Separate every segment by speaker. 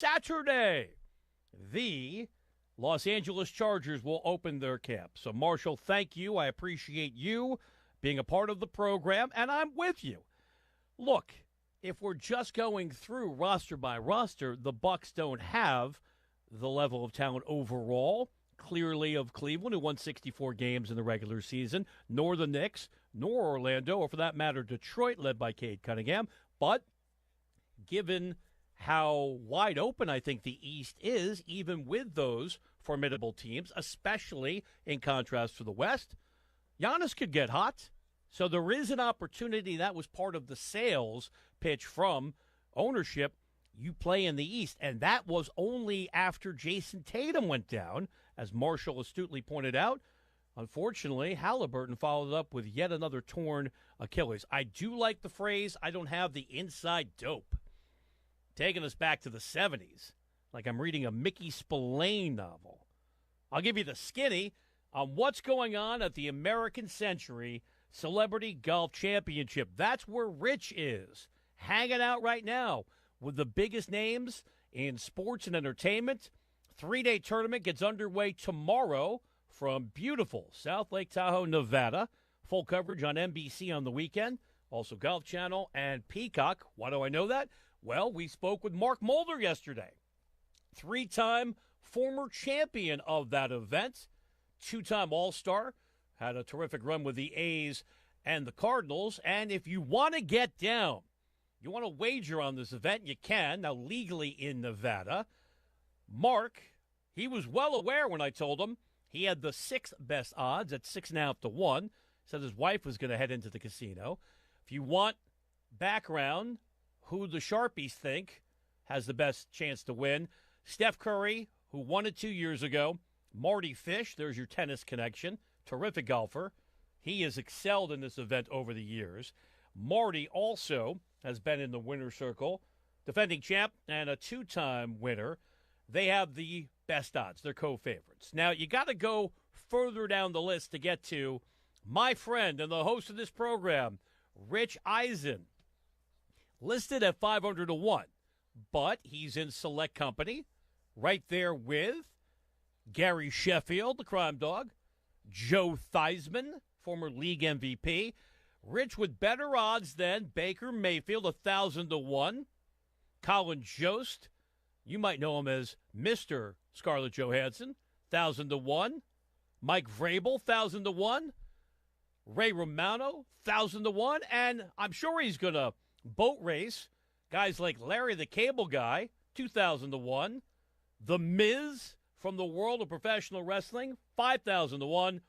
Speaker 1: Saturday, the Los Angeles Chargers will open their camp. So, Marshall, thank you. I appreciate you being a part of the program, and I'm with you. Look, if we're just going through roster by roster, the Bucs don't have the level of talent overall, clearly, of Cleveland, who won 64 games in the regular season, nor the Knicks, nor Orlando, or for that matter, Detroit, led by Cade Cunningham. But given how wide open I think the East is, even with those formidable teams, especially in contrast to the West, Giannis could get hot. So there is an opportunity. That was part of the sales pitch from ownership. You play in the East, and that was only after Jason Tatum went down, as Marshall astutely pointed out. Unfortunately, Halliburton followed up with yet another torn Achilles. I do like the phrase, I don't have the inside dope, taking us back to the 70s, like I'm reading a Mickey Spillane novel. I'll give you the skinny on what's going on at the American Century Celebrity Golf Championship. That's where Rich is, hanging out right now with the biggest names in sports and entertainment. 3-day tournament gets underway tomorrow from beautiful South Lake Tahoe, Nevada. Full coverage on NBC on the weekend, also Golf Channel and Peacock. Why do I know that? Well, we spoke with Mark Mulder yesterday, 3-time former champion of that event, 2-time All-Star, had a terrific run with the A's and the Cardinals. And if you want to get down, you want to wager on this event, you can, now legally in Nevada. Mark, he was well aware when I told him he had the 6th best odds at 6.5 to 1. Said his wife was going to head into the casino. If you want background, who the Sharpies think has the best chance to win, Steph Curry, who won it 2 years ago. Marty Fish, there's your tennis connection, terrific golfer. He has excelled in this event over the years. Marty also has been in the winner's circle, defending champ and a 2-time winner. They have the best odds. They're co-favorites. Now, you got to go further down the list to get to my friend and the host of this program, Rich Eisen, listed at 500 to 1. But he's in select company, right there with Gary Sheffield, the crime dog, Joe Theismann, former league MVP, Rich with better odds than Baker Mayfield, 1,000 to 1. Colin Jost, you might know him as Mr. Scarlett Johansson, 1,000 to 1. Mike Vrabel, 1,000 to 1. Ray Romano, 1,000 to 1. And I'm sure he's going to boat race guys like Larry the Cable Guy, 2,000 to 1. The Miz from the world of professional wrestling, 5,000 to 1.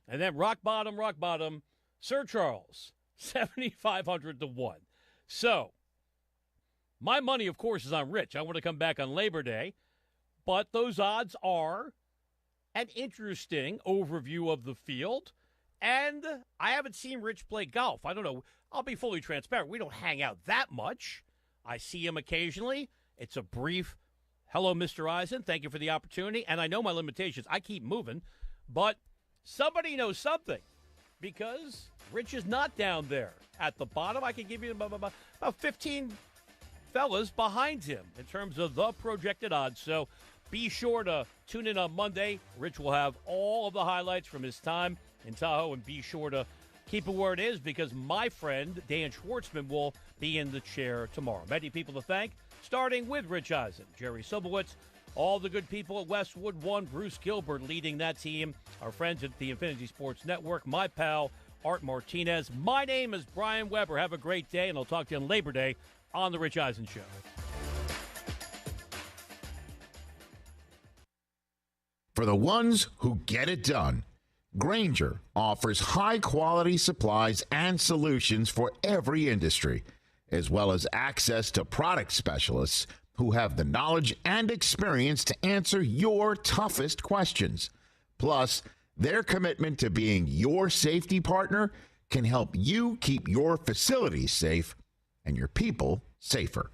Speaker 1: And then rock bottom, Sir Charles, 7,500 to 1. So, my money, of course, is on Rich. I want to come back on Labor Day. But those odds are an interesting overview of the field. And I haven't seen Rich play golf. I don't know. I'll be fully transparent. We don't hang out that much. I see him occasionally. It's a brief, hello, Mr. Eisen. Thank you for the opportunity. And I know my limitations. I keep moving. But somebody knows something, because Rich is not down there at the bottom. I can give you about 15 fellas behind him in terms of the projected odds. So be sure to tune in on Monday. Rich will have all of the highlights from his time in Tahoe, and be sure to keep it where it is, because my friend Dan Schwartzman will be in the chair tomorrow. Many people to thank, starting with Rich Eisen, Jerry Sobowitz, all the good people at Westwood One, Bruce Gilbert leading that team, our friends at the Infinity Sports Network, my pal Art Martinez. My name is Brian Weber. Have a great day, and I'll talk to you on Labor Day on The Rich Eisen Show.
Speaker 2: For the ones who get it done, Grainger offers high-quality supplies and solutions for every industry, as well as access to product specialists who have the knowledge and experience to answer your toughest questions. Plus, their commitment to being your safety partner can help you keep your facilities safe and your people safer.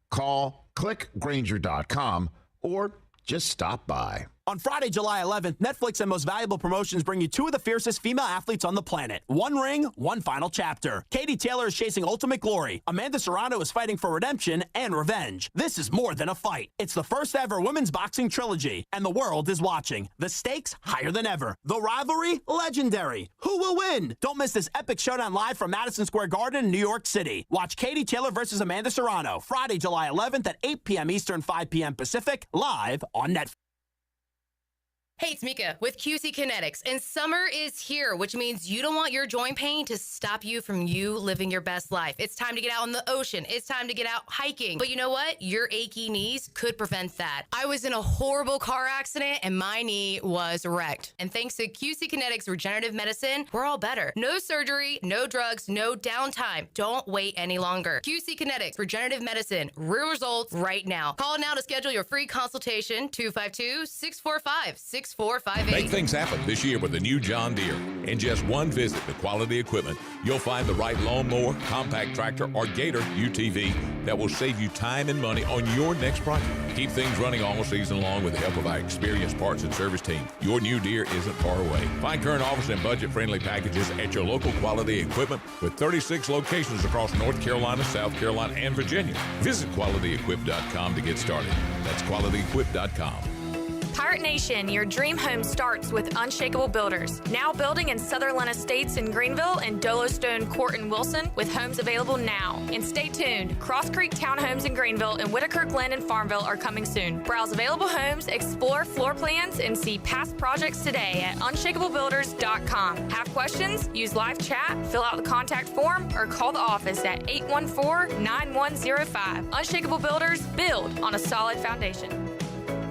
Speaker 2: Call, click Grainger.com, or just stop by.
Speaker 3: On Friday, July 11th, Netflix and Most Valuable Promotions bring you two of the fiercest female athletes on the planet. One ring, one final chapter. Katie Taylor is chasing ultimate glory. Amanda Serrano is fighting for redemption and revenge. This is more than a fight. It's the first ever women's boxing trilogy, and the world is watching. The stakes higher than ever. The rivalry legendary. Who will win? Don't miss this epic showdown live from Madison Square Garden in New York City. Watch Katie Taylor versus Amanda Serrano, Friday, July 11th at 8 p.m. Eastern, 5 p.m. Pacific, live on Netflix.
Speaker 4: Hey, it's Mika with QC Kinetics, and summer is here, which means you don't want your joint pain to stop you from you living your best life. It's time to get out on the ocean. It's time to get out hiking. But you know what? Your achy knees could prevent that. I was in a horrible car accident, and my knee was wrecked. And thanks to QC Kinetics Regenerative Medicine, we're all better. No surgery, no drugs, no downtime. Don't wait any longer. QC Kinetics Regenerative Medicine. Real results right now. Call now to schedule your free consultation, 252-645-6458.
Speaker 5: Make things happen this year with the new John Deere. In just one visit to Quality Equipment, you'll find the right lawnmower, compact tractor, or Gator UTV that will save you time and money on your next project. Keep things running all season long with the help of our experienced parts and service team. Your new Deere isn't far away. Find current offers and budget-friendly packages at your local Quality Equipment with 36 locations across North Carolina, South Carolina, and Virginia. Visit QualityEquip.com to get started. That's QualityEquip.com.
Speaker 6: Pirate Nation, your dream home starts with Unshakable Builders. Now building in Sutherland Estates in Greenville and Dolostone Court in Wilson with homes available now. And stay tuned, Cross Creek Townhomes in Greenville and Whitaker Glen in Farmville are coming soon. Browse available homes, explore floor plans, and see past projects today at unshakablebuilders.com. Have questions? Use live chat, fill out the contact form, or call the office at 814-9105. Unshakable Builders, build on a solid foundation.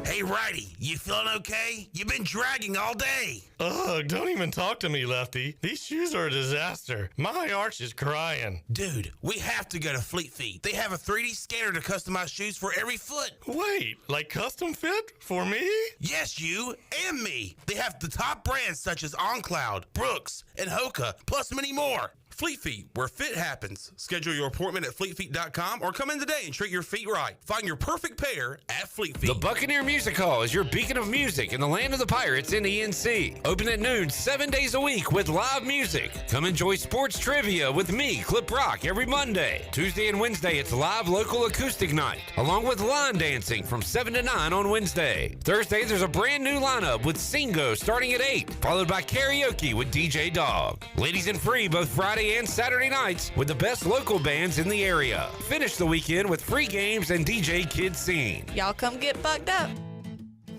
Speaker 7: Hey, Righty, you feeling okay? You've been dragging all day.
Speaker 8: Ugh, don't even talk to me, Lefty. These shoes are a disaster. My arch is crying.
Speaker 7: Dude, we have to go to Fleet Feet. They have a 3D scanner to customize shoes for every foot.
Speaker 8: Wait, like custom fit? For me?
Speaker 7: Yes, you and me. They have the top brands such as OnCloud, Brooks, and Hoka, plus many more. Fleet Feet, where fit happens. Schedule your appointment at fleetfeet.com or come in today and treat your feet right. Find your perfect pair at Fleet Feet.
Speaker 9: The Buccaneer Music Hall is your beacon of music in the land of the Pirates in ENC. Open at noon 7 days a week with live music. Come enjoy sports trivia with me, Clip Rock, every Monday. Tuesday and Wednesday, it's live local acoustic night, along with line dancing from 7 to 9 on Wednesday. Thursday, there's a brand new lineup with Singo starting at 8, followed by karaoke with DJ Dog. Ladies and free both Friday and Saturday nights with the best local bands in the area. Finish the weekend with free games and DJ Kids Scene.
Speaker 10: Y'all come get bucked up.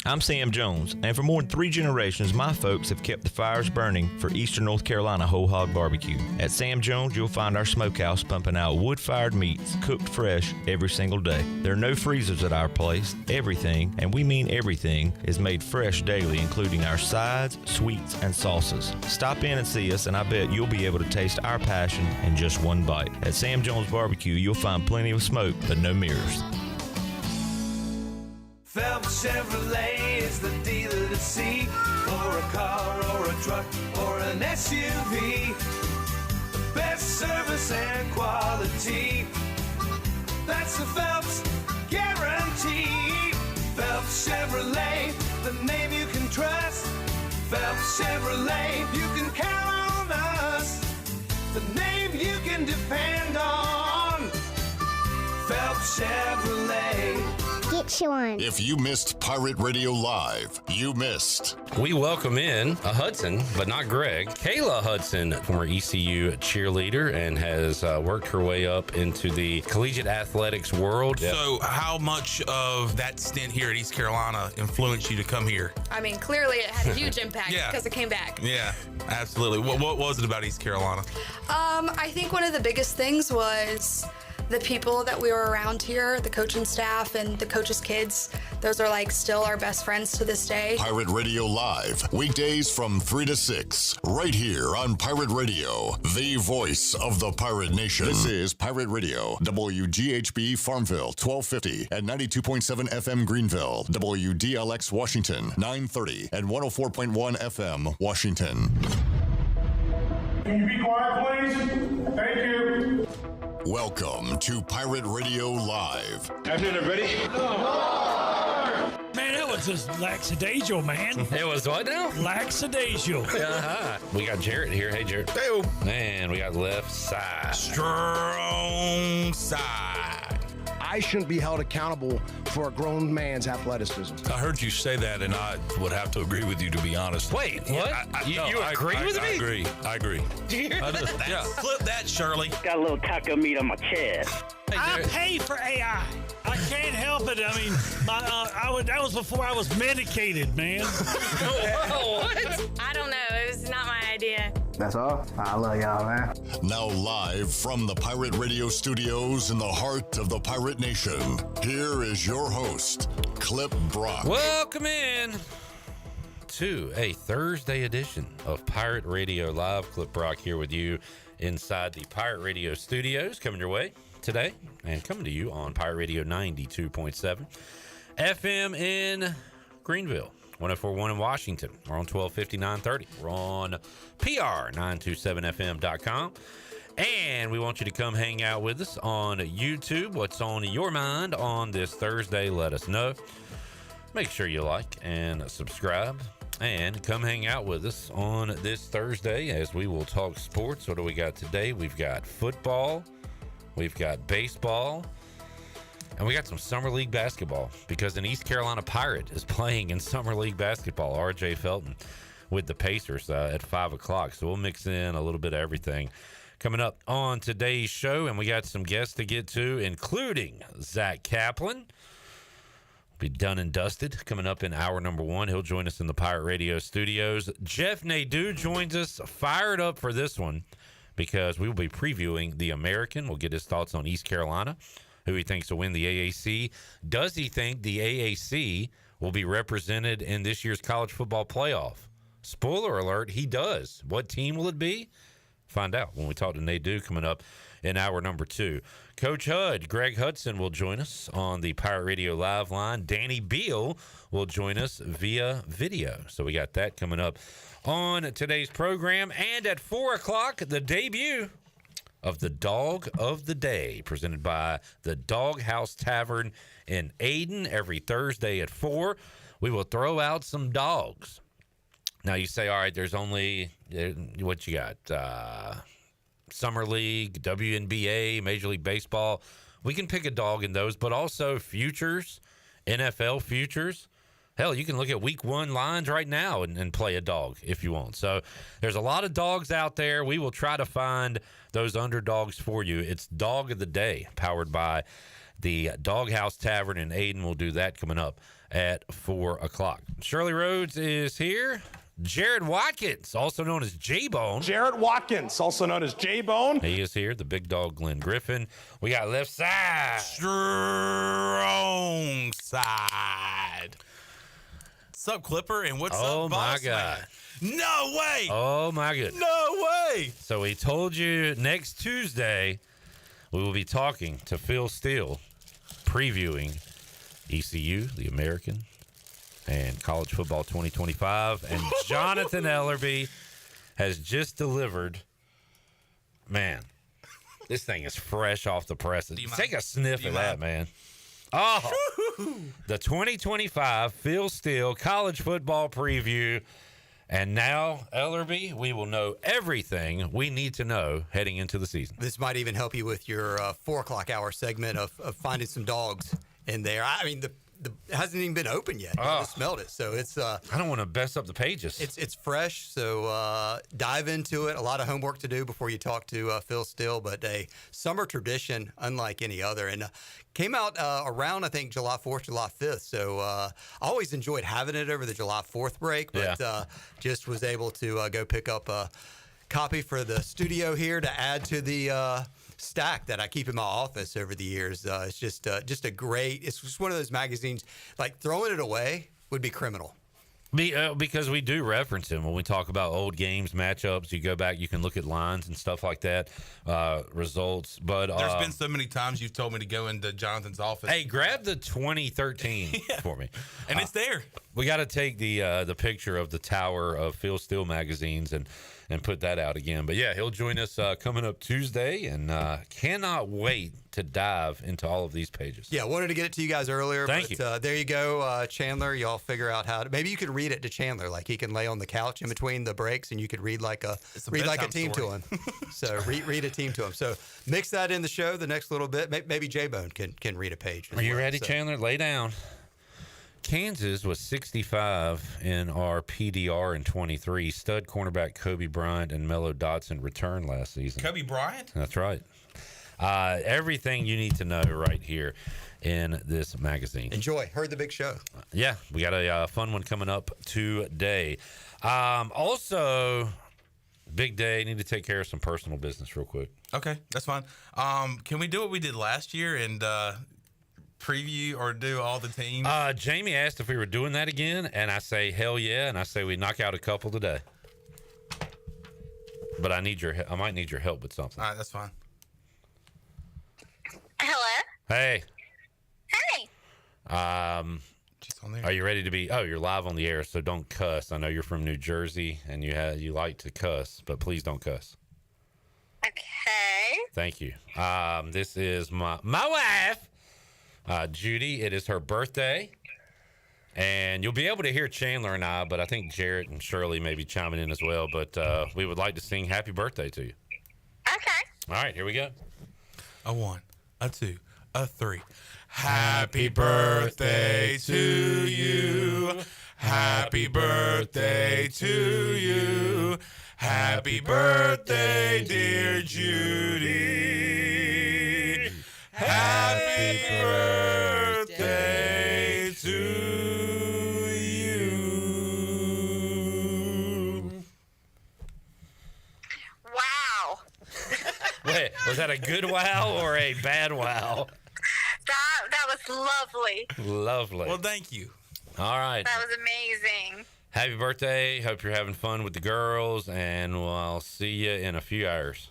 Speaker 11: I'm Sam Jones, and for more than 3 generations, my folks have kept the fires burning for Eastern North Carolina Whole Hog Barbecue. At Sam Jones, you'll find our smokehouse pumping out wood-fired meats, cooked fresh every single day. There are no freezers at our place. Everything, and we mean everything, is made fresh daily, including our sides, sweets, and sauces. Stop in and see us, and I bet you'll be able to taste our passion in just one bite. At Sam Jones Barbecue, you'll find plenty of smoke, but no mirrors.
Speaker 12: Phelps Chevrolet is the dealer to see for a car or a truck or an SUV. The best service and quality. That's the Phelps guarantee. Phelps Chevrolet, the name you can trust. Phelps Chevrolet, you can count on us. The name you can depend on. Phelps Chevrolet.
Speaker 13: Get you on.
Speaker 14: If you missed Pirate Radio Live, you missed.
Speaker 9: We welcome in a Hudson, but not Greg. Kayla Hudson, former ECU cheerleader, and has worked her way up into the collegiate athletics world.
Speaker 7: So how much of that stint here at East Carolina influenced you to come here?
Speaker 10: I mean, clearly it had a huge impact
Speaker 7: Yeah.
Speaker 10: because it came back.
Speaker 7: Yeah, absolutely. What was it about East Carolina?
Speaker 10: I think one of the biggest things was the people that we were around here, the coaching staff and the coaches' kids. Those are like still our best friends to this day.
Speaker 14: Pirate Radio Live, weekdays from 3 to 6, right here on Pirate Radio, the voice of the Pirate Nation. This is Pirate Radio, WGHB Farmville, 1250 and 92.7 FM Greenville, WDLX Washington, 930 and 104.1 FM Washington.
Speaker 15: Can you be quiet, please? Thank you.
Speaker 14: Welcome to Pirate Radio Live.
Speaker 15: Afternoon, everybody.
Speaker 1: Man, it was
Speaker 13: was just lackadaisical, man.
Speaker 9: It was what now?
Speaker 13: Lackadaisical.
Speaker 9: We got Jarrett here. Hey, Jarrett.
Speaker 7: Hey,
Speaker 9: and we got left side.
Speaker 7: strong side.
Speaker 16: I shouldn't be held accountable for a grown man's athleticism.
Speaker 17: I heard you say that, and I would have to agree with you, to be honest.
Speaker 9: Wait, what? You agree with me?
Speaker 17: I agree.
Speaker 7: Yeah. Flip that, Shirley.
Speaker 18: Got a little taco meat on my chest.
Speaker 13: I pay for AI. I can't help it. I mean, that was before I was medicated, man.
Speaker 6: What? I don't know. It was not my idea.
Speaker 18: That's all. I love y'all, man.
Speaker 14: Now live from the Pirate Radio studios in the heart of the Pirate Nation, here is your host, Clip Brock.
Speaker 9: Welcome in to a Thursday edition of Pirate Radio Live. Clip Brock here with you inside the Pirate Radio studios, coming your way today and coming to you on Pirate Radio 92.7 FM in Greenville, 104.1 in Washington. We're on 1250, 930. We're on PR927fm.com. And we want you to come hang out with us on YouTube. What's on your mind on this Thursday? Let us know. Make sure you like and subscribe. And come hang out with us on this Thursday as we will talk sports. What do we got today? We've got football. We've got baseball. And we got some Summer League basketball because an East Carolina Pirate is playing in Summer League basketball. R.J. Felton with the Pacers at 5 o'clock. So we'll mix in a little bit of everything coming up on today's show. And we got some guests to get to, including Zach Kaplan. Be done and dusted coming up in hour number 1. He'll join us in the Pirate Radio studios. Jeff Nadu joins us, fired up for this one because we will be previewing the American. We'll get his thoughts on East Carolina, who he thinks will win the AAC. Does he think the AAC will be represented in this year's college football playoff? Spoiler alert, he does. What team will it be? Find out when we talk to Nadu coming up in hour number 2. Coach Hud, Greg Hudson, will join us on the Pirate Radio Live line. Danny Beal will join us via video. So we got that coming up on today's program. And at 4 o'clock, the debut of the Dog of the Day, presented by the Dog House Tavern in Ayden. Every Thursday at 4, we will throw out some dogs. Now you say, all right, there's only, what you got? Summer League, WNBA, Major League Baseball. We can pick a dog in those, but also futures, NFL futures. Hell, you can look at week 1 lines right now and play a dog if you want. So there's a lot of dogs out there. We will try to find those underdogs for you. It's Dog of the Day, powered by the Doghouse Tavern in Ayden. We'll do that coming up at 4 o'clock. Shirley Rhodes is here. Jared Watkins, also known as J-Bone.
Speaker 19: Jared Watkins, also known as J-Bone.
Speaker 9: He is here. The big dog, Glenn Griffin. We got left side.
Speaker 7: Strong side. What's up, Clipper? And what's up, boss?
Speaker 9: Oh, my God.
Speaker 7: Man? No way.
Speaker 9: Oh, my goodness.
Speaker 7: No way.
Speaker 9: So we told you next Tuesday we will be talking to Phil Steele, previewing ECU, the American, and college football 2025. And Jonathan Ellerby has just delivered. Man, this thing is fresh off the presses. Take a sniff of that, man. Oh, the 2025 Phil Steele college football preview. And now, Ellerby, we will know everything we need to know heading into the season.
Speaker 20: This might even help you with your 4 o'clock hour segment of finding some dogs in there. I mean, it hasn't even been open yet. I just smelled it, so it's. I
Speaker 9: don't want to mess up the pages.
Speaker 20: It's fresh, so dive into it. A lot of homework to do before you talk to Phil Steele, but a summer tradition unlike any other, and came out around I think July 4th, July 5th. So I always enjoyed having it over the July 4th break, but just was able to go pick up a copy for the studio here to add to the. Stack that I keep in my office over the years. It's just a great. It's just one of those magazines. Like throwing it away would be criminal.
Speaker 9: Because we do reference him when we talk about old games, matchups. You go back, you can look at lines and stuff like that, results. But
Speaker 7: there's been so many times you've told me to go into Jonathan's office.
Speaker 9: Hey, grab the 2013 for me,
Speaker 7: and it's there.
Speaker 9: We got to take the picture of the tower of Phil Steele magazines, and and put that out again. But yeah, he'll join us coming up Tuesday, and cannot wait to dive into all of these pages.
Speaker 20: Yeah, wanted to get it to you guys earlier.
Speaker 9: Thank
Speaker 20: you.
Speaker 9: you.
Speaker 20: There you go, Chandler. Y'all figure out how to. Maybe you could read it to Chandler, like he can lay on the couch in between the breaks, and you could read like a team to him. So read a team to him. So mix that in the show the next little bit. Maybe J-Bone can read a page.
Speaker 9: Are you ready, Chandler? Lay down. Kansas was 65 in our PDR in 23. Stud cornerback Kobe Bryant and Melo Dotson returned last season.
Speaker 7: Kobe Bryant?
Speaker 9: That's right. Everything you need to know right here in this magazine.
Speaker 20: Enjoy. Heard the big show.
Speaker 9: Yeah, we got a fun one coming up today. Also, big day. Need to take care of some personal business real quick.
Speaker 7: Okay, that's fine. Can we do what we did last year and preview or do all the teams?
Speaker 9: Jamie asked if we were doing that again, and I say hell yeah, and I say we knock out a couple today. But I might need your help with something.
Speaker 7: All right, that's fine.
Speaker 21: Hello.
Speaker 9: Hey.
Speaker 21: Hey.
Speaker 7: She's on there.
Speaker 9: Are you ready to be? Oh, you're live on the air, so don't cuss. I know you're from New Jersey and you like to cuss, but please don't cuss.
Speaker 21: Okay.
Speaker 9: Thank you. This is my wife, Judy. It is her birthday, and you'll be able to hear Chandler and I, but I think Jarrett and Shirley may be chiming in as well. But we would like to sing happy birthday to you.
Speaker 21: Okay.
Speaker 9: All right, here we go.
Speaker 7: A 1, a 2, a 3. Happy birthday to you. Happy birthday to you. Happy birthday, dear Judy. Happy birthday to you.
Speaker 21: Wow.
Speaker 9: Wait, was that a good wow or a bad wow?
Speaker 21: That was lovely.
Speaker 9: Lovely.
Speaker 7: Well, thank you.
Speaker 9: All right.
Speaker 21: That was amazing.
Speaker 9: Happy birthday. Hope you're having fun with the girls, and I'll see you in a few hours.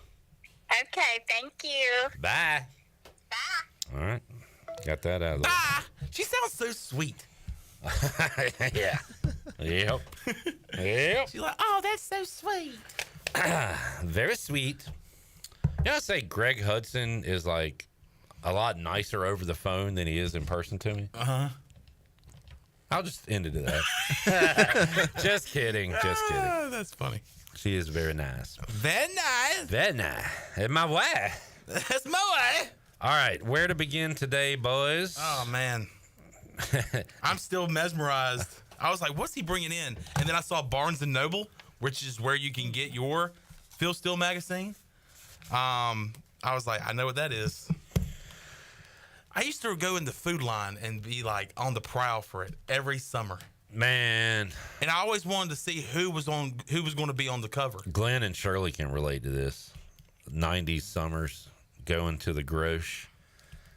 Speaker 21: Okay, thank you.
Speaker 9: Bye.
Speaker 21: Bye.
Speaker 9: All right. Got that out of the way.
Speaker 7: She sounds so sweet.
Speaker 9: Yeah. Yep. Yep.
Speaker 7: She's like, oh, that's so sweet.
Speaker 9: Very sweet. You know, I say Greg Hudson is like a lot nicer over the phone than he is in person to me.
Speaker 7: Uh-huh.
Speaker 9: I'll just end it at that. Just kidding. Just kidding.
Speaker 7: That's funny.
Speaker 9: She is very nice.
Speaker 7: Very nice.
Speaker 9: Very nice. And my wife.
Speaker 7: That's my way.
Speaker 9: All right. Where to begin today, boys?
Speaker 7: Oh, man. I'm still mesmerized. I was like, what's he bringing in? And then I saw Barnes & Noble, which is where you can get your Phil Steele magazine. I was like, I know what that is. I used to go in the food line and be like on the prowl for it every summer.
Speaker 9: Man.
Speaker 7: And I always wanted to see who was going to be on the cover.
Speaker 9: Glenn and Shirley can relate to this. 90s summers, going to the Grosh.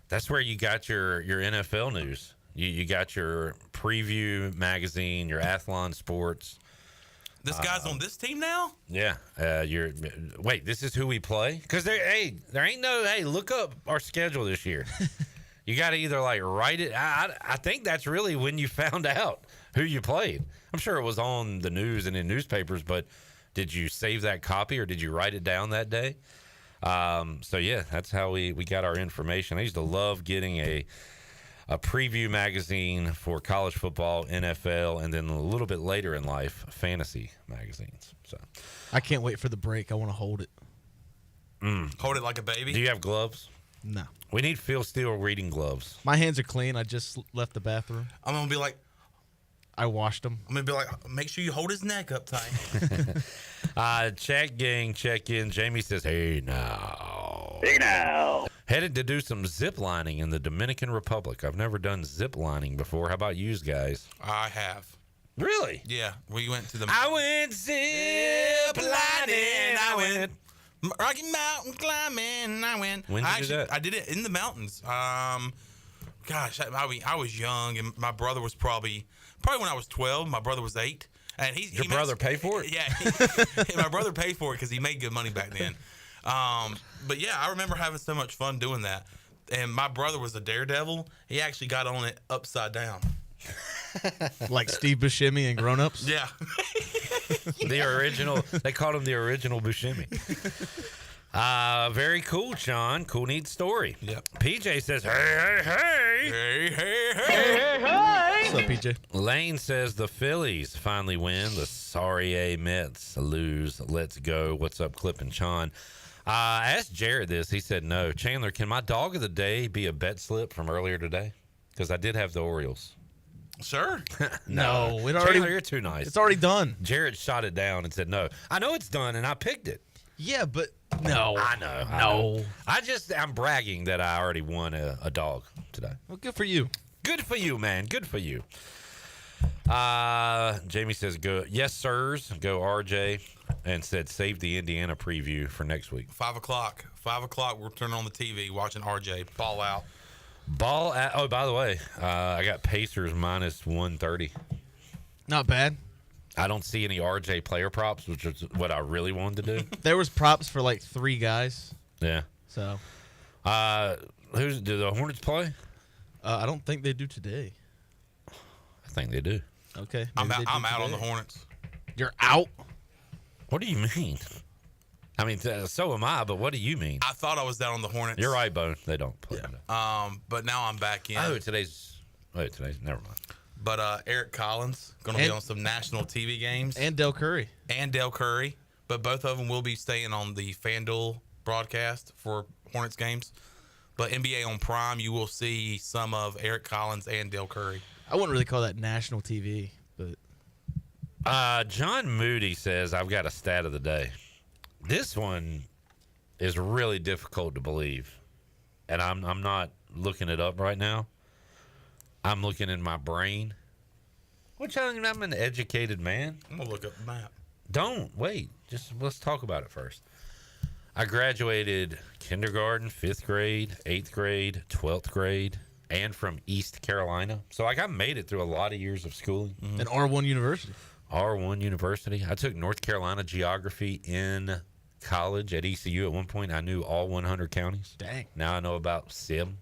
Speaker 9: That's where you got your NFL news. You got your preview magazine, your Athlon Sports.
Speaker 7: This guy's on this team now?
Speaker 9: Yeah. Wait, this is who we play? Because there ain't no, look up our schedule this year. You got to either like write it. I think that's really when you found out who you played. I'm sure it was on the news and in newspapers, but did you save that copy or did you write it down that day? So yeah, that's how we got our information. I used to love getting a preview magazine for college football, NFL, and then a little bit later in life, fantasy magazines. So
Speaker 22: I can't wait for the break. I want to hold it.
Speaker 7: Hold it like a baby?
Speaker 9: Do you have gloves?
Speaker 22: No.
Speaker 9: We need Phil Steele reading gloves.
Speaker 22: My hands are clean. I just left the bathroom.
Speaker 7: I'm going to be like,
Speaker 22: I washed them.
Speaker 7: I'm going to be like, make sure you hold his neck up tight.
Speaker 9: Chat gang, check in. Jamie says, hey now.
Speaker 18: Hey now.
Speaker 9: Headed to do some zip lining in the Dominican Republic. I've never done zip lining before. How about you guys?
Speaker 7: I have.
Speaker 9: Really?
Speaker 7: Yeah. We went to the...
Speaker 9: I went zip lining. I went...
Speaker 7: Rocky Mountain climbing. I went.
Speaker 9: When did you do that?
Speaker 7: I did it in the mountains. Gosh, I was young, and my brother was probably when I was 12. My brother was 8, and
Speaker 9: Your brother paid for it?
Speaker 7: Yeah, my brother paid for it because he made good money back then. But yeah, I remember having so much fun doing that. And my brother was a daredevil. He actually got on it upside down.
Speaker 22: Like Steve Buscemi and Grown Ups?
Speaker 7: Yeah.
Speaker 9: The original. They called him the original Buscemi. Very cool, Sean. Cool, neat story.
Speaker 7: Yep.
Speaker 9: PJ says, hey, hey, hey.
Speaker 7: Hey, hey, hey.
Speaker 1: Hey, hey, hey.
Speaker 22: What's up, PJ?
Speaker 9: Lane says the Phillies finally win. The sorry Mets lose. Let's go. What's up, Clip and Sean? I asked Jared this. He said no. Chandler, can my dog of the day be a bet slip from earlier today? Because I did have the Orioles.
Speaker 7: Sure.
Speaker 22: No, it already.
Speaker 9: Chandler, you're too nice.
Speaker 22: It's already done.
Speaker 9: Jared shot it down and said no. I know it's done, and I picked it.
Speaker 22: Yeah, but no.
Speaker 9: I know. I'm bragging that I already won a dog today.
Speaker 22: Well, good for you.
Speaker 9: Good for you, man. Good for you. Jamie says, go. Yes, sirs. Go RJ. And said, save the Indiana preview for next week.
Speaker 7: 5 o'clock. 5 o'clock, we're turning on the TV, watching RJ ball out.
Speaker 9: Oh, by the way, I got Pacers minus 130.
Speaker 22: Not bad.
Speaker 9: I don't see any RJ player props, which is what I really wanted to do.
Speaker 22: There was props for like 3 guys.
Speaker 9: Yeah.
Speaker 22: So.
Speaker 9: Do the Hornets play?
Speaker 22: I don't think they do today.
Speaker 9: I think they do.
Speaker 22: Okay.
Speaker 7: I'm out on the Hornets.
Speaker 22: You're out?
Speaker 9: What do you mean? I mean, so am I, but what do you mean?
Speaker 7: I thought I was down on the Hornets.
Speaker 9: You're right, Bone. They don't play.
Speaker 7: Yeah. But now I'm back in.
Speaker 9: Oh, today's never mind.
Speaker 7: But Eric Collins going to be on some national TV games.
Speaker 22: And Del Curry.
Speaker 7: But both of them will be staying on the FanDuel broadcast for Hornets games. But NBA on Prime, you will see some of Eric Collins and Del Curry.
Speaker 22: I wouldn't really call that national TV, but.
Speaker 9: John Moody says, I've got a stat of the day. This one is really difficult to believe. And I'm not looking it up right now. I'm looking in my brain. Which I'm an educated man.
Speaker 7: I'm going to look up the map.
Speaker 9: Don't. Wait. Just let's talk about it first. I graduated kindergarten, 5th grade, 8th grade, 12th grade, and from East Carolina. So, I made it through a lot of years of schooling.
Speaker 22: Mm-hmm. And R1 University.
Speaker 9: R1 University. I took North Carolina geography in college at ECU. At one point, I knew all 100 counties.
Speaker 22: Dang.
Speaker 9: Now I know about 7.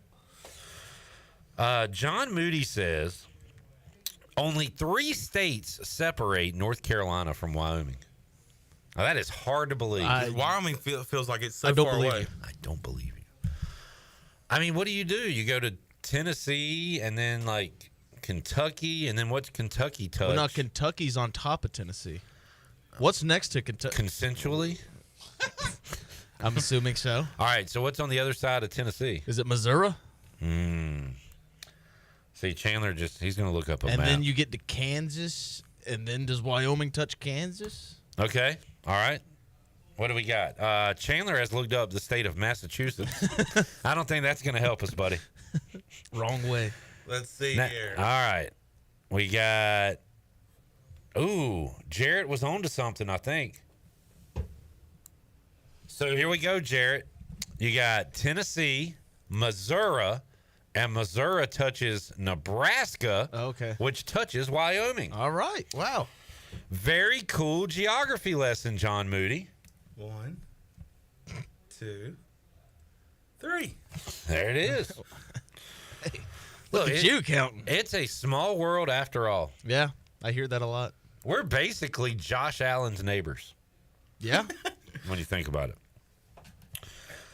Speaker 9: John Moody says, only 3 states separate North Carolina from Wyoming. Now, that is hard to believe.
Speaker 7: Wyoming feels like it's so far away.
Speaker 9: I don't believe you. I mean, what do? You go to Tennessee and then, like, Kentucky, and then what's Kentucky touch?
Speaker 22: Well, no, Kentucky's on top of Tennessee. What's next to Kentucky?
Speaker 9: Consensually?
Speaker 22: I'm assuming so.
Speaker 9: All right, so what's on the other side of Tennessee?
Speaker 22: Is it Missouri?
Speaker 9: See, Chandler he's going to look up a map.
Speaker 22: And then you get to Kansas, and then does Wyoming touch Kansas?
Speaker 9: Okay, all right. What do we got? Chandler has looked up the state of Massachusetts. I don't think that's going to help us, buddy.
Speaker 22: Wrong way.
Speaker 7: Let's see here.
Speaker 9: All right. We got... Ooh, Jarrett was on to something, I think. So here we go, Jarrett. You got Tennessee, Missouri, and Missouri touches Nebraska, which touches Wyoming.
Speaker 22: All right. Wow.
Speaker 9: Very cool geography lesson, John Moody.
Speaker 7: 1, 2, 3.
Speaker 9: There it is.
Speaker 22: Hey, look at you counting.
Speaker 9: It's a small world after all.
Speaker 22: Yeah, I hear that a lot.
Speaker 9: We're basically Josh Allen's neighbors.
Speaker 22: Yeah.
Speaker 9: When you think about it.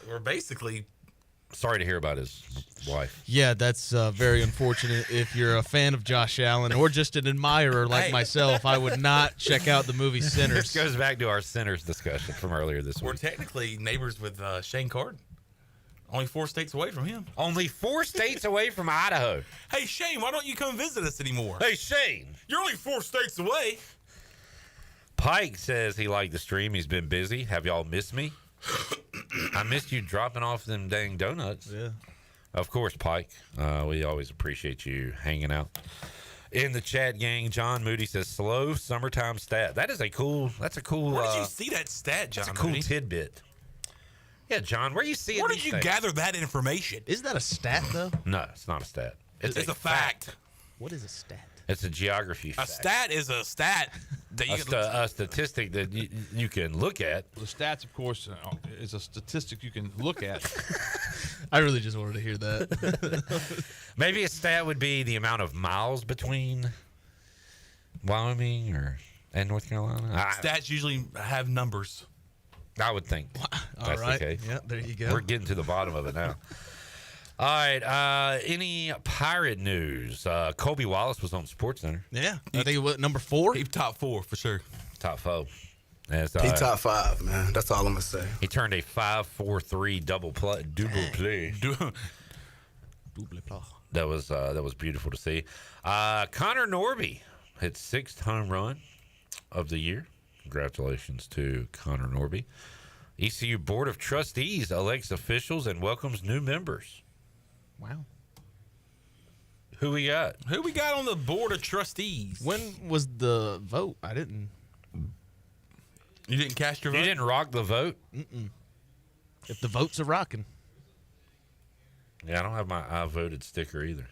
Speaker 7: We're basically...
Speaker 9: Sorry to hear about his wife.
Speaker 22: Yeah, that's very unfortunate. If you're a fan of Josh Allen or just an admirer like myself, I would not check out the movie Sinners.
Speaker 9: This goes back to our Sinners discussion from earlier this week.
Speaker 7: We're technically neighbors with Shane Carden. Only 4 states away from him.
Speaker 9: Only 4 states away from Idaho.
Speaker 7: Hey, Shane, why don't you come visit us anymore?
Speaker 9: Hey, Shane.
Speaker 7: You're only 4 states away.
Speaker 9: Pike says he liked the stream. He's been busy. Have y'all missed me? I missed you dropping off them dang donuts.
Speaker 22: Yeah.
Speaker 9: Of course, Pike. We always appreciate you hanging out. In the chat, gang, John Moody says, slow summertime stat. That's a cool...
Speaker 7: Where did you see that stat, John
Speaker 9: That's a cool
Speaker 7: Moody?
Speaker 9: tidbit. Yeah, John, where you see it?
Speaker 7: Where did you gather that information?
Speaker 22: Isn't that a stat, though?
Speaker 9: No, it's not a stat.
Speaker 7: It's a fact.
Speaker 22: What is a stat?
Speaker 9: It's a geography fact.
Speaker 7: A stat is a stat. That you
Speaker 9: a statistic that you can look at.
Speaker 2: The stats, of course, is a statistic you can look at.
Speaker 22: I really just wanted to hear that.
Speaker 9: Maybe a stat would be the amount of miles between Wyoming or... And North Carolina?
Speaker 7: Stats usually have numbers.
Speaker 9: I would think that's
Speaker 22: right.
Speaker 9: the case.
Speaker 22: Yeah, there you go.
Speaker 9: We're getting to the bottom of it now. All right. Any Pirate news? Kobe Wallace was on SportsCenter.
Speaker 22: Yeah. I think it was number 4.
Speaker 7: He top 4 for sure.
Speaker 9: Top 4.
Speaker 3: He top 5, man. That's all I'm gonna say.
Speaker 9: He turned a 5-4-3 double play. That was beautiful to see. Connor Norby hit 6th home run of the year. Congratulations to Connor Norby. ECU Board of Trustees elects officials and welcomes new members.
Speaker 22: Wow.
Speaker 9: Who we got?
Speaker 7: Who we got on the Board of Trustees?
Speaker 22: When was the vote? I didn't.
Speaker 7: You didn't cast your vote?
Speaker 9: You didn't rock the vote?
Speaker 22: Mm-mm. If the votes are rocking.
Speaker 9: Yeah, I don't have my I voted sticker either.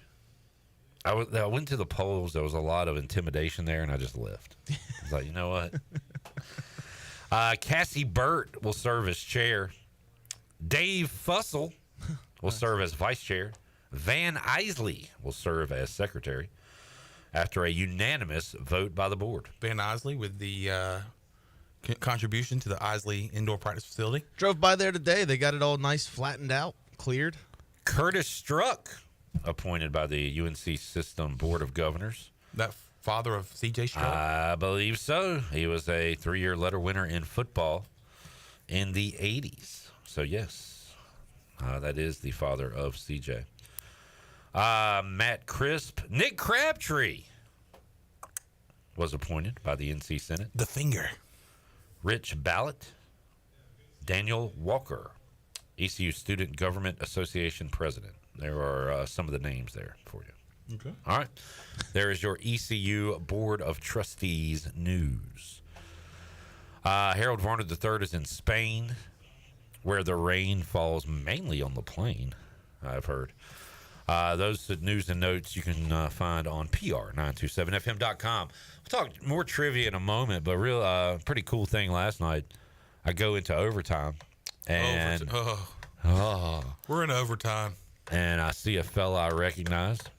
Speaker 9: I went to the polls. There was a lot of intimidation there, and I just left. I was like, you know what? Cassie Burt will serve as chair. Dave Fussell will serve as vice chair. Van Isley will serve as secretary after a unanimous vote by the board.
Speaker 7: Van Isley with the contribution to the Isley Indoor Practice Facility.
Speaker 22: Drove by there today. They got it all nice, flattened out, cleared.
Speaker 9: Curtis Struck, appointed by the UNC System Board of Governors.
Speaker 7: That father of C.J. Struck?
Speaker 9: I believe so. He was a 3-year letter winner in football in the 80s. So, yes, that is the father of C.J. Matt Crisp. Nick Crabtree was appointed by the NC Senate.
Speaker 7: The finger.
Speaker 9: Rich Ballot. Daniel Walker, ECU Student Government Association president. There are some of the names there for you.
Speaker 7: Okay.
Speaker 9: All right. There is your ECU Board of Trustees news. Harold Varner III is in Spain, where the rain falls mainly on the plain, I've heard. Those news and notes you can find on PR927fm.com. We'll talk more trivia in a moment, but pretty cool thing last night. I go into overtime, and
Speaker 7: we're in overtime,
Speaker 9: and I see a fella I recognized.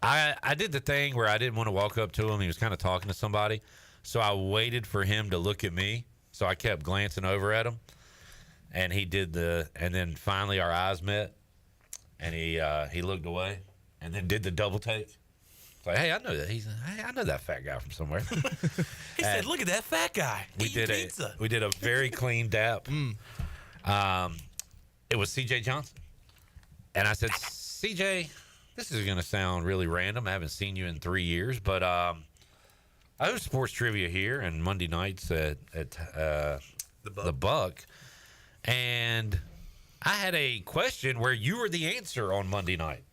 Speaker 9: I did the thing where I didn't want to walk up to him. He was kind of talking to somebody, so I waited for him to look at me. So I kept glancing over at him, and he did and then finally our eyes met, and he looked away, and then did the double take. It's like, hey, I know that I know that fat guy from somewhere.
Speaker 7: He said, "Look at that fat guy.
Speaker 9: We did a very clean dap. It was C.J. Johnson, and I said, C.J., this is going to sound really random. I haven't seen you in 3 years, but I host sports trivia here and Monday nights at the Buck, and I had a question where you were the answer on Monday night.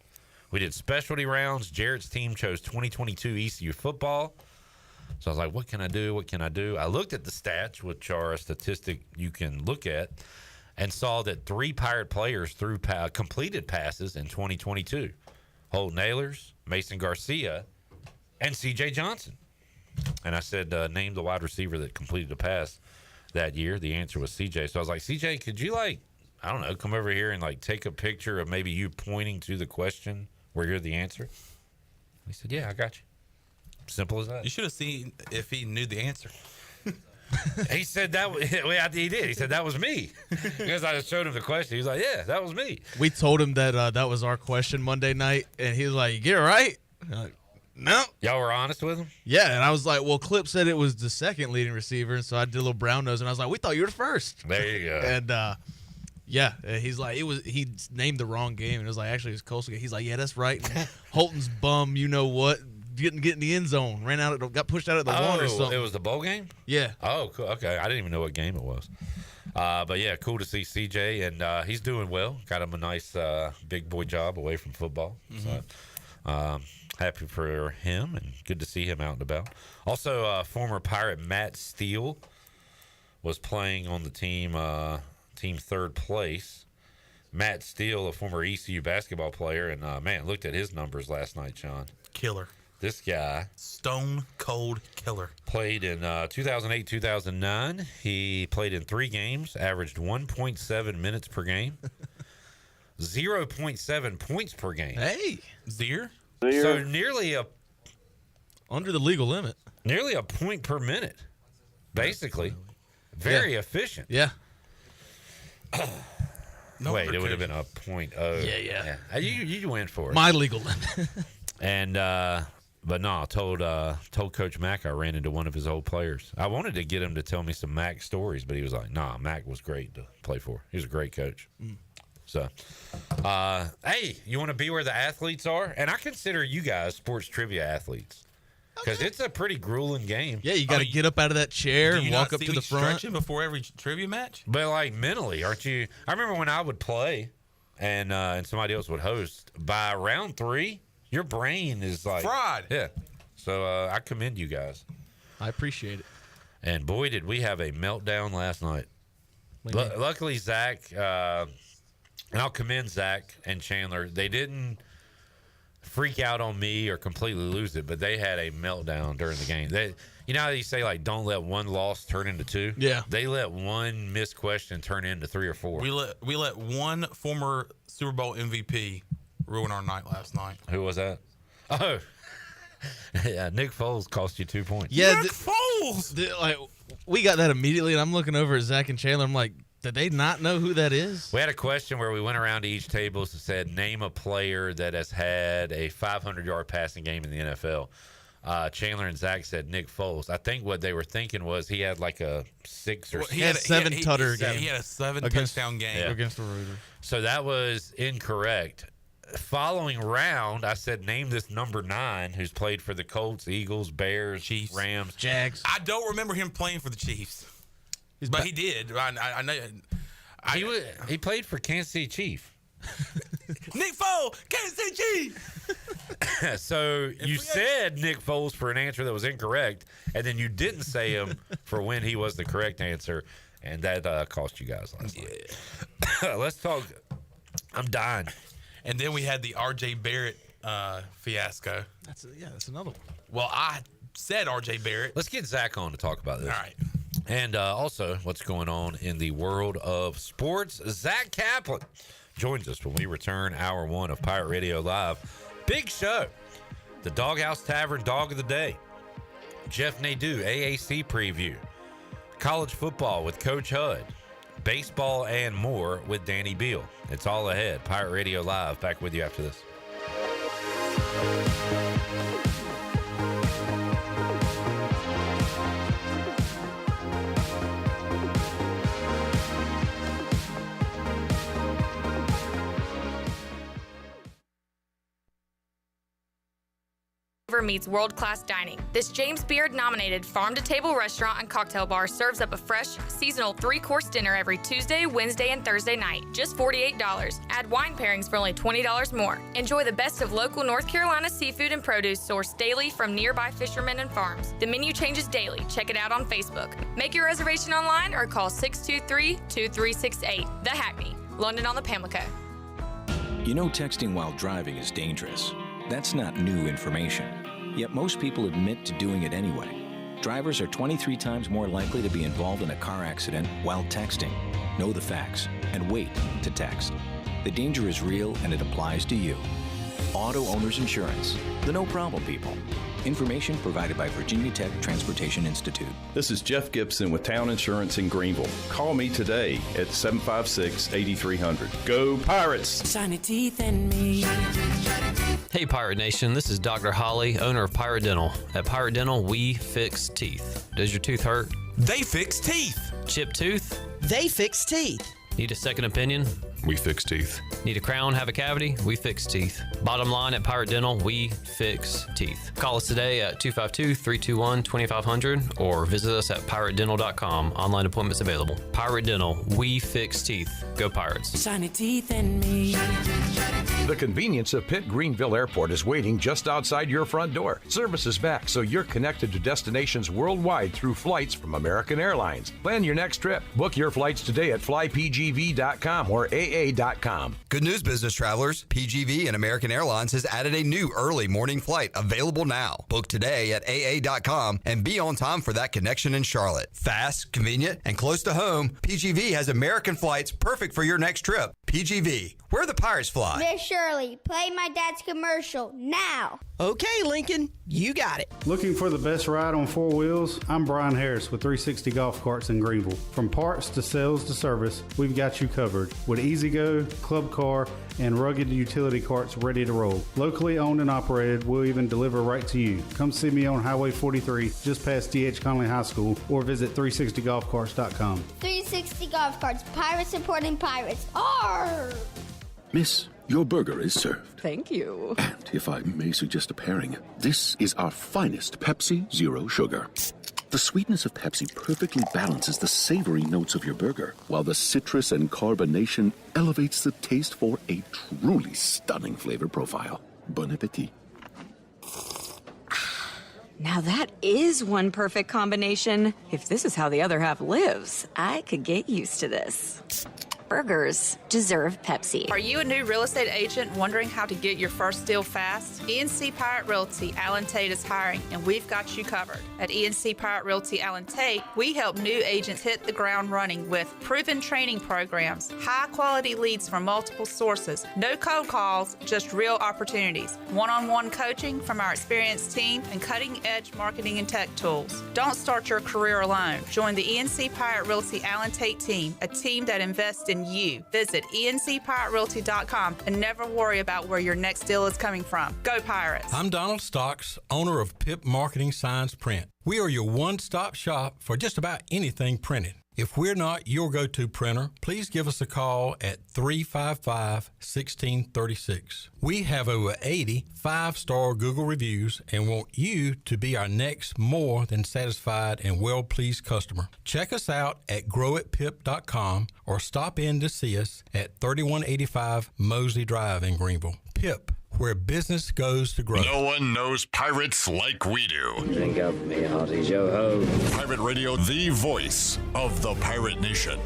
Speaker 9: We did specialty rounds. Jarrett's team chose 2022 ECU football. So I was like, what can I do? What can I do? I looked at the stats, which are a statistic you can look at, and saw that 3 Pirate players threw completed passes in 2022. Holt Nailers, Mason Garcia, and C.J. Johnson. And I said, name the wide receiver that completed a pass that year. The answer was C.J. So I was like, C.J., could you, I don't know, come over here and, take a picture of maybe you pointing to the question where you're the answer? He said, yeah, I got you. Simple as that.
Speaker 7: You should have seen if he knew the answer.
Speaker 9: He said that. He did. He said that was me because I showed him the question. He was like, "Yeah, that was me."
Speaker 22: We told him that that was our question Monday night, and he was like, "You get it right?" Like, no.
Speaker 9: Y'all were honest with him?
Speaker 22: Yeah, and I was like, "Well, Clip said it was the second leading receiver," and so I did a little brown nose, and I was like, "We thought you were the first."
Speaker 9: There you go.
Speaker 22: And yeah, he's like, he named the wrong game, and it was like actually it was Coastal. He's like, "Yeah, that's right." And Holton's bum, you know what? Get in the end zone, got pushed out at the one or something.
Speaker 9: It was the bowl game?
Speaker 22: Yeah.
Speaker 9: Oh, cool. Okay. I didn't even know what game it was. But yeah, cool to see CJ, and he's doing well. Got him a nice big boy job away from football.
Speaker 7: Mm-hmm.
Speaker 9: So happy for him, and good to see him out and about. Also, former Pirate Matt Steele was playing on the team third place. Matt Steele, a former ECU basketball player, and man, looked at his numbers last night, Sean.
Speaker 7: Killer.
Speaker 9: This guy,
Speaker 7: stone cold killer,
Speaker 9: played in 2008, 2009. He played in 3 games, averaged 1.7 minutes per game, 0.7 points per game.
Speaker 22: Hey,
Speaker 7: Zero.
Speaker 9: So nearly
Speaker 22: Under the legal limit.
Speaker 9: Nearly a point per minute, basically. Very efficient.
Speaker 22: Yeah.
Speaker 9: Wait, it would have been a point.
Speaker 22: Yeah.
Speaker 9: You went for it.
Speaker 22: My legal limit.
Speaker 9: And but no, I told Coach Mack I ran into one of his old players. I wanted to get him to tell me some Mack stories, but he was like, "Nah, Mack was great to play for. He was a great coach." So, hey, you want to be where the athletes are? And I consider you guys sports trivia athletes because it's a pretty grueling game.
Speaker 22: Yeah, you got to get up out of that chair and walk up to the front.
Speaker 2: Stretching before every trivia match?
Speaker 9: But like mentally, aren't you? I remember when I would play and somebody else would host. By round 3, your brain is like
Speaker 2: fried.
Speaker 9: Yeah. So I commend you guys.
Speaker 22: I appreciate it.
Speaker 9: And boy, did we have a meltdown last night. Luckily, Zach, and I'll commend Zach and Chandler. They didn't freak out on me or completely lose it, but they had a meltdown during the game. You know how you say, like, don't let one loss turn into 2?
Speaker 22: Yeah.
Speaker 9: They let one missed question turn into 3 or 4.
Speaker 2: We let one former Super Bowl MVP ruin our night last night.
Speaker 9: Who was that? Oh, yeah, Nick Foles cost you 2 points.
Speaker 22: Yeah,
Speaker 2: Nick Foles!
Speaker 22: We got that immediately, and I'm looking over at Zach and Chandler. I'm like, did they not know who that is?
Speaker 9: We had a question where we went around to each table and said, name a player that has had a 500-yard passing game in the NFL. Chandler and Zach said Nick Foles. I think what they were thinking was he had like a 6 or 6.
Speaker 22: He had a 7-tutter game.
Speaker 2: He had a 7-touchdown game
Speaker 22: against the Raiders.
Speaker 9: So that was incorrect. Following round, I said, name this number 9 who's played for the Colts, Eagles, Bears, Chiefs, Rams,
Speaker 22: Jags.
Speaker 2: I don't remember him playing for the Chiefs, but he did. I know.
Speaker 9: He played for Kansas City Chief.
Speaker 2: Nick Foles, Kansas City Chief.
Speaker 9: So you said Nick Foles for an answer that was incorrect, and then you didn't say him for when he was the correct answer, and that cost you guys last night. Let's talk. I'm dying.
Speaker 2: And then we had the R.J. Barrett fiasco.
Speaker 22: That's another one.
Speaker 2: Well, I said R.J. Barrett.
Speaker 9: Let's get Zach on to talk about this.
Speaker 2: All right.
Speaker 9: And also what's going on in the world of sports. Zach Kaplan joins us when we return hour 1 of Pirate Radio Live. Big show. The Doghouse Tavern Dog of the Day. Jeff Nadu, AAC preview. College football with Coach Hud. Baseball and more with Danny Beal. It's all ahead. Pirate Radio Live. Back with you after this.
Speaker 6: Meets world-class dining. This James Beard-nominated farm-to-table restaurant and cocktail bar serves up a fresh, seasonal 3-course dinner every Tuesday, Wednesday, and Thursday night. Just $48. Add wine pairings for only $20 more. Enjoy the best of local North Carolina seafood and produce sourced daily from nearby fishermen and farms. The menu changes daily. Check it out on Facebook. Make your reservation online or call 623-2368. The Hackney, London on the Pamlico.
Speaker 4: You know texting while driving is dangerous. That's not new information. Yet most people admit to doing it anyway. Drivers are 23 times more likely to be involved in a car accident while texting. Know the facts and wait to text. The danger is real and it applies to you. Auto Owners Insurance. The no problem people. Information provided by Virginia Tech Transportation Institute.
Speaker 5: This is Jeff Gibson with Town Insurance in Greenville. Call me today at 756-8300. Go Pirates!
Speaker 23: Shiny teeth in me. Hey Pirate Nation, this is Dr. Holly, owner of Pirate Dental. At Pirate Dental, we fix teeth. Does your tooth hurt?
Speaker 7: They fix teeth.
Speaker 23: Chipped tooth?
Speaker 24: They fix teeth.
Speaker 23: Need a second opinion?
Speaker 17: We fix teeth.
Speaker 23: Need a crown, have a cavity? We fix teeth. Bottom line at Pirate Dental, we fix teeth. Call us today at 252-321-2500 or visit us at piratedental.com. Online appointments available. Pirate Dental, we fix teeth. Go Pirates.
Speaker 24: Shiny teeth in me.
Speaker 25: The convenience of Pitt Greenville Airport is waiting just outside your front door. Service is back, so you're connected to destinations worldwide through flights from American Airlines. Plan your next trip. Book your flights today at flypgv.com or AA.com.
Speaker 20: Good news, business travelers. PGV and American Airlines has added a new early morning flight available now. Book today at AA.com and be on time for that connection in Charlotte. Fast, convenient, and close to home, PGV has American flights perfect for your next trip. PGV, where the Pirates fly.
Speaker 26: Miss
Speaker 8: Shirley, play my dad's commercial now.
Speaker 24: Okay, Lincoln, you got it.
Speaker 10: Looking for the best ride on four wheels? I'm Brian Harris with 360 Golf Carts in Greenville. From parts to sales to service, we've got you covered with Easy-Go, Club Car, and rugged utility carts ready to roll. Locally owned and operated, we'll even deliver right to you. Come see me on Highway 43 just past D.H. Conley High School or visit 360golfcarts.com.
Speaker 8: 360 Golf Carts, pirates supporting pirates. Arr!
Speaker 11: Miss, your burger is served.
Speaker 12: Thank you.
Speaker 11: And if I may suggest a pairing, this is our finest Pepsi Zero Sugar. The sweetness of Pepsi perfectly balances the savory notes of your burger, while the citrus and carbonation elevates the taste for a truly stunning flavor profile. Bon appetit.
Speaker 12: Now that is one perfect combination. If this is how the other half lives, I could get used to this. Burgers deserve Pepsi.
Speaker 15: Are you a new real estate agent wondering how to get your first deal fast? ENC Pirate Realty Allen Tate is hiring, and we've got you covered. At ENC Pirate Realty Allen Tate, we help new agents hit the ground running with proven training programs, high-quality leads from multiple sources, no cold calls, just real opportunities, one-on-one coaching from our experienced team, and cutting-edge marketing and tech tools. Don't start your career alone. Join the ENC Pirate Realty Allen Tate team, a team that invests in you. Visit encpiraterealty.com and never worry about where your next deal is coming from. Go Pirates!
Speaker 26: I'm Donald Stocks, owner of Pip Marketing Signs Print. We are your one-stop shop for just about anything printed. If we're not your go-to printer, please give us a call at 355-1636. We have over 80 five-star Google reviews and want you to be our next more than satisfied and well-pleased customer. Check us out at growatpip.com or stop in to see us at 3185 Mosley Drive in Greenville. Pip, where business goes to grow.
Speaker 14: No one knows pirates like we do.
Speaker 27: Drink up, me hearty yo-ho.
Speaker 14: Pirate Radio, the voice of the pirate nation.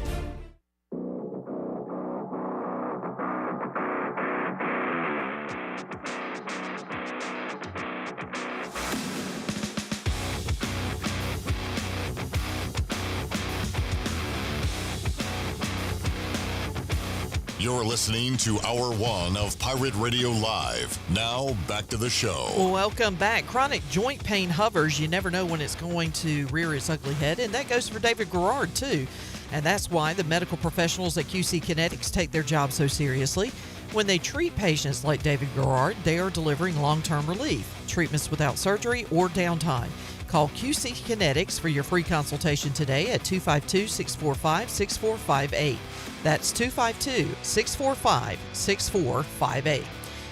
Speaker 14: You're listening to Hour 1 of Pirate Radio Live. Now, back to the show.
Speaker 28: Welcome back. Chronic joint pain hovers. You never know when it's going to rear its ugly head, and that goes for David Garrard, too. And that's why the medical professionals at QC Kinetics take their job so seriously. When they treat patients like David Garrard, they are delivering long-term relief, treatments without surgery or downtime. Call QC Kinetics for your free consultation today at 252-645-6458. That's 252-645-6458.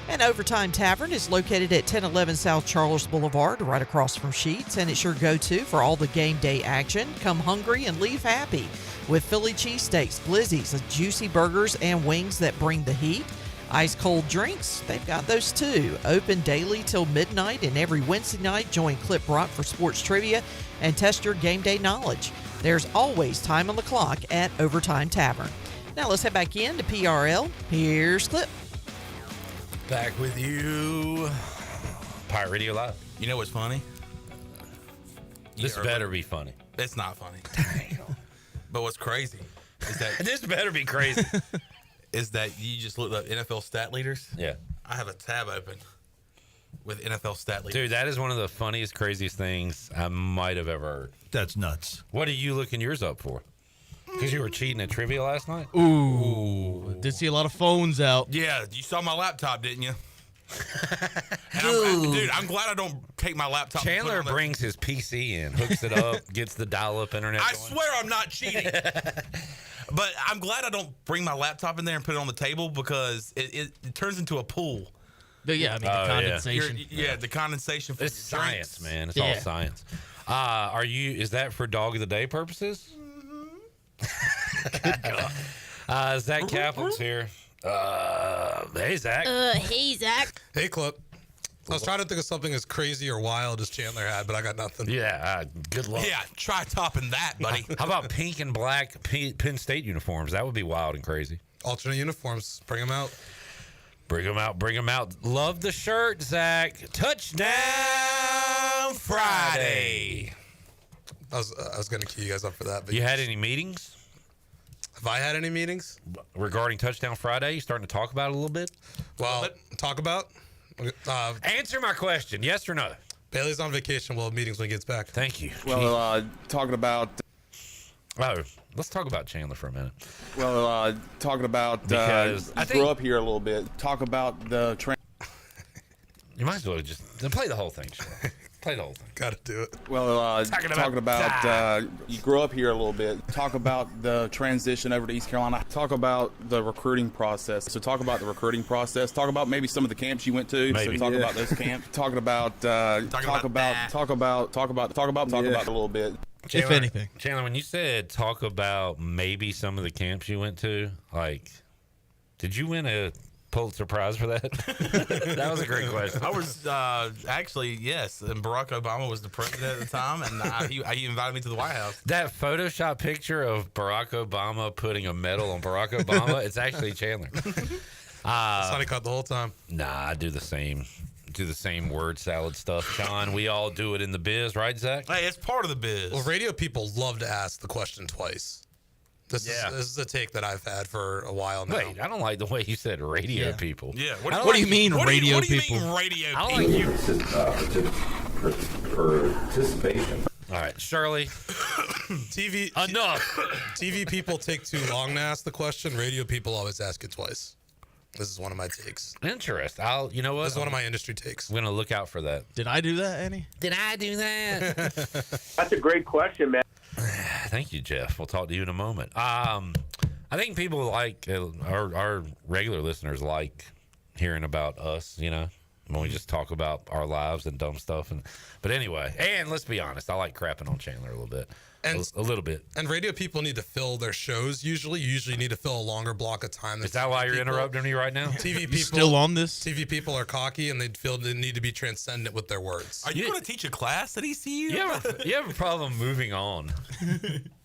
Speaker 28: And Overtime Tavern is located at 1011 South Charles Boulevard, right across from Sheetz, and it's your go-to for all the game day action. Come hungry and leave happy with Philly cheesesteaks, glizzies, juicy burgers, and wings that bring the heat. Ice-cold drinks, they've got those too. Open daily till midnight, and every Wednesday night, join Clip Rock for sports trivia and test your game day knowledge. There's always time on the clock at Overtime Tavern. Now let's head back in to PRL. Here's Clip.
Speaker 2: Back with you.
Speaker 23: Pirate Radio Live.
Speaker 2: You know what's funny?
Speaker 23: This better be funny.
Speaker 2: It's not funny. But what's crazy is that
Speaker 23: this better be crazy.
Speaker 2: Is that you just looked up NFL stat leaders?
Speaker 23: Yeah.
Speaker 2: I have a tab open with NFL stat leaders.
Speaker 23: Dude, that is one of the funniest, craziest things I might have ever heard.
Speaker 29: That's nuts.
Speaker 23: What are you looking yours up for? Because you were cheating at trivia last night?
Speaker 22: Ooh. Did see a lot of phones out.
Speaker 2: Yeah, you saw my laptop, didn't you? I'm glad I don't take my laptop.
Speaker 23: Chandler brings his PC in, hooks it up, gets the dial-up internet
Speaker 2: I
Speaker 23: going.
Speaker 2: swear I'm not cheating. But I'm glad I don't bring my laptop in there and put it on the table because it turns into a pool.
Speaker 22: Yeah, I mean, the condensation.
Speaker 2: The condensation.
Speaker 23: It's science, man. It's all science. Is that for dog of the day purposes? Good God. Zach Kaplan's here. Hey, Zach.
Speaker 30: Hey, Zach.
Speaker 3: Hey, Clip. I was trying to think of something as crazy or wild as Chandler had, but I got nothing.
Speaker 23: Yeah, good luck.
Speaker 2: Yeah, try topping that, buddy.
Speaker 23: How about pink and black Penn State uniforms? That would be wild and crazy.
Speaker 3: Alternate uniforms. Bring them out.
Speaker 23: Bring them out. Bring them out. Love the shirt, Zach. Touchdown Friday.
Speaker 3: I was going to key you guys up for that. But
Speaker 23: you had any meetings?
Speaker 3: Have I had any meetings?
Speaker 17: Regarding Touchdown Friday, you starting to talk about it a little bit?
Speaker 3: Well, talk about?
Speaker 17: Answer my question, yes or no?
Speaker 3: Bailey's on vacation. We'll have meetings when he gets back.
Speaker 17: Thank you.
Speaker 5: Well, talking about...
Speaker 17: Oh, let's talk about Chandler for a minute.
Speaker 5: Well, talking about...
Speaker 17: Because I
Speaker 5: grew up here a little bit. Talk about the...
Speaker 17: You might as well just play the whole thing, Sean. Play the whole thing.
Speaker 3: Gotta do it.
Speaker 5: Well, talking about you grew up here a little bit. Talk about the transition over to East Carolina. Talk about the recruiting process. So talk about the recruiting process. Talk about maybe some of the camps you went to.
Speaker 17: Maybe.
Speaker 5: So talk about those camps. Talk about a little bit.
Speaker 17: Chandler,
Speaker 22: if anything.
Speaker 17: Chandler, when you said talk about maybe some of the camps you went to, like, did you win a Pulitzer Prize for that? That was a great question.
Speaker 2: I was actually, yes, and Barack Obama was the president at the time, and he invited me to the White House.
Speaker 17: That Photoshop picture of Barack Obama putting a medal on Barack Obama, it's actually Chandler.
Speaker 3: Sonny caught the whole time.
Speaker 17: Nah, I do the same word salad stuff, John. We all do it in the biz, right, Zach?
Speaker 2: Hey, it's part of the biz.
Speaker 3: Well, radio people love to ask the question twice. This is a take that I've had for a while now.
Speaker 17: Wait, I don't like the way you said radio people.
Speaker 2: Yeah.
Speaker 22: What do you mean radio people?
Speaker 2: What do you mean radio
Speaker 17: I
Speaker 2: people?
Speaker 17: don't like you.
Speaker 5: Participation.
Speaker 17: All right, Shirley. Enough.
Speaker 3: TV people take too long to ask the question. Radio people always ask it twice. This is one of my takes.
Speaker 17: Interesting. You know what?
Speaker 3: This is one of my industry takes.
Speaker 17: I'm going to look out for that.
Speaker 22: Did I do that, Annie?
Speaker 17: Did I do that?
Speaker 1: That's a great question, man.
Speaker 17: Thank you, Jeff. We'll talk to you in a moment. I think people like our regular listeners like hearing about us, you know, when we just talk about our lives and dumb stuff. But anyway, and let's be honest, I like crapping on Chandler a little bit. A little bit.
Speaker 3: And radio people need to fill their shows usually. You usually need to fill a longer block of time.
Speaker 17: Is that why you're interrupting me right now?
Speaker 3: TV people
Speaker 22: still on this?
Speaker 3: TV people are cocky and they feel they need to be transcendent with their words.
Speaker 2: Are you going to teach a class at ECU?
Speaker 17: You have a problem moving on.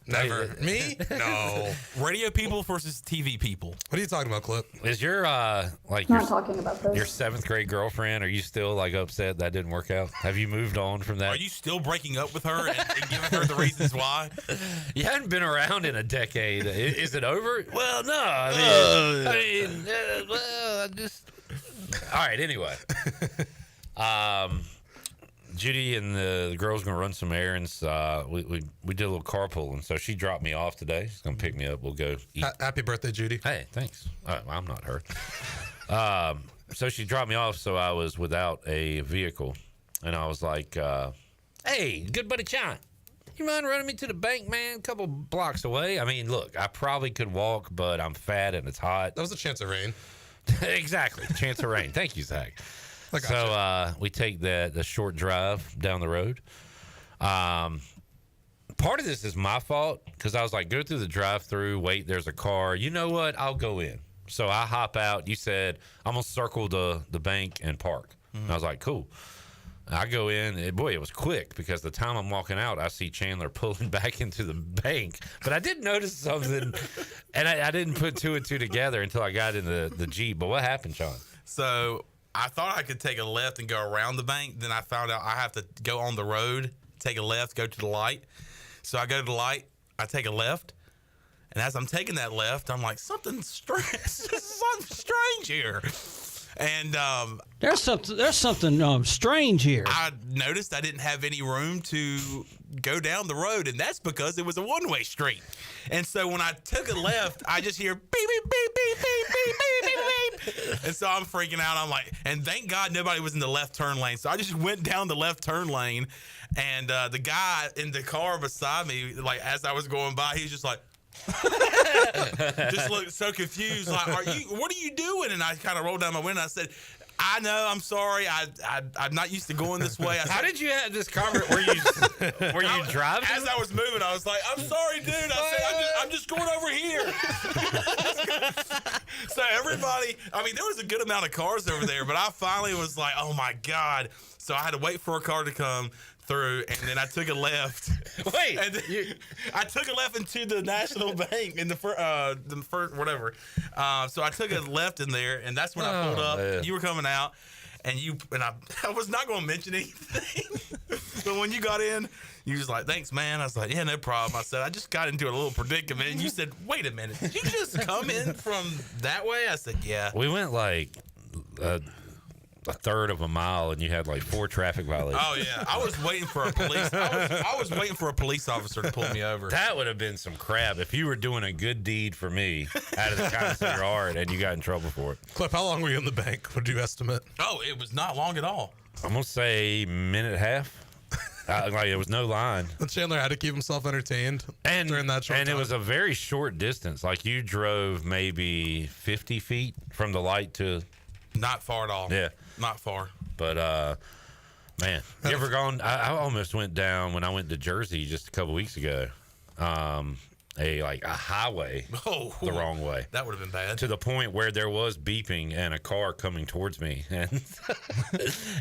Speaker 3: Never. Me? No.
Speaker 2: Radio people versus TV people.
Speaker 3: What are you talking about, Clip?
Speaker 17: Is your
Speaker 8: talking about this.
Speaker 17: your 7th grade girlfriend? Are you still like upset that didn't work out? Have you moved on from that?
Speaker 2: Are you still breaking up with her and giving her the reasons why?
Speaker 17: You hadn't been around in a decade. Is it over? Well, no. I just. All right. Anyway, Judy and the girls gonna run some errands. We did a little carpooling, so she dropped me off today. She's gonna pick me up. We'll go eat.
Speaker 3: Happy birthday, Judy.
Speaker 17: Hey, thanks. Well, I'm not her. So she dropped me off, so I was without a vehicle, and I was like, "Hey, good buddy, John, you mind running me to the bank, man? A couple blocks away. I mean, look, I probably could walk, but I'm fat and it's hot.
Speaker 3: That was a chance of rain.
Speaker 17: Exactly, chance of rain. Thank you, Zach." So we take the short drive down the road. Part of this is my fault because I was like, go through the drive-through, wait, there's a car. You know what? I'll go in. So I hop out. You said, I'm going to circle the bank and park. And I was like, cool. I go in. It was quick because the time I'm walking out, I see Chandler pulling back into the bank. But I did notice something, and I didn't put two and two together until I got in the Jeep. But what happened, Sean?
Speaker 2: So I thought I could take a left and go around the bank. Then I found out I have to go on the road, take a left, go to the light. So I go to the light, I take a left. And as I'm taking that left, I'm like, something strange here. And
Speaker 6: there's something strange here.
Speaker 2: I noticed I didn't have any room to go down the road, and that's because it was a one-way street. And so when I took a left, I just hear beep, beep, beep, beep, beep, beep, beep, beep, beep. And so I'm freaking out. I'm like, and thank God nobody was in the left turn lane. So I just went down the left turn lane, and the guy in the car beside me, like as I was going by, he was just like, just looked so confused, like, what are you doing? And I kind of rolled down my window. I said, I know, I'm sorry. I'm not used to going this way.
Speaker 17: How did you have this conversation? Were you driving?
Speaker 2: As I was moving, I was like, I'm sorry, dude. I said, I'm just going over here. So everybody, I mean, there was a good amount of cars over there, but I finally was like, oh my God. So I had to wait for a car to come through, and then I took a left.
Speaker 17: Wait,
Speaker 2: and I took a left into the National Bank in the first whatever. So I took a left in there, and that's when I pulled up.
Speaker 17: Man.
Speaker 2: You were coming out, and I was not going to mention anything, but when you got in, You was like, thanks, man. I was like, yeah, no problem. I said, I just got into a little predicament. And you said, wait a minute. Did you just come in from that way? I said, yeah.
Speaker 17: We went like a third of a mile, and you had like 4 traffic violations.
Speaker 2: Oh, yeah. I was waiting for a police. I was waiting for a police officer to pull me over.
Speaker 17: That would have been some crap if you were doing a good deed for me out of the kindness of your heart and you got in trouble for it.
Speaker 3: Cliff, how long were you in the bank? What did you estimate?
Speaker 2: Oh, it was not long at all.
Speaker 17: I'm going to say minute and a half. Like there was no line.
Speaker 3: Chandler had to keep himself entertained during that short time.
Speaker 17: It was a very short distance. Like you drove maybe 50 feet from the light to...
Speaker 2: Not far at all.
Speaker 17: Yeah.
Speaker 2: Not far.
Speaker 17: But, man, you ever gone? I almost went down when I went to Jersey just a couple weeks ago. A highway the wrong way.
Speaker 2: That would have been bad.
Speaker 17: To the point where there was beeping and a car coming towards me, and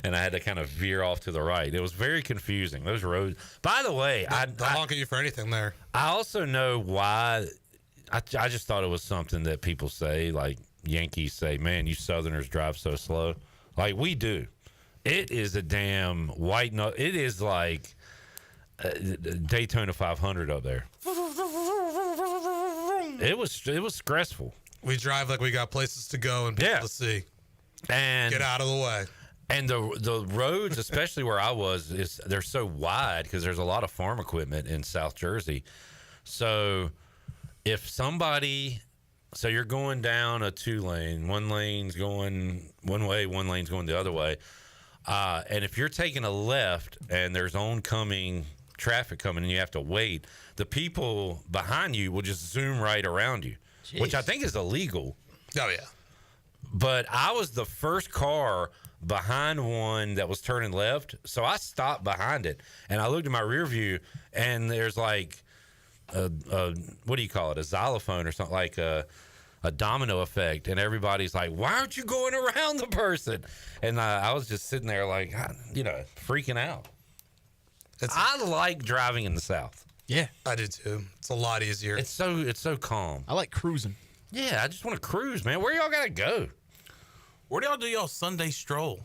Speaker 17: and I had to kind of veer off to the right. It was very confusing. Those roads. By the way, I
Speaker 3: honk at you for anything there.
Speaker 17: I also know why. I just thought it was something that people say, like Yankees say, "Man, you Southerners drive so slow." Like we do. It is a damn white nut. It is like Daytona 500 up there. It was stressful.
Speaker 3: We drive like we got places to go and people to see.
Speaker 17: And
Speaker 3: get out of the way.
Speaker 17: And the roads, especially where I was, they're so wide because there's a lot of farm equipment in South Jersey. So if somebody, so you're going down a 2-lane, one lane's going one way, one lane's going the other way. And if you're taking a left and there's oncoming traffic coming and you have to wait, the people behind you will just zoom right around you. Jeez. Which I think is illegal.
Speaker 3: Oh, yeah.
Speaker 17: But I was the first car behind one that was turning left, so I stopped behind it, and I looked at my rear view, and there's like a what do you call it, a xylophone or something, like a domino effect, and everybody's like, why aren't you going around the person? And I was just sitting there like, freaking out. I like driving in the South.
Speaker 3: Yeah, I do too. It's a lot easier.
Speaker 17: It's so calm.
Speaker 22: I like cruising.
Speaker 17: Yeah, I just want to cruise, man. Where y'all gotta go?
Speaker 2: Where do y'all do y'all Sunday stroll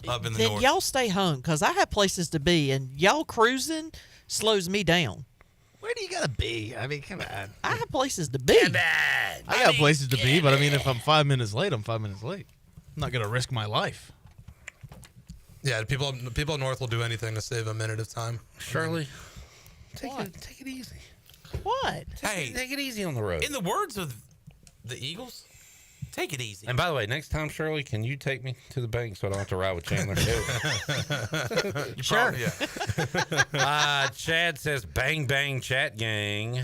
Speaker 2: up in the
Speaker 28: Then
Speaker 2: north?
Speaker 28: y'all stay home because I have places to be, and y'all cruising slows me down.
Speaker 22: Where do you gotta be? I mean, come on.
Speaker 28: I have places to be.
Speaker 22: I got places to be, but I mean, if I'm 5 minutes late, I'm 5 minutes late. I'm not gonna risk my life.
Speaker 3: Yeah, people north will do anything to save a minute of time.
Speaker 17: Shirley, take it easy.
Speaker 28: What?
Speaker 2: Hey,
Speaker 17: take it easy on the road.
Speaker 2: In the words of the Eagles, take it easy.
Speaker 17: And by the way, next time, Shirley, can you take me to the bank so I don't have to ride with Chandler?
Speaker 28: Sure.
Speaker 2: Yeah.
Speaker 17: Chad says, bang, bang, chat gang.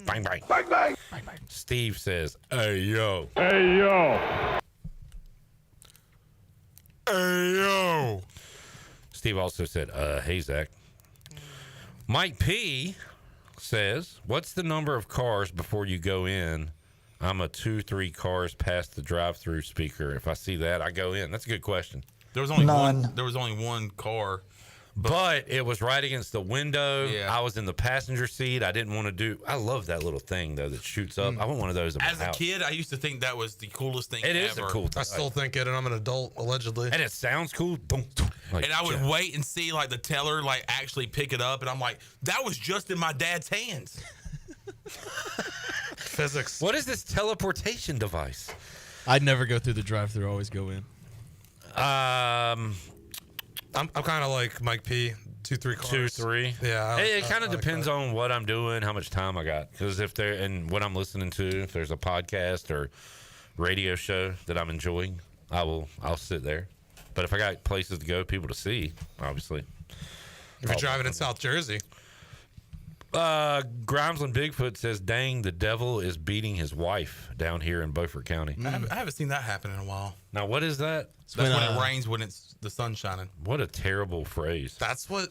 Speaker 17: Bang, bang.
Speaker 1: Bang, bang.
Speaker 22: Bang, bang.
Speaker 17: Steve says, hey, yo.
Speaker 1: Hey, yo.
Speaker 17: Hey, yo. Steve also said, hey, Zach. Mike P says, what's the number of cars before you go in? I'm a 2-3 cars past the drive-through speaker. If I see that, I go in. That's a good question.
Speaker 2: There was only one. There was only one car,
Speaker 17: but it was right against the window.
Speaker 2: Yeah.
Speaker 17: I was in the passenger seat. I didn't want to do. I love that little thing though that shoots up. I want one of those.
Speaker 2: As a kid, I used to think that was the coolest thing.
Speaker 17: It
Speaker 2: ever.
Speaker 17: is a cool thing.
Speaker 3: I still think it, and I'm an adult, allegedly.
Speaker 17: And it sounds cool. Boom.
Speaker 2: And I would wait and see like the teller like actually pick it up, and I'm like, that was just in my dad's hands.
Speaker 3: Physics.
Speaker 17: What is this teleportation device?
Speaker 22: I'd never go through the drive-through. Always go in.
Speaker 3: I'm kind of like Mike P. 2-3 cars.
Speaker 17: 2-3.
Speaker 3: Yeah.
Speaker 17: It kind of depends on what I'm doing, how much time I got, because if there and what I'm listening to, if there's a podcast or radio show that I'm enjoying, I'll sit there. But if I got places to go, people to see, obviously.
Speaker 3: If you're driving in South Jersey.
Speaker 17: Grimesland Bigfoot says, dang, the devil is beating his wife down here in Beaufort County.
Speaker 2: I haven't seen that happen in a while.
Speaker 17: Now, what is that?
Speaker 2: That's when it rains when it's the sun shining.
Speaker 17: What a terrible phrase.
Speaker 3: That's what.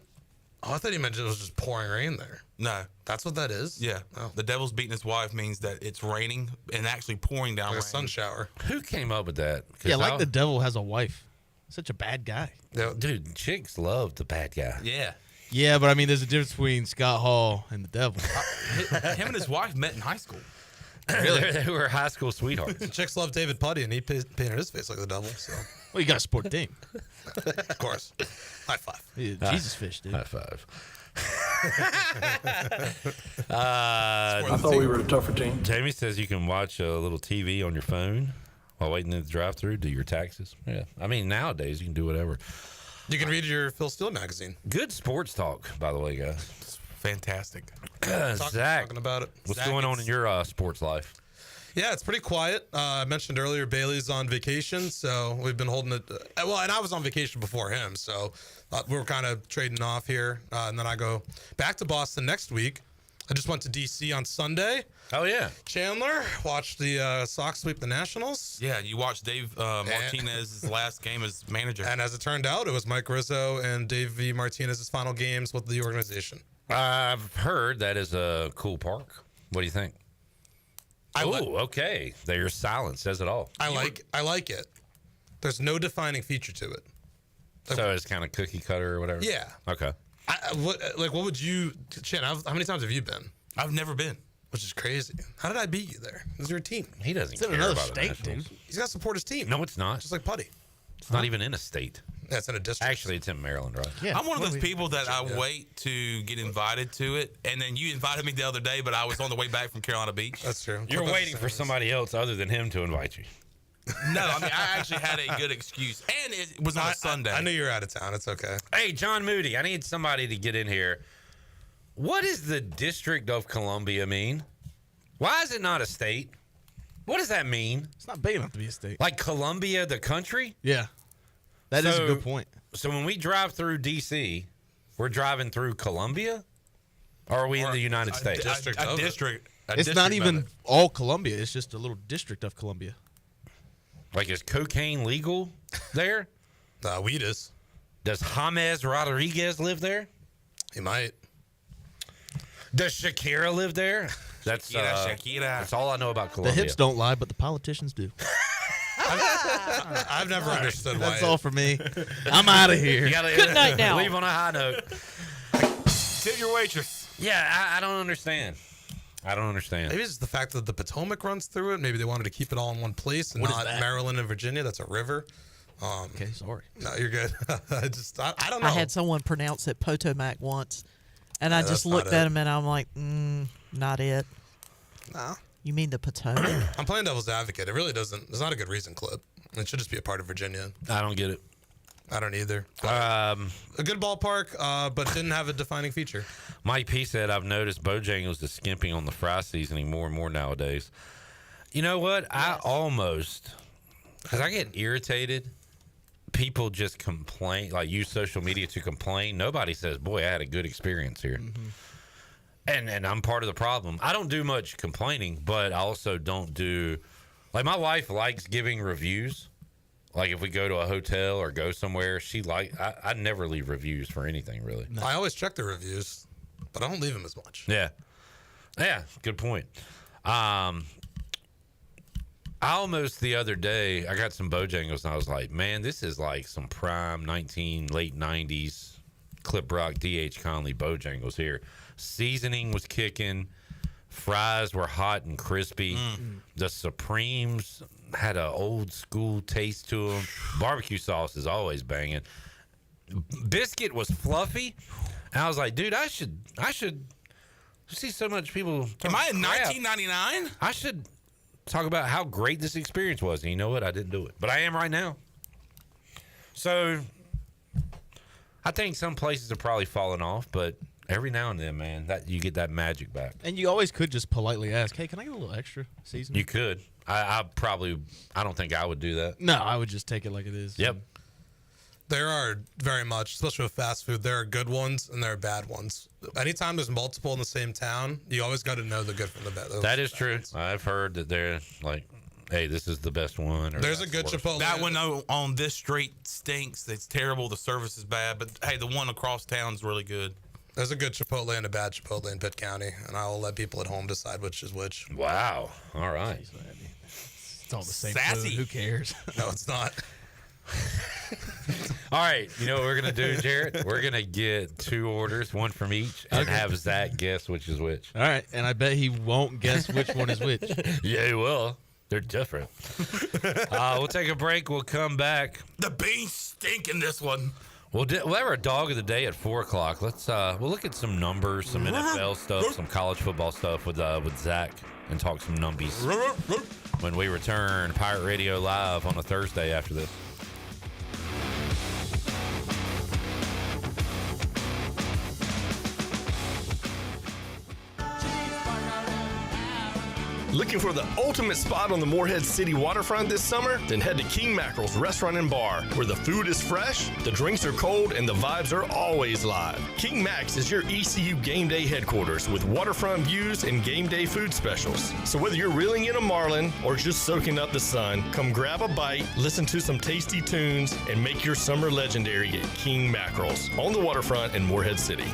Speaker 3: Oh, I thought you meant it was just pouring rain there.
Speaker 2: No.
Speaker 3: That's what that is?
Speaker 2: Yeah.
Speaker 3: Oh.
Speaker 2: The devil's beating his wife means that it's raining and actually pouring down
Speaker 3: like
Speaker 2: rain.
Speaker 3: a sun shower.
Speaker 17: Who came up with that?
Speaker 22: Yeah, like the devil has a wife. Such a bad guy.
Speaker 3: Yeah.
Speaker 17: Dude, chicks love the bad guy.
Speaker 2: Yeah.
Speaker 22: Yeah, but I mean, there's a difference between Scott Hall and the devil.
Speaker 2: Him and his wife met in high school.
Speaker 17: Really? They were high school sweethearts.
Speaker 3: Chicks love David Puddy, and he painted his face like the devil. So.
Speaker 22: Well, you got to support the team.
Speaker 3: Of course. High five.
Speaker 22: Yeah, Jesus fish, dude.
Speaker 17: High five. I
Speaker 4: thought we were the tougher team.
Speaker 17: Jamie says you can watch a little TV on your phone while waiting in the drive-thru, do your taxes. Yeah, I mean nowadays you can do whatever.
Speaker 3: You can read your Phil Steele magazine.
Speaker 17: Good sports talk, by the way, guys.
Speaker 2: It's fantastic.
Speaker 17: Zach,
Speaker 3: talking about it.
Speaker 17: What's
Speaker 3: Zach,
Speaker 17: going on in your sports life?
Speaker 3: Yeah, it's pretty quiet. I mentioned earlier Bailey's on vacation, so we've been holding it. Well, and I was on vacation before him, so we were kind of trading off here. And then I go back to Boston next week. I just went to D.C. on Sunday.
Speaker 17: Oh, yeah.
Speaker 3: Chandler watched the Sox sweep the Nationals.
Speaker 2: Yeah, you watched Dave Martinez's last game as manager.
Speaker 3: And as it turned out, it was Mike Rizzo and Dave V. Martinez's final games with the organization.
Speaker 17: I've heard that is a cool park. What do you think? Okay. Your silence says it all.
Speaker 3: I like it. There's no defining feature to it.
Speaker 17: So it's kind of cookie cutter or whatever?
Speaker 3: Yeah.
Speaker 17: Okay.
Speaker 3: What would you, Chan, how many times have you been?
Speaker 2: I've never been.
Speaker 3: Which is crazy. How did I beat you there? It was your team.
Speaker 17: He doesn't
Speaker 22: It's in
Speaker 17: care
Speaker 22: another
Speaker 17: about
Speaker 22: state,
Speaker 17: the Nationals.
Speaker 22: dude.
Speaker 3: He's got to support his team.
Speaker 17: No, it's not.
Speaker 3: Just like Putty.
Speaker 17: It's not even in a state.
Speaker 3: Yeah, it's in a district.
Speaker 17: Actually, it's in Maryland, right?
Speaker 22: Yeah.
Speaker 2: I'm one of those people that I wait to get invited to it, and then you invited me the other day, but I was on the way back from Carolina Beach.
Speaker 3: That's true.
Speaker 17: You're waiting for somebody else other than him to invite you.
Speaker 2: No, I mean, I actually had a good excuse, and it was on a Sunday.
Speaker 3: I knew you were out of town. It's okay.
Speaker 17: Hey, John Moody, I need somebody to get in here. What does the District of Columbia mean? Why is it not a state? What does that mean?
Speaker 22: It's not big enough to be a state.
Speaker 17: Like Columbia, the country?
Speaker 22: Yeah. That is a good point.
Speaker 17: So when we drive through D.C., we're driving through Columbia? Or are we in the United States?
Speaker 2: A district.
Speaker 22: It's not even all Columbia. It's just a little district of Columbia.
Speaker 17: Like, is cocaine legal there?
Speaker 3: Weed is.
Speaker 17: Does James Rodriguez live there?
Speaker 3: He might.
Speaker 17: Does Shakira live there? That's
Speaker 2: Shakira.
Speaker 17: That's all I know about
Speaker 22: The
Speaker 17: Colombia.
Speaker 22: hips don't lie, but the politicians do.
Speaker 3: I've never understood why.
Speaker 22: That's all for me. I'm out of here.
Speaker 17: You gotta
Speaker 28: Good night now.
Speaker 17: Leave on a high note.
Speaker 2: Tip your waitress.
Speaker 17: Yeah, I don't understand. I don't understand.
Speaker 3: Maybe it's the fact that the Potomac runs through it. Maybe they wanted to keep it all in one place and
Speaker 22: What is
Speaker 3: not
Speaker 22: that?
Speaker 3: Maryland and Virginia. That's a river.
Speaker 22: Okay, sorry.
Speaker 3: No, you're good. I don't know.
Speaker 28: I had someone pronounce it Potomac once, and I
Speaker 3: Yeah,
Speaker 28: just
Speaker 3: that's not
Speaker 28: looked
Speaker 3: it.
Speaker 28: at him and I'm like, not it.
Speaker 3: No.
Speaker 28: You mean the Potomac?
Speaker 3: I'm playing devil's advocate. It really doesn't. It's not a good reason clip. It should just be a part of Virginia.
Speaker 17: I don't get it.
Speaker 3: I don't either.
Speaker 17: A
Speaker 3: good ballpark, but didn't have a defining feature.
Speaker 17: Mike P said, I've noticed Bojangles is skimping on the fry seasoning more and more nowadays. You know what? I almost, because I get irritated. People just complain, like use social media to complain. Nobody says, boy, I had a good experience here. Mm-hmm. And I'm part of the problem. I don't do much complaining, but I also don't do, like my wife likes giving reviews. Like if we go to a hotel or go somewhere, I never leave reviews for anything really.
Speaker 3: I always check the reviews, but I don't leave them as much.
Speaker 17: Yeah. Yeah, good point. I almost the other day, I got some Bojangles and I was like, man, this is like some prime late 90s Clip Rock D.H. Conley Bojangles here. Seasoning was kicking. Fries were hot and crispy. The Supremes had an old school taste to them. Barbecue sauce is always banging. Biscuit was fluffy. And I was like, dude, I should see so much people.
Speaker 2: Am I in 1999?
Speaker 17: I should talk about how great this experience was. And you know what? I didn't do it. But I am right now. So I think some places are probably falling off, but every now and then, man, that you get that magic back.
Speaker 22: And you always could just politely ask, hey, can I get a little extra seasoning?
Speaker 17: You could. I don't think I would do that.
Speaker 22: No, I would just take it like it is.
Speaker 17: Yep.
Speaker 3: There are very much, especially with fast food, there are good ones and there are bad ones. Anytime there's multiple in the same town, you always got to know the good from the bad.
Speaker 17: That is true. I've heard that they're like, hey, this is the best one. Or
Speaker 3: there's a good Chipotle.
Speaker 2: That one on this street stinks. It's terrible. The service is bad. But, hey, the one across town is really good.
Speaker 3: There's a good Chipotle and a bad Chipotle in Pitt County, and I will let people at home decide which is which.
Speaker 17: Wow. All right.
Speaker 22: It's all the same
Speaker 2: Sassy.
Speaker 22: food. Who cares?
Speaker 3: No, it's not.
Speaker 17: All right. You know what we're going to do, Jarrett? We're going to get 2 orders, one from each, and have Zach guess which is which.
Speaker 22: All right. And I bet he won't guess which one is which.
Speaker 17: Yeah, he will. They're different. We'll take a break. We'll come back.
Speaker 2: The beans stink in this one.
Speaker 17: We'll have our dog of the day at 4 o'clock. Let's we'll look at some numbers, some NFL stuff, some college football stuff with Zach, and talk some numbies when we return. Pirate Radio Live on a Thursday after this.
Speaker 4: Looking for the ultimate spot on the Morehead City waterfront this summer? Then head to King Mackerel's Restaurant and Bar, where the food is fresh, the drinks are cold, and the vibes are always live. King Mac's is your ECU game day headquarters with waterfront views and game day food specials. So whether you're reeling in a marlin or just soaking up the sun, come grab a bite, listen to some tasty tunes, and make your summer legendary at King Mackerel's on the waterfront in Morehead City.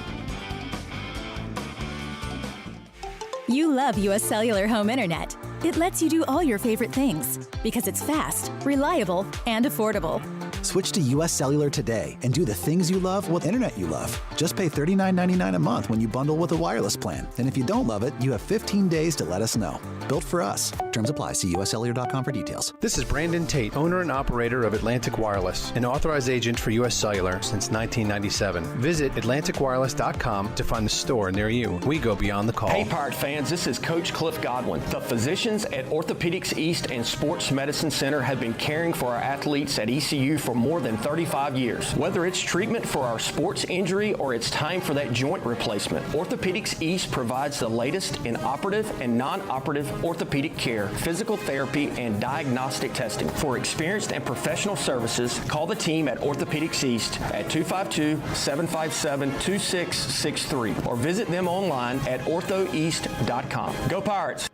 Speaker 7: You love U.S. Cellular Home Internet. It lets you do all your favorite things because it's fast, reliable, and affordable.
Speaker 9: Switch to U.S. Cellular today and do the things you love with internet you love. Just pay $39.99 a month when you bundle with a wireless plan. And if you don't love it, you have 15 days to let us know. Built for us. Terms apply. See uscellular.com for details.
Speaker 13: This is Brandon Tate, owner and operator of Atlantic Wireless, an authorized agent for U.S. Cellular since 1997. Visit atlanticwireless.com to find the store near you. We go beyond the call.
Speaker 16: Hey, Pirate fans, this is Coach Cliff Godwin. The physicians at Orthopedics East and Sports Medicine Center have been caring for our athletes at ECU for more than 35 years. Whether it's treatment for our sports injury or it's time for that joint replacement, Orthopedics East provides the latest in operative and non-operative orthopedic care, physical therapy, and diagnostic testing. For experienced and professional services, call the team at Orthopedics East at 252-757-2663 or visit them online at orthoeast.com. Go Pirates!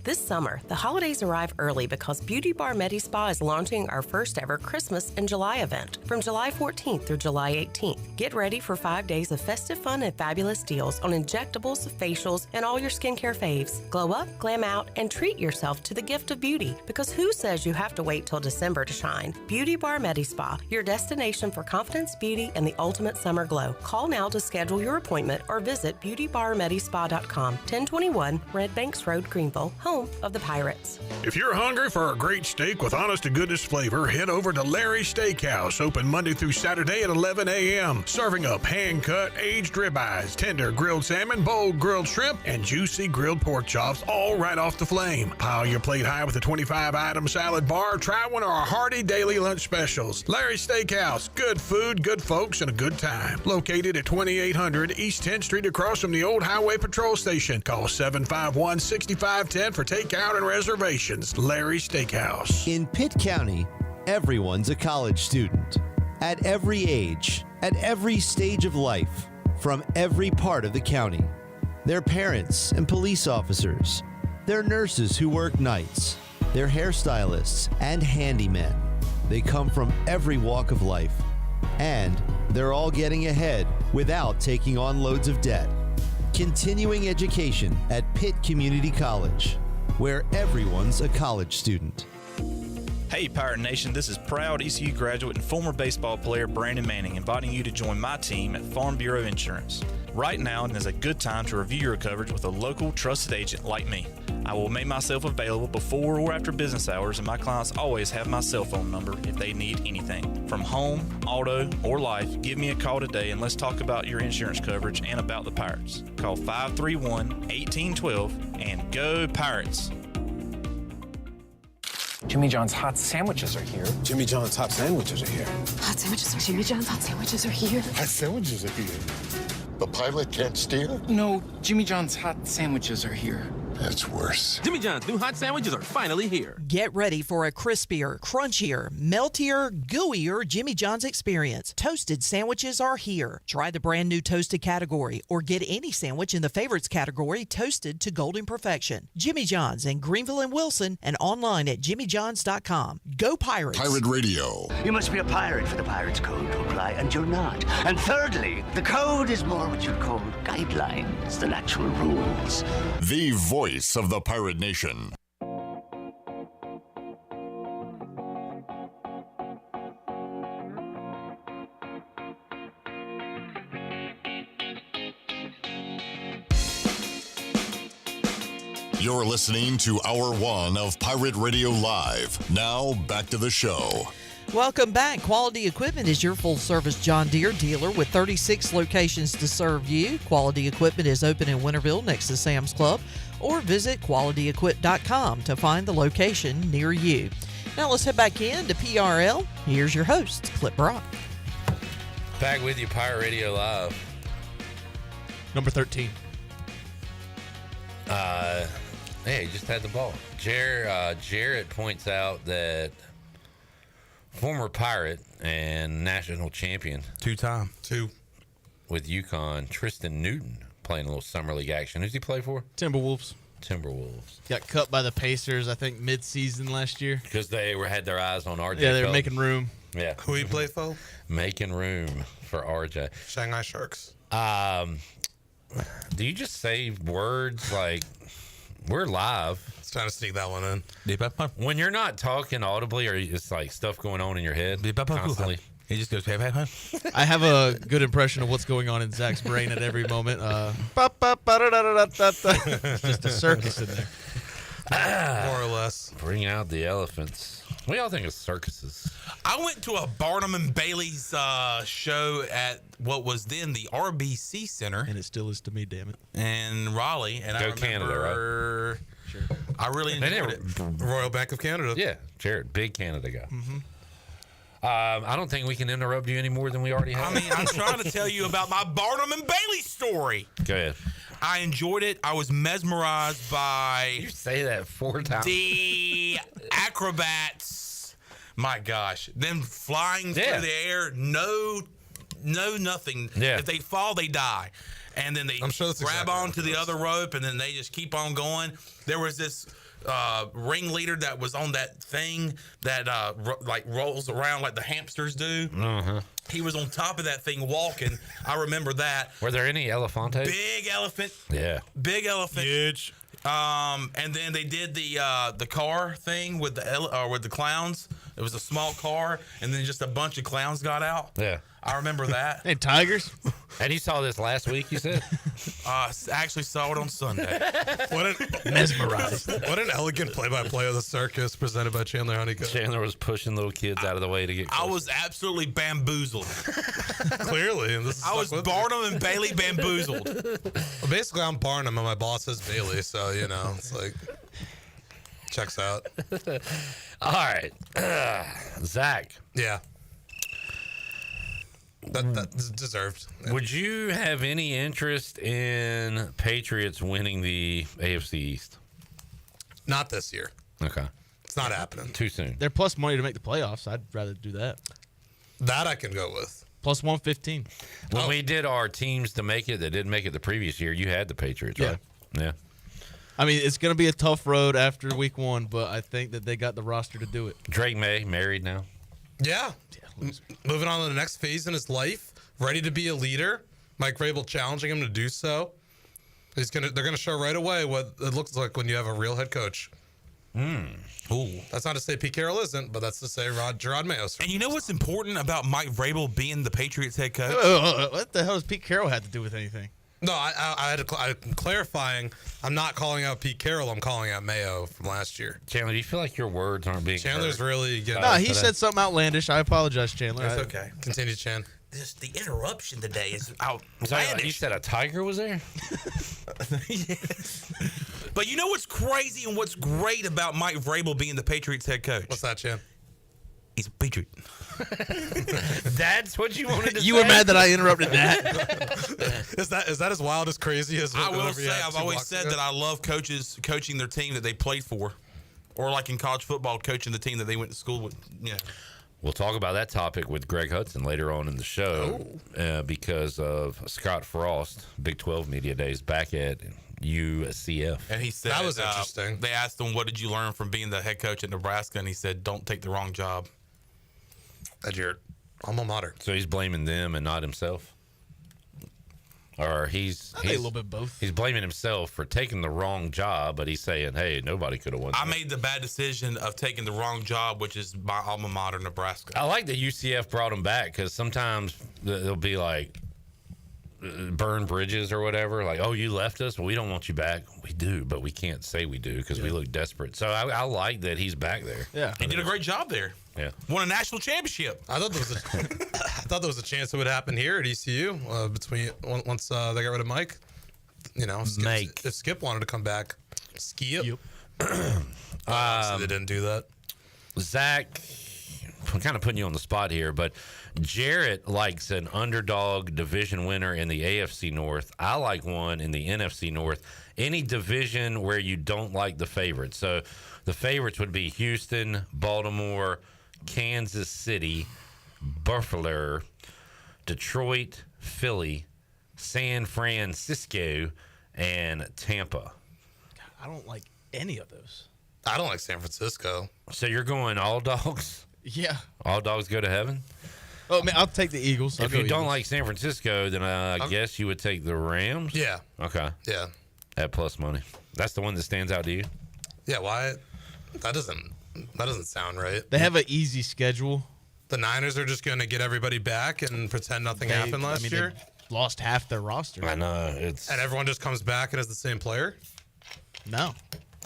Speaker 18: This summer, the holidays arrive early because Beauty Bar Medi Spa is launching our first ever Christmas in July event from July 14th through July 18th. Get ready for 5 days of festive fun and fabulous deals on injectables, facials, and all your skincare faves. Glow up, glam out, and treat yourself to the gift of beauty because who says you have to wait till December to shine? Beauty Bar Medi Spa, your destination for confidence, beauty, and the ultimate summer glow. Call now to schedule your appointment or visit beautybarmedispa.com, 1021 Red Banks Road, Greenville, home of the Pirates.
Speaker 19: If you're hungry for a great steak with honest-to-goodness flavor, head over to Larry's Steakhouse, open Monday through Saturday at 11 a.m., serving up hand-cut, aged ribeyes, tender grilled salmon, bold grilled shrimp, and juicy grilled pork chops, all right off the flame. Pile your plate high with a 25-item salad bar. Try one of our hearty daily lunch specials. Larry's Steakhouse, good food, good folks, and a good time. Located at 2800 East 10th Street across from the old Highway Patrol Station. Call 751-6510 for takeout and reservations. Larry's Steakhouse.
Speaker 21: In Pitt County, everyone's a college student. At every age, at every stage of life, from every part of the county. Their parents and police officers. Their nurses who work nights. Their hairstylists and handymen. They come from every walk of life. And they're all getting ahead without taking on loads of debt. Continuing education at Pitt Community College, where everyone's a college student.
Speaker 29: Hey Pirate Nation, this is proud ECU graduate and former baseball player Brandon Manning inviting you to join my team at Farm Bureau Insurance. Right now is a good time to review your coverage with a local trusted agent like me. I will make myself available before or after business hours, and my clients always have my cell phone number if they need anything. From home, auto, or life, give me a call today and let's talk about your insurance coverage and about the Pirates. Call 531-1812 and go Pirates!
Speaker 30: Jimmy John's hot sandwiches are here.
Speaker 31: Jimmy John's hot sandwiches are here.
Speaker 30: Hot sandwiches are Jimmy John's hot sandwiches are here.
Speaker 31: Hot sandwiches are here. The pilot can't steer?
Speaker 30: No, Jimmy John's hot sandwiches are here.
Speaker 31: That's worse.
Speaker 32: Jimmy John's new hot sandwiches are finally here.
Speaker 28: Get ready for a crispier, crunchier, meltier, gooier Jimmy John's experience. Toasted sandwiches are here. Try the brand new toasted category or get any sandwich in the favorites category toasted to golden perfection. Jimmy John's in Greenville and Wilson and online at jimmyjohns.com. Go Pirates!
Speaker 14: Pirate Radio.
Speaker 33: You must be a pirate for the Pirates Code to apply, and you're not. And thirdly, the code is more what you'd call guidelines than actual rules.
Speaker 14: The voice of the Pirate Nation. You're listening to Hour 1 of Pirate Radio Live. Now, back to the show.
Speaker 28: Welcome back. Quality Equipment is your full-service John Deere dealer with 36 locations to serve you. Quality Equipment is open in Winterville next to Sam's Club, or visit qualityequip.com to find the location near you. Now let's head back in to PRL. Here's your host, Clip Brock.
Speaker 17: Back with you, Pirate Radio Live.
Speaker 22: Number 13.
Speaker 17: Hey, just had the ball. Jarrett points out that former Pirate and national champion,
Speaker 2: two-time,
Speaker 17: with UConn, Tristan Newton, playing a little summer league action. Who's he play for?
Speaker 22: Timberwolves. Got cut by the Pacers, I think, mid-season last year.
Speaker 17: Because they had their eyes on RJ.
Speaker 22: Yeah, they were making room.
Speaker 17: Yeah.
Speaker 3: Who he play for?
Speaker 17: Making room for RJ.
Speaker 3: Shanghai Sharks.
Speaker 17: Do you just say words like we're live?
Speaker 3: It's trying to sneak that one in.
Speaker 17: When you're not talking audibly, or it's like stuff going on in your head constantly.
Speaker 2: He just goes,
Speaker 22: I have a good impression of what's going on in Zach's brain at every moment. It's just a circus in there.
Speaker 3: More or less.
Speaker 17: Bring out the elephants. What do y'all think of circuses?
Speaker 2: I went to a Barnum and Bailey's show at what was then the RBC Center.
Speaker 22: And it still is to me, damn it.
Speaker 2: In Raleigh. And
Speaker 17: Go
Speaker 2: I remember,
Speaker 17: Canada, right?
Speaker 2: Sure. I really enjoyed it.
Speaker 3: Royal Bank of Canada.
Speaker 17: Yeah, Jared, big Canada guy. I don't think we can interrupt you any more than we already have.
Speaker 2: I mean, I'm trying to tell you about my Barnum and Bailey story.
Speaker 17: Go ahead.
Speaker 2: I enjoyed it. I was mesmerized by...
Speaker 17: You say that 4 times.
Speaker 2: The acrobats. My gosh. Them flying through the air. No, nothing.
Speaker 17: Yeah.
Speaker 2: If they fall, they die. And then they grab onto the other rope, and then they just keep on going. There was this... ringleader that was on that thing that rolls around like the hamsters do. He was on top of that thing walking. I remember that.
Speaker 17: Were there any elephantes?
Speaker 2: Big elephant.
Speaker 17: Yeah.
Speaker 2: Big elephant. Huge. And then they did the car thing with the clowns. It was a small car, and then just a bunch of clowns got out.
Speaker 17: Yeah.
Speaker 2: I remember that.
Speaker 22: Hey, tigers.
Speaker 17: And you saw this last week, you said?
Speaker 2: Actually saw it on Sunday.
Speaker 22: Mesmerized.
Speaker 3: What an elegant play-by-play of the circus presented by Chandler Honeycutt.
Speaker 17: Chandler was pushing little kids out of the way to get closer.
Speaker 2: I was absolutely bamboozled.
Speaker 3: Clearly. And this is
Speaker 2: I was Barnum and Bailey bamboozled.
Speaker 3: Well, basically, I'm Barnum, and my boss is Bailey, so, it's like, checks out.
Speaker 17: All right. Zach.
Speaker 3: Yeah. That's deserved. Yeah.
Speaker 17: Would you have any interest in Patriots winning the AFC East?
Speaker 3: Not this year.
Speaker 17: Okay.
Speaker 3: It's not happening.
Speaker 17: Too soon.
Speaker 22: They're plus money to make the playoffs. I'd rather do that.
Speaker 3: That I can go with.
Speaker 22: Plus 115.
Speaker 17: When we did our teams to make it that didn't make it the previous year, you had the Patriots, right? Yeah.
Speaker 22: I mean, it's going to be a tough road after week 1, but I think that they got the roster to do it.
Speaker 17: Drake May, married now.
Speaker 3: Yeah. Moving on to the next phase in his life, ready to be a leader. Mike Vrabel challenging him to do so. They're gonna show right away what it looks like when you have a real head coach.
Speaker 2: Ooh.
Speaker 3: That's not to say Pete Carroll isn't, but that's to say Gerard Mayo's.
Speaker 2: And you know what's important about Mike Vrabel being the Patriots head coach?
Speaker 22: What the hell does Pete Carroll have to do with anything?
Speaker 3: No, I'm clarifying. I'm not calling out Pete Carroll. I'm calling out Mayo from last year.
Speaker 17: Chandler, do you feel like your words aren't being
Speaker 3: Chandler's
Speaker 17: heard?
Speaker 3: really getting...
Speaker 22: No, he said something outlandish. I apologize, Chandler.
Speaker 3: It's okay. Continue, Chan.
Speaker 2: Just the interruption today is outlandish.
Speaker 17: Sorry, you said a tiger was there?
Speaker 2: Yes. But you know what's crazy and what's great about Mike Vrabel being the Patriots head coach?
Speaker 3: What's that, Chan?
Speaker 2: He's a Patriot.
Speaker 17: That's what you wanted to say?
Speaker 22: You were mad that I interrupted that?
Speaker 3: Is that as wild as crazy as
Speaker 2: I will say, I've always said that I love coaches coaching their team that they played for. Or like in college football, coaching the team that they went to school with. Yeah.
Speaker 17: We'll talk about that topic with Greg Hudson later on in the show because of Scott Frost, Big 12 Media Days back at UCF.
Speaker 2: And he said,
Speaker 3: that was interesting.
Speaker 2: They asked him, what did you learn from being the head coach at Nebraska? And he said, don't take the wrong job.
Speaker 3: At your alma mater.
Speaker 17: So he's blaming them and not himself? Or he's
Speaker 22: a little bit both.
Speaker 17: He's blaming himself for taking the wrong job, but he's saying, hey, nobody could have won.
Speaker 2: I made the bad decision of taking the wrong job, which is my alma mater, Nebraska.
Speaker 17: I like that UCF brought him back because sometimes they'll be like, burn bridges or whatever. Like, oh, you left us? Well, we don't want you back. We do, but we can't say we do because we look desperate. So I like that he's back there.
Speaker 2: Yeah, he did a great job there.
Speaker 17: Yeah,
Speaker 2: won a national championship.
Speaker 3: I thought there was a chance it would happen here at ECU once they got rid of Mike. You know, if Skip wanted to come back, Skip. Obviously they didn't do that.
Speaker 17: Zach, I'm kind of putting you on the spot here, but Jarrett likes an underdog division winner in the AFC North. I like one in the NFC North. Any division where you don't like the favorites. So the favorites would be Houston, Baltimore, Kansas City, Buffalo, Detroit, Philly, San Francisco, and Tampa.
Speaker 22: I don't like any of those.
Speaker 3: I don't like San Francisco.
Speaker 17: So you're going all dogs?
Speaker 22: Yeah.
Speaker 17: All dogs go to heaven?
Speaker 22: Oh, man, I'll take the Eagles.
Speaker 17: If you don't like San Francisco, then I guess you would take the Rams?
Speaker 3: Yeah.
Speaker 17: Okay.
Speaker 3: Yeah.
Speaker 17: At plus money. That's the one that stands out to you?
Speaker 3: Yeah, why? That doesn't sound right.
Speaker 22: They have an easy schedule.
Speaker 3: The Niners are just going to get everybody back and pretend nothing happened last year.
Speaker 22: They lost half their roster.
Speaker 17: I know.
Speaker 3: And everyone just comes back and is the same player?
Speaker 22: No.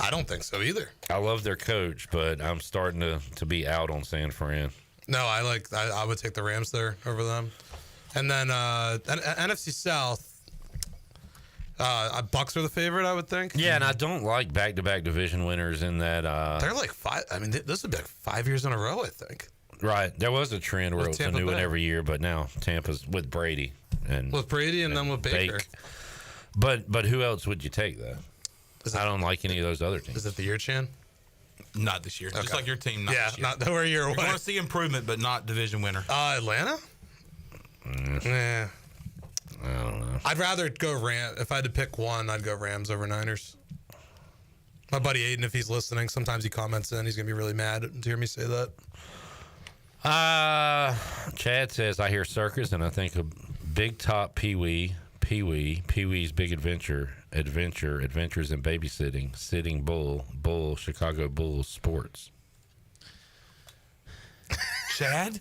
Speaker 3: I don't think so either.
Speaker 17: I love their coach, but I'm starting to be out on San Fran.
Speaker 3: No, I would take the Rams there over them. And then NFC South, Bucks are the favorite, I would think.
Speaker 17: Yeah, and I don't like back-to-back division winners in that.
Speaker 3: They're like 5. I mean, this would be like 5 years in a row, I think.
Speaker 17: Right. There was a trend where it was a new one
Speaker 3: Bay.
Speaker 17: every year, but now Tampa's with Brady. And
Speaker 3: then with Baker.
Speaker 17: But who else would you take, though? I don't like any of those other teams.
Speaker 3: Is it the year, Chan?
Speaker 2: Not this year. Just like your team, not this year.
Speaker 3: Not we're a year away.
Speaker 2: You're going to see improvement, but not division winner.
Speaker 3: Atlanta? Nah.
Speaker 17: I don't know.
Speaker 3: I'd rather go Rams. If I had to pick one, I'd go Rams over Niners. My buddy Aiden, if he's listening, sometimes he comments in. He's going to be really mad to hear me say that.
Speaker 17: Chad says, I hear circus, and I think of Big Top Pee-wee, Pee-wee's Big Adventures in babysitting, Sitting Bull, Chicago Bulls, sports.
Speaker 2: Chad,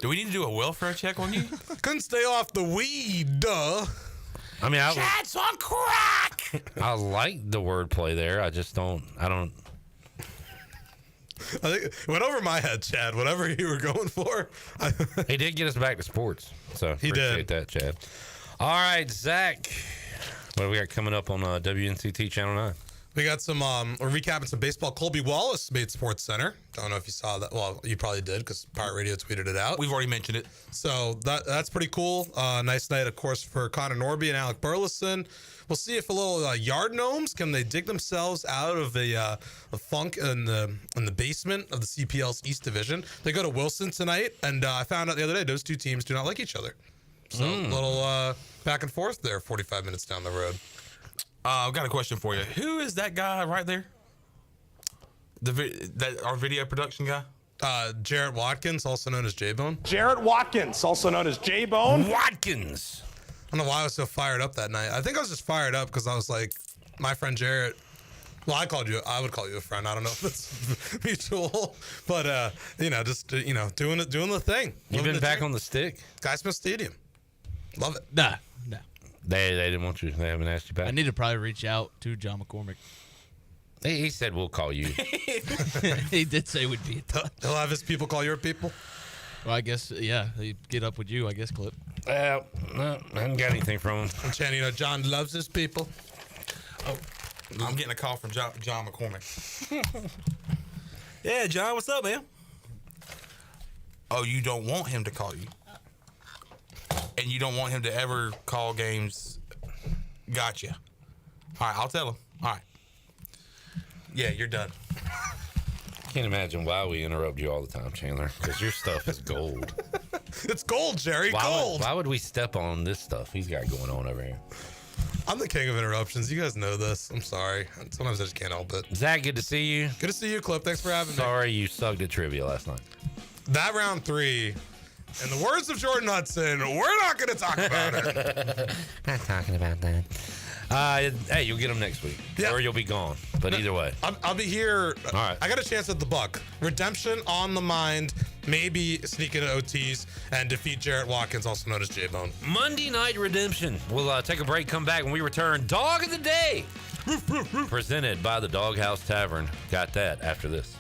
Speaker 2: do we need to do a welfare check on you?
Speaker 3: Couldn't stay off the weed, duh.
Speaker 17: I mean,
Speaker 2: Chad's on crack.
Speaker 17: I like the wordplay there. I don't.
Speaker 3: I think it went over my head, Chad. Whatever you were going for.
Speaker 17: He did get us back to sports, so
Speaker 3: He did.
Speaker 17: appreciate that, Chad. All right, Zach. What do we got coming up on WNCT Channel 9?
Speaker 3: We got some, we're recapping some baseball. Colby Wallace made Sports Center. Don't know if you saw that. Well, you probably did because Pirate Radio tweeted it out.
Speaker 2: We've already mentioned it.
Speaker 3: So that's pretty cool. Nice night, of course, for Connor Norby and Alec Burleson. We'll see if a little yard gnomes, can they dig themselves out of a funk in the basement of the CPL's East Division. They go to Wilson tonight, and I found out the other day those two teams do not like each other. So a little back and forth there 45 minutes down the road.
Speaker 2: I've got a question for you. Who is that guy right there? Our video production guy?
Speaker 3: Jarrett Watkins, also known as J-Bone.
Speaker 5: Jarrett Watkins, also known as J-Bone.
Speaker 17: Watkins.
Speaker 3: I don't know why I was so fired up that night. I think I was just fired up because I was like, my friend Jarrett. Well, I would call you a friend. I don't know if it's mutual, but just doing the thing.
Speaker 17: You've been back on the stick?
Speaker 3: Guy Smith Stadium. Love it.
Speaker 22: No.
Speaker 17: They didn't want you. They haven't asked you back.
Speaker 22: I need to probably reach out to John McCormick.
Speaker 17: He said we'll call you.
Speaker 22: He did say we'd be in touch.
Speaker 3: He'll have his people call your people.
Speaker 22: Well, I guess he'd get up with you. I guess, Clip.
Speaker 17: No, I haven't got anything from him.
Speaker 3: And Chan, John loves his people.
Speaker 2: Oh, I'm getting a call from John McCormick. Yeah, John, what's up, man? Oh, you don't want him to call you. And you don't want him to ever call games. Gotcha. All right, I'll tell him. All right. Yeah, you're done.
Speaker 17: Can't imagine why we interrupt you all the time, Chandler, because your stuff is gold.
Speaker 3: It's gold, Jerry. Gold.
Speaker 17: Why would we step on this stuff he's got going on over here?
Speaker 3: I'm the king of interruptions. You guys know this. I'm sorry. Sometimes I just can't help it.
Speaker 17: Zach, good to see you.
Speaker 3: Good to see you, Clip. Thanks for having me.
Speaker 17: Sorry you sucked at trivia last night.
Speaker 3: That round 3, in the words of Jordan Hudson, we're not going to talk about it.
Speaker 17: Not talking about that. Hey, you'll get them next week. Yeah. Or you'll be gone. But either way.
Speaker 3: I'll be here.
Speaker 17: All right.
Speaker 3: I got a chance at the Buck. Redemption on the mind. maybe sneak into OTs and defeat Jarrett Watkins, also known as J-Bone.
Speaker 17: Monday Night Redemption. We'll take a break, come back when we return. Dog of the Day, presented by the Doghouse Tavern. Got that after this.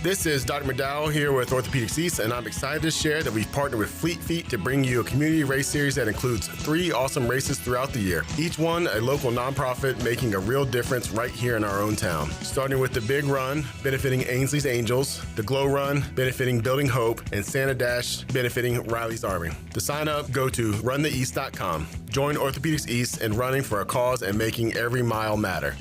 Speaker 1: This is Dr. McDowell here with Orthopedics East, and I'm excited to share that we've partnered with Fleet Feet to bring you a community race series that includes 3 awesome races throughout the year. Each one a local nonprofit making a real difference right here in our own town. Starting with the Big Run, benefiting Ainsley's Angels, the Glow Run, benefiting Building Hope, and Santa Dash, benefiting Riley's Army. To sign up, go to runtheeast.com. Join Orthopedics East in running for a cause and making every mile matter.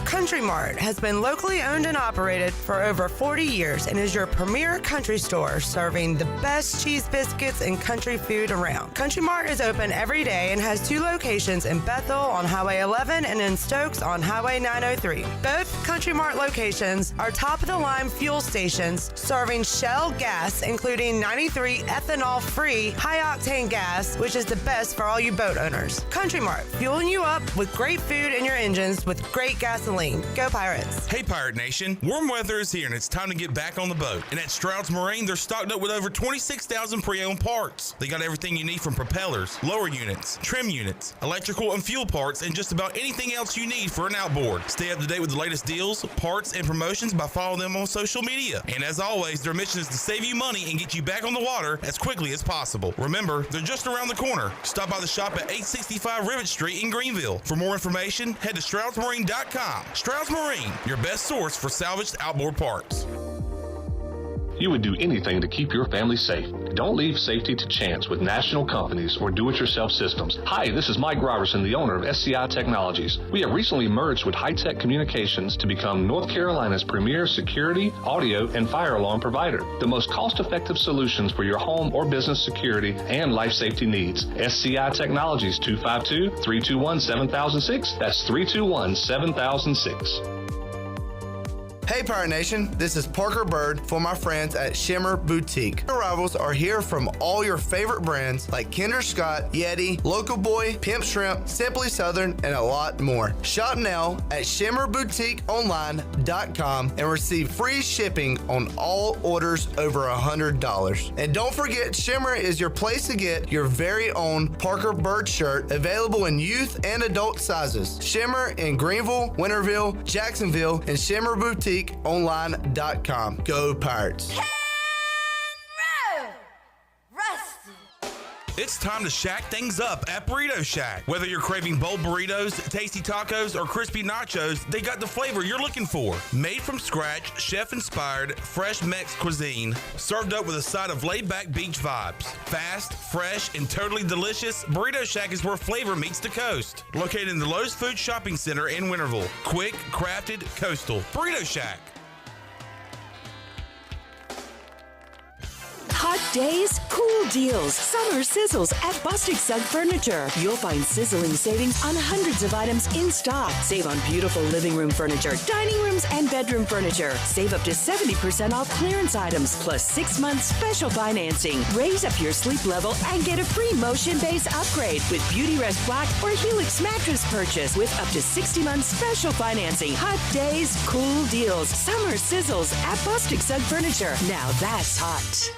Speaker 6: Country Mart has been locally owned and operated for over 40 years and is your premier country store serving the best cheese biscuits and country food around. Country Mart is open every day and has 2 locations in Bethel on Highway 11 and in Stokes on Highway 903. Both Country Mart locations are top-of-the-line fuel stations serving Shell gas, including 93 ethanol-free high-octane gas, which is the best for all you boat owners. Country Mart, fueling you up with great food in your engines with great gasoline. Go Pirates.
Speaker 2: Hey Pirate Nation, warm weather is here and it's time to get back on the boat. And at Stroud's Marine, they're stocked up with over 26,000 pre-owned parts. They got everything you need from propellers, lower units, trim units, electrical and fuel parts, and just about anything else you need for an outboard. Stay up to date with the latest deals, parts, and promotions by following them on social media. And as always, their mission is to save you money and get you back on the water as quickly as possible. Remember, they're just around the corner. Stop by the shop at 865 Rivet Street in Greenville. For more information, head to StroudsMarine.com. Stroud's Marine, your best source for salvaged outboard parts.
Speaker 8: You would do anything to keep your family safe. Don't leave safety to chance with national companies or do-it-yourself systems. Hi, this is Mike Robertson, the owner of SCI Technologies. We have recently merged with High-Tech Communications to become North Carolina's premier security, audio, and fire alarm provider. The most cost-effective solutions for your home or business security and life safety needs. SCI Technologies, 252-321-7006. That's 321-7006.
Speaker 10: Hey Pirate Nation, this is Parker Bird for my friends at Shimmer Boutique. Arrivals are here from all your favorite brands like Kinder Scott, Yeti, Local Boy, Pimp Shrimp, Simply Southern, and a lot more. Shop now at shimmerboutiqueonline.com and receive free shipping on all orders over $100. And don't forget, Shimmer is your place to get your very own Parker Bird shirt, available in youth and adult sizes. Shimmer in Greenville, Winterville, Jacksonville, and Shimmer Boutique online.com. Go Pirates.
Speaker 2: It's time to shack things up at Burrito Shack. Whether you're craving bold burritos, tasty tacos, or crispy nachos, they got the flavor you're looking for. Made from scratch, chef-inspired, fresh Mex cuisine, served up with a side of laid-back beach vibes. Fast, fresh, and totally delicious, Burrito Shack is where flavor meets the coast. Located in the Lowe's Food Shopping Center in Winterville. Quick, crafted, coastal. Burrito Shack.
Speaker 11: Hot days, cool deals, summer sizzles at Bostic Sugg Furniture. You'll find sizzling savings on hundreds of items in stock. Save on beautiful living room furniture, dining rooms, and bedroom furniture. Save up to 70% off clearance items, plus 6 months special financing. Raise up your sleep level and get a free motion base upgrade with Beauty Rest Black or Helix mattress purchase with up to 60 months special financing. Hot days, cool deals, summer sizzles at Bostic Sugg Furniture. Now that's hot.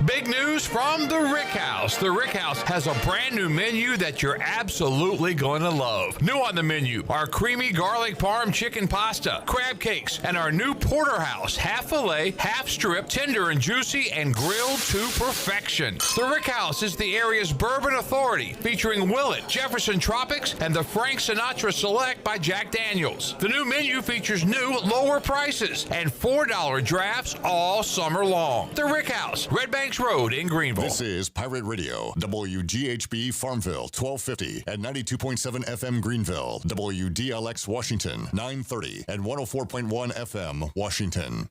Speaker 12: Big news from the Rick House. The Rick House has a brand new menu that you're absolutely going to love. New on the menu are creamy garlic parm chicken pasta, crab cakes, and our new porterhouse, half filet, half strip, tender and juicy, and grilled to perfection. The Rick House is the area's bourbon authority, featuring Willet, Jefferson Tropics, and the Frank Sinatra Select by Jack Daniels. The new menu features new, lower prices and $4 drafts all summer long. The Rick House, Red Bank Road in Greenville.
Speaker 14: This is Pirate Radio, WGHB Farmville, 1250 at 92.7 FM Greenville, WDLX Washington, 930 and 104.1 FM Washington.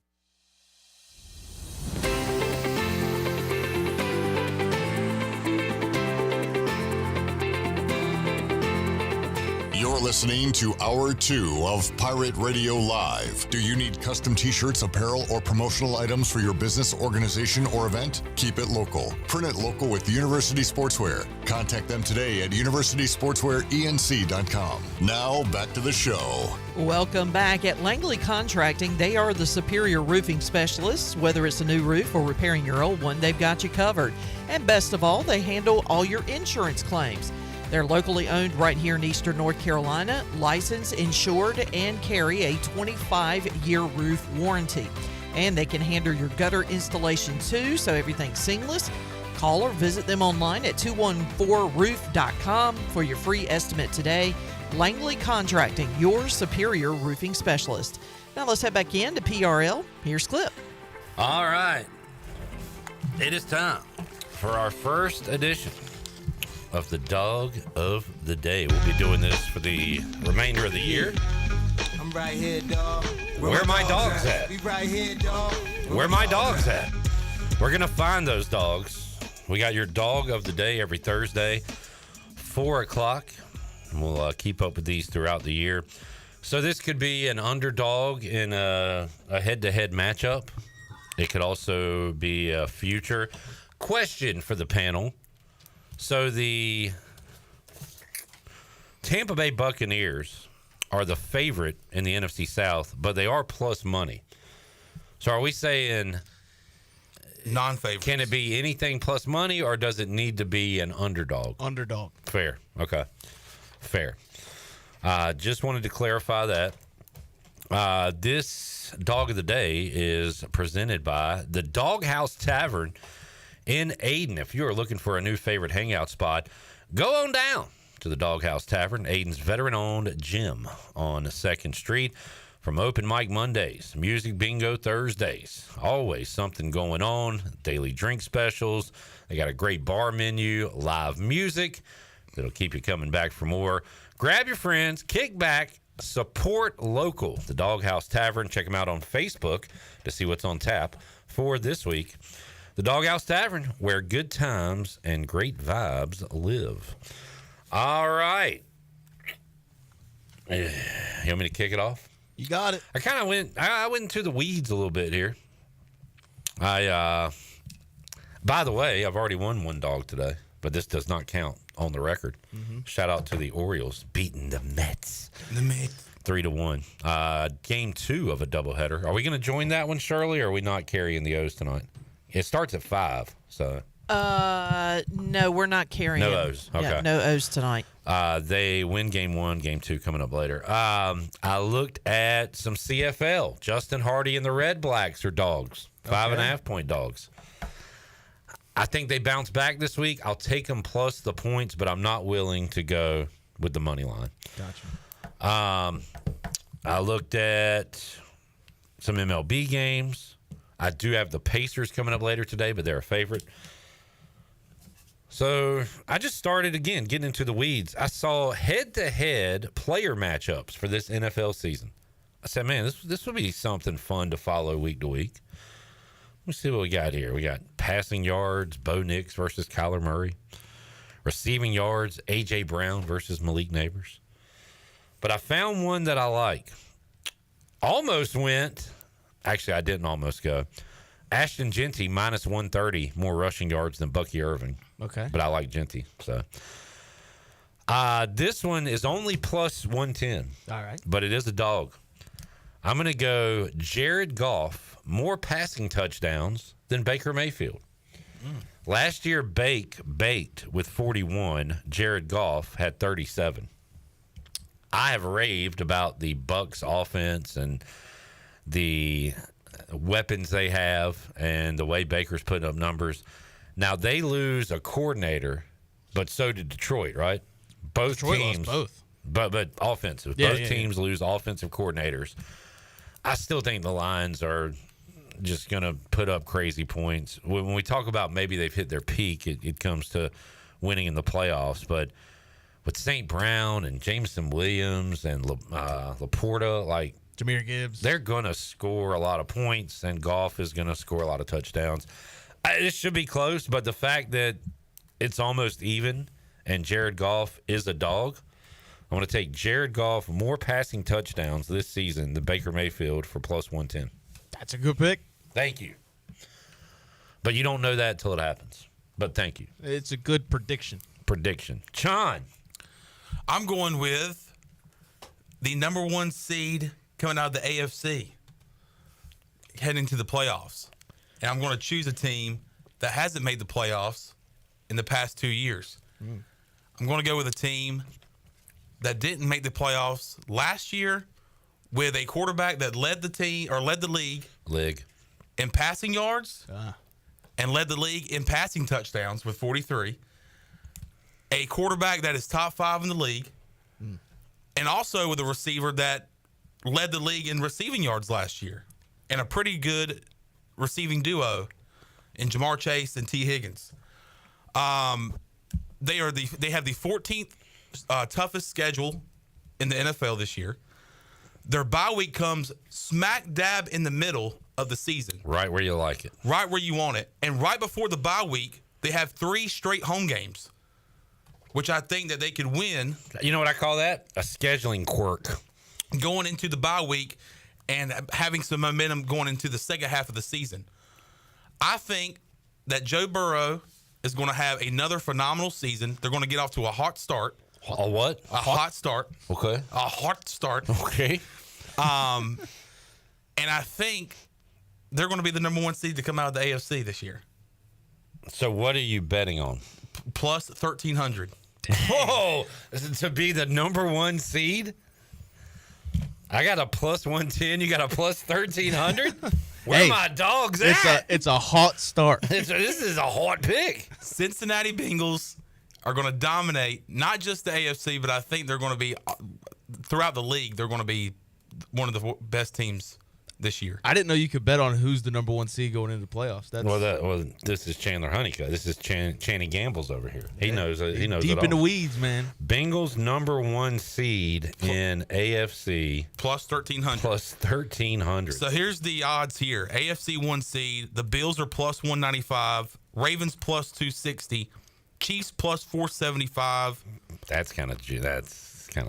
Speaker 14: You're listening to Hour 2 of Pirate Radio Live. Do you need custom t-shirts, apparel, or promotional items for your business, organization, or event? Keep it local. Print it local with University Sportswear. Contact them today at universitysportswearenc.com. Now, back to the show.
Speaker 28: Welcome back. At Langley Contracting, they are the superior roofing specialists. Whether it's a new roof or repairing your old one, they've got you covered. And best of all, they handle all your insurance claims. They're locally owned right here in Eastern North Carolina, licensed, insured, and carry a 25-year roof warranty. And they can handle your gutter installation too, so everything's seamless. Call or visit them online at 214roof.com for your free estimate today. Langley Contracting, your superior roofing specialist. Now let's head back in to PRL. Here's Clip.
Speaker 17: All right. It is time for our first edition of the Dog of the Day. We'll be doing this for the remainder of the year.
Speaker 4: I'm right here, dog.
Speaker 17: Where my dogs at?
Speaker 4: We right here, dog.
Speaker 17: Where my dogs at? We're going to find those dogs. We got your Dog of the Day every Thursday, 4 o'clock. We'll keep up with these throughout the year. So this could be an underdog in a head-to-head matchup. It could also be a future question for the panel. So the Tampa Bay Buccaneers are the favorite in the NFC South, but they are plus money. So are we saying
Speaker 2: non-favorite?
Speaker 17: Can it be anything plus money, or does it need to be an underdog?
Speaker 22: Underdog.
Speaker 17: Fair. Okay. Fair. Just wanted to clarify that. This Dog of the Day is presented by the Doghouse Tavern in Ayden. If you are looking for a new favorite hangout spot, go on down to the Doghouse Tavern, Ayden's veteran-owned gym on 2nd Street. From open mic Mondays, music bingo Thursdays, always something going on, daily drink specials. They got a great bar menu, live music that'll keep you coming back for more. Grab your friends, kick back, support local. The Doghouse Tavern. Check them out on Facebook to see what's on tap for this week. The Doghouse Tavern, where good times and great vibes live. All right. You want me to kick it off?
Speaker 22: You got it.
Speaker 17: I went into the weeds a little bit here. By the way, I've already won one dog today, but this does not count on the record. Mm-hmm. Shout out to the Orioles beating the Mets.
Speaker 2: The Mets.
Speaker 17: 3-1. Game 2 of a doubleheader. Are we going to join that one, Shirley, or are we not carrying the O's tonight? It starts at 5, so.
Speaker 28: No, we're not carrying.
Speaker 17: No O's. Okay.
Speaker 28: Yeah, no O's tonight.
Speaker 17: They win game 1, game 2 coming up later. I looked at some CFL. Justin Hardy and the Red Blacks are dogs. 5.5-point dogs. I think they bounce back this week. I'll take them plus the points, but I'm not willing to go with the money line.
Speaker 22: Gotcha.
Speaker 17: I looked at some MLB games. I do have the Pacers coming up later today, but they're a favorite. So I just started again getting into the weeds. I saw head-to-head player matchups for this NFL season. I said, man, this would be something fun to follow week to week. Let's see what we got here. We got passing yards, Bo Nix versus Kyler Murray. Receiving yards, A.J. Brown versus Malik Neighbors. But I found one that I like. Almost went. Actually, I didn't almost go. Ashton Genty minus 130 more rushing yards than Bucky Irving.
Speaker 22: Okay.
Speaker 17: But I like Genty. So this one is only plus 110.
Speaker 22: All right.
Speaker 17: But it is a dog. I'm going to go Jared Goff, more passing touchdowns than Baker Mayfield. Last year, baked with 41. Jared Goff had 37. I have raved about the Bucs offense and the weapons they have and the way Baker's putting up numbers. Now, they lose a coordinator, but so did Detroit, right? Both
Speaker 22: Detroit
Speaker 17: teams.
Speaker 22: lost both.
Speaker 17: But offensive.
Speaker 22: Yeah,
Speaker 17: both teams lose offensive coordinators. I still think the Lions are just going to put up crazy points. When we talk about maybe they've hit their peak, it comes to winning in the playoffs. But with St. Brown and Jameson Williams and Laporta, like
Speaker 22: Jahmyr Gibbs,
Speaker 17: they're going to score a lot of points, and Goff is going to score a lot of touchdowns. It should be close, but the fact that it's almost even and Jared Goff is a dog, I'm going to take Jared Goff more passing touchdowns this season than Baker Mayfield for plus 110.
Speaker 22: That's a good pick.
Speaker 17: Thank you. But you don't know that until it happens. But thank you.
Speaker 22: It's a good prediction.
Speaker 17: John.
Speaker 2: I'm going with the number 1 seed coming out of the AFC heading to the playoffs. And I'm going to choose a team that hasn't made the playoffs in the past 2 years. I'm going to go with a team that didn't make the playoffs last year with a quarterback that led the league in passing yards and led the league in passing touchdowns with 43. A quarterback that is top 5 in the league, and also with a receiver that led the league in receiving yards last year, and a pretty good receiving duo in Jamar Chase and T. Higgins. They have the 14th toughest schedule in the NFL this year. Their bye week comes smack dab in the middle of the season.
Speaker 17: Right where you like it.
Speaker 2: Right where you want it. And right before the bye week, they have 3 straight home games, which I think that they could win.
Speaker 17: You know what I call that? A scheduling quirk.
Speaker 2: Going into the bye week and having some momentum going into the second half of the season. I think that Joe Burrow is going to have another phenomenal season. They're going to get off to a hot start.
Speaker 17: A what?
Speaker 2: A hot start.
Speaker 17: Okay.
Speaker 2: A hot start.
Speaker 17: Okay.
Speaker 2: And I think they're going to be the number 1 seed to come out of the AFC this year.
Speaker 17: So what are you betting on?
Speaker 2: Plus 1,300.
Speaker 17: Whoa! To be the number 1 seed? I got a plus 110. You got a plus 1,300? Where are my dogs at?
Speaker 22: It's a hot start.
Speaker 17: This is a hot pick.
Speaker 2: Cincinnati Bengals are going to dominate not just the AFC, but I think they're going to be, throughout the league, they're going to be one of the best teams this year.
Speaker 22: I didn't know you could bet on who's the number 1 seed going into the playoffs.
Speaker 17: This is Chandler Honeycutt. This is Channing Gambles over here. He knows. He knows
Speaker 22: deep
Speaker 17: it all.
Speaker 22: in the weeds, man.
Speaker 17: Bengals number 1 seed in AFC
Speaker 2: plus 1,300.
Speaker 17: Plus 1,300.
Speaker 2: So here's the odds here: AFC 1 seed, the Bills are plus 195, Ravens plus 260, Chiefs plus 475.
Speaker 17: That's kind of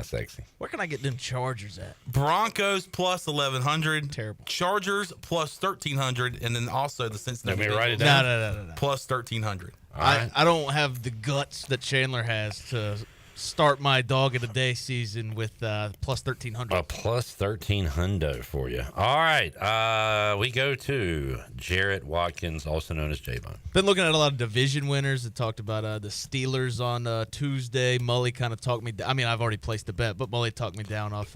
Speaker 17: sexy.
Speaker 22: Where can I get them Chargers at?
Speaker 2: Broncos plus 1,100.
Speaker 22: Terrible.
Speaker 2: Chargers plus 1,300, and then also the Cincinnati
Speaker 17: Let me write it
Speaker 2: Bengals
Speaker 17: down.
Speaker 22: No.
Speaker 2: plus 1,300.
Speaker 22: I don't have the guts that Chandler has to start my dog of the day season with plus 1,300.
Speaker 17: A plus 1,300 for you. All right. We go to Jarrett Watkins, also known as J-Bone.
Speaker 22: Been looking at a lot of division winners that talked about the Steelers on Tuesday. Mully kind of talked me down. I mean, I've already placed the bet, but Mully talked me down off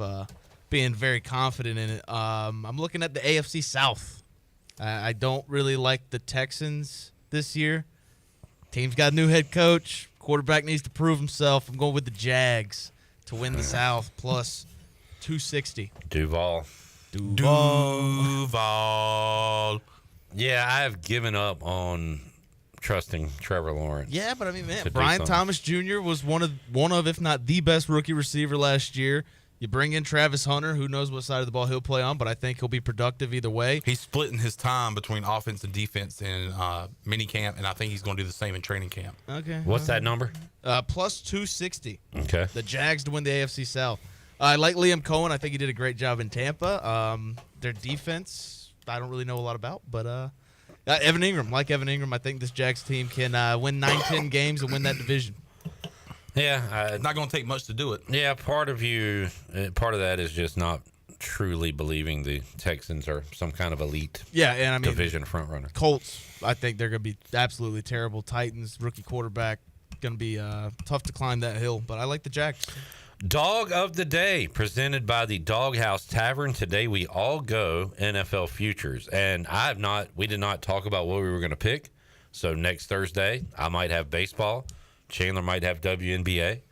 Speaker 22: being very confident in it. I'm looking at the AFC South. I don't really like the Texans this year. Team's got a new head coach. Quarterback needs to prove himself. I'm going with the Jags to win the South plus 260.
Speaker 17: Duval. Yeah, I have given up on trusting Trevor Lawrence.
Speaker 22: Yeah, but I mean, man, Brian Thomas Jr. was one of, if not the best rookie receiver last year. You bring in Travis Hunter, who knows what side of the ball he'll play on, but I think he'll be productive either way.
Speaker 2: He's splitting his time between offense and defense in mini camp, and I think he's going to do the same in training camp.
Speaker 22: Okay.
Speaker 17: What's that number?
Speaker 22: Plus 260.
Speaker 17: Okay.
Speaker 22: The Jags to win the AFC South. I like Liam Cohen. I think he did a great job in Tampa. Their defense, I don't really know a lot about, but Evan Ingram. Like Evan Ingram, I think this Jags team can win 9-10 games and win that division.
Speaker 17: Yeah,
Speaker 2: it's not going to take much to do it.
Speaker 17: Yeah, part of that is just not truly believing the Texans are some kind of elite
Speaker 22: and I mean,
Speaker 17: division front runner.
Speaker 22: Colts, I think they're going to be absolutely terrible. Titans, rookie quarterback, going to be tough to climb that hill, but I like the Jags.
Speaker 17: Dog of the Day, presented by the Doghouse Tavern. Today we all go NFL futures, and we did not talk about what we were going to pick. So next Thursday, I might have baseball. Chandler might have WNBA,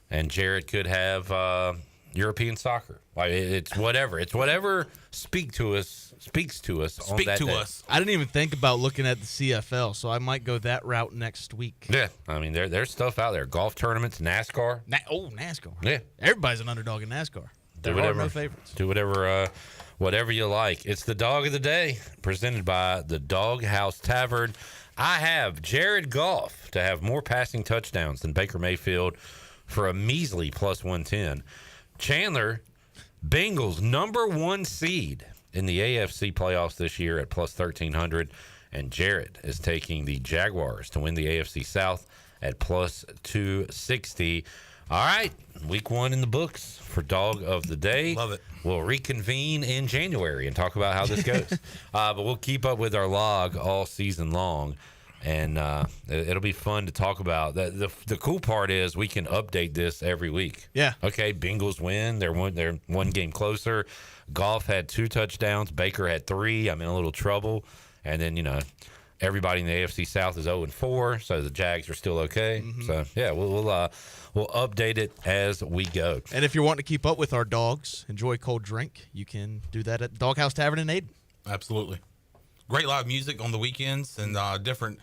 Speaker 17: and Jared could have European soccer. Like it's whatever. It's whatever speaks to us. On that day.
Speaker 22: I didn't even think about looking at the CFL, so I might go that route next week.
Speaker 17: Yeah, I mean there's stuff out there. Golf tournaments, NASCAR.
Speaker 22: NASCAR.
Speaker 17: Yeah,
Speaker 22: everybody's an underdog in NASCAR. There are no favorites.
Speaker 17: Do whatever you like. It's the Dog of the Day, presented by the Doghouse Tavern. I have Jared Goff to have more passing touchdowns than Baker Mayfield for a measly plus 110. Chandler, Bengals number 1 seed in the AFC playoffs this year at plus 1,300. And Jared is taking the Jaguars to win the AFC South at plus 260. All right, week 1 in the books for Dog of the Day.
Speaker 2: Love it.
Speaker 17: We'll reconvene in January and talk about how this goes. But we'll keep up with our log all season long. And it'll be fun to talk about. The cool part is we can update this every week.
Speaker 22: Yeah.
Speaker 17: Okay, Bengals win. They're one game closer. Goff had 2 touchdowns. Baker had 3. I'm in a little trouble. And then, everybody in the AFC South is 0-4, so the Jags are still okay. So, yeah, we'll update it as we go.
Speaker 22: And if you're wanting to keep up with our dogs, enjoy cold drink, you can do that at Doghouse Tavern in Aden.
Speaker 2: Absolutely. Great live music on the weekends and different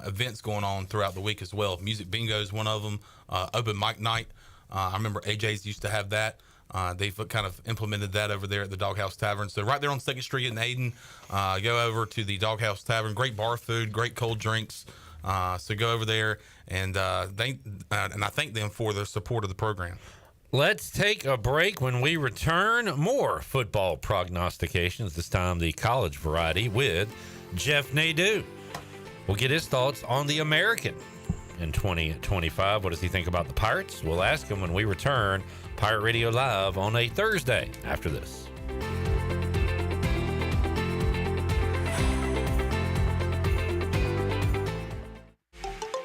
Speaker 2: events going on throughout the week as well. Music bingo is one of them. Open mic night. I remember AJ's used to have that. They've kind of implemented that over there at the Doghouse Tavern. So right there on 2nd Street in Aden, go over to the Doghouse Tavern. Great bar food, great cold drinks. So go over there, and I thank them for their support of the program.
Speaker 17: Let's take a break. When we return, more football prognostications, this time the college variety with Jeff Nadu. We'll get his thoughts on the American in 2025. What does he think about the Pirates? We'll ask him when we return. Pirate Radio Live on a Thursday after this.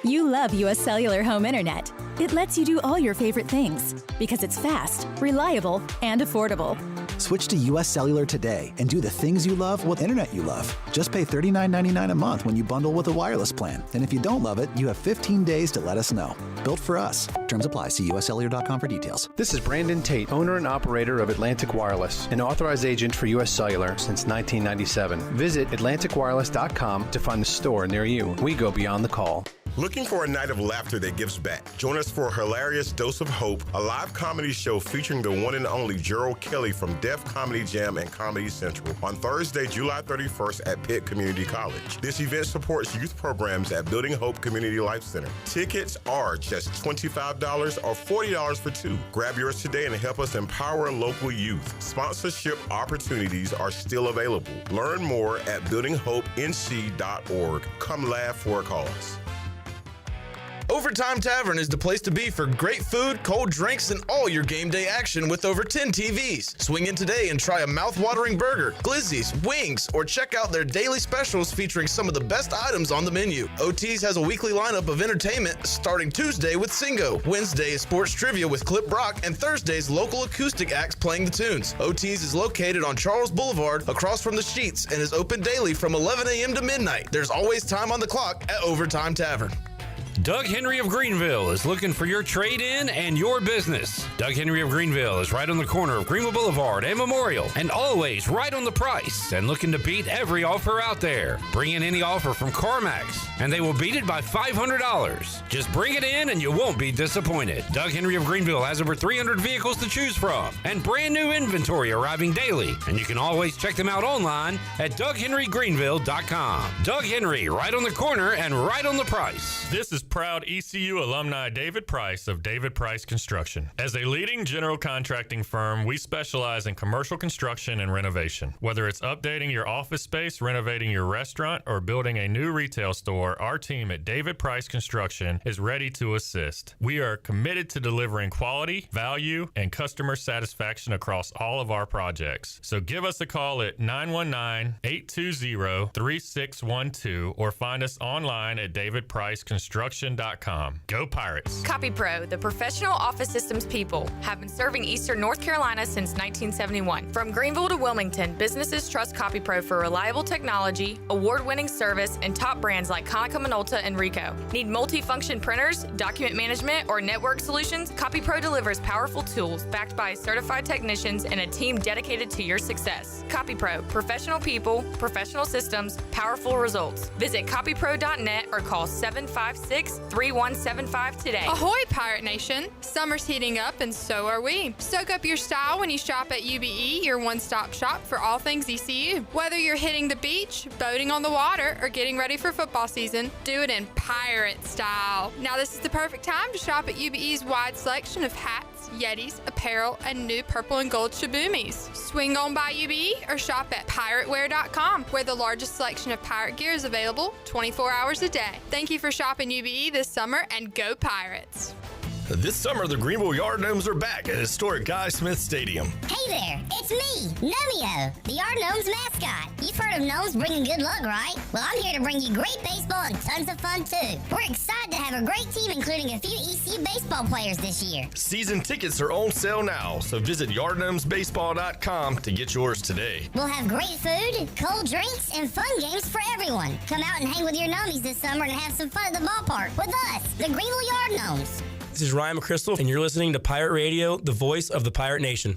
Speaker 7: You love U.S. Cellular Home Internet. It lets you do all your favorite things because it's fast, reliable, and affordable.
Speaker 9: Switch to U.S. Cellular today and do the things you love with internet you love. Just pay $39.99 a month when you bundle with a wireless plan. And if you don't love it, you have 15 days to let us know. Built for us. Terms apply. See uscellular.com for details.
Speaker 13: This is Brandon Tate, owner and operator of Atlantic Wireless, an authorized agent for U.S. Cellular since 1997. Visit AtlanticWireless.com to find the store near you. We go beyond the call.
Speaker 1: Looking for a night of laughter that gives back? Join us for a hilarious dose of hope, a live comedy show featuring the one and only Gerald Kelly from Def Comedy Jam and Comedy Central on Thursday, July 31st at Pitt Community College. This event supports youth programs at Building Hope Community Life Center. Tickets are just $25 or $40 for 2. Grab yours today and help us empower local youth. Sponsorship opportunities are still available. Learn more at buildinghopenc.org. Come laugh for a cause.
Speaker 22: Overtime Tavern is the place to be for great food, cold drinks, and all your game day action with over 10 TVs. Swing in today and try a mouth-watering burger, glizzies, wings, or check out their daily specials featuring some of the best items on the menu. OT's has a weekly lineup of entertainment starting Tuesday with Singo, Wednesday is sports trivia with Clip Brock, and Thursday's local acoustic acts playing the tunes. OT's is located on Charles Boulevard across from the Sheets and is open daily from 11 a.m. to midnight. There's always time on the clock at Overtime Tavern.
Speaker 17: Doug Henry of Greenville is looking for your trade-in and your business. Doug Henry of Greenville is right on the corner of Greenville Boulevard and Memorial, and always right on the price and looking to beat every offer out there. Bring in any offer from CarMax, and they will beat it by $500. Just bring it in and you won't be disappointed. Doug Henry of Greenville has over 300 vehicles to choose from and brand new inventory arriving daily, and you can always check them out online at DougHenryGreenville.com. Doug Henry, right on the corner and right on the price.
Speaker 15: This is proud ECU alumni David Price of David Price Construction. As a leading general contracting firm, we specialize in commercial construction and renovation. Whether it's updating your office space, renovating your restaurant, or building a new retail store, our team at David Price Construction is ready to assist. We are committed to delivering quality, value, and customer satisfaction across all of our projects. So give us a call at 919-820-3612 or find us online at davidpriceconstruction.com. Go Pirates.
Speaker 16: CopyPro, the professional office systems people, have been serving Eastern North Carolina since 1971. From Greenville to Wilmington, businesses trust CopyPro for reliable technology, award-winning service, and top brands like Konica Minolta and Ricoh. Need multi-function printers, document management, or network solutions? CopyPro delivers powerful tools backed by certified technicians and a team dedicated to your success. CopyPro, professional people, professional systems, powerful results. Visit copypro.net or call 756 866-3175 today.
Speaker 18: Ahoy, Pirate Nation! Summer's heating up and so are we. Soak up your style when you shop at UBE, your one-stop shop for all things ECU. Whether you're hitting the beach, boating on the water, or getting ready for football season, do it in pirate style. Now this is the perfect time to shop at UBE's wide selection of hats, yetis, apparel, and new purple and gold shabumis. Swing on by UBE or shop at pirateware.com, where the largest selection of pirate gear is available 24 hours a day. Thank you for shopping UBE this summer, and go Pirates!
Speaker 19: This summer, the Greenville Yard Gnomes are back at historic Guy Smith Stadium.
Speaker 20: Hey there, it's me, Nomeo, the Yard Gnomes mascot. You've heard of gnomes bringing good luck, right? Well, I'm here to bring you great baseball and tons of fun, too. We're excited to have a great team, including a few ECU baseball players this year.
Speaker 19: Season tickets are on sale now, so visit yardgnomesbaseball.com to get yours today.
Speaker 20: We'll have great food, cold drinks, and fun games for everyone. Come out and hang with your gnomies this summer and have some fun at the ballpark with us, the Greenville Yard Gnomes.
Speaker 21: This is Ryan McChrystal, and you're listening to Pirate Radio, the voice of the Pirate Nation.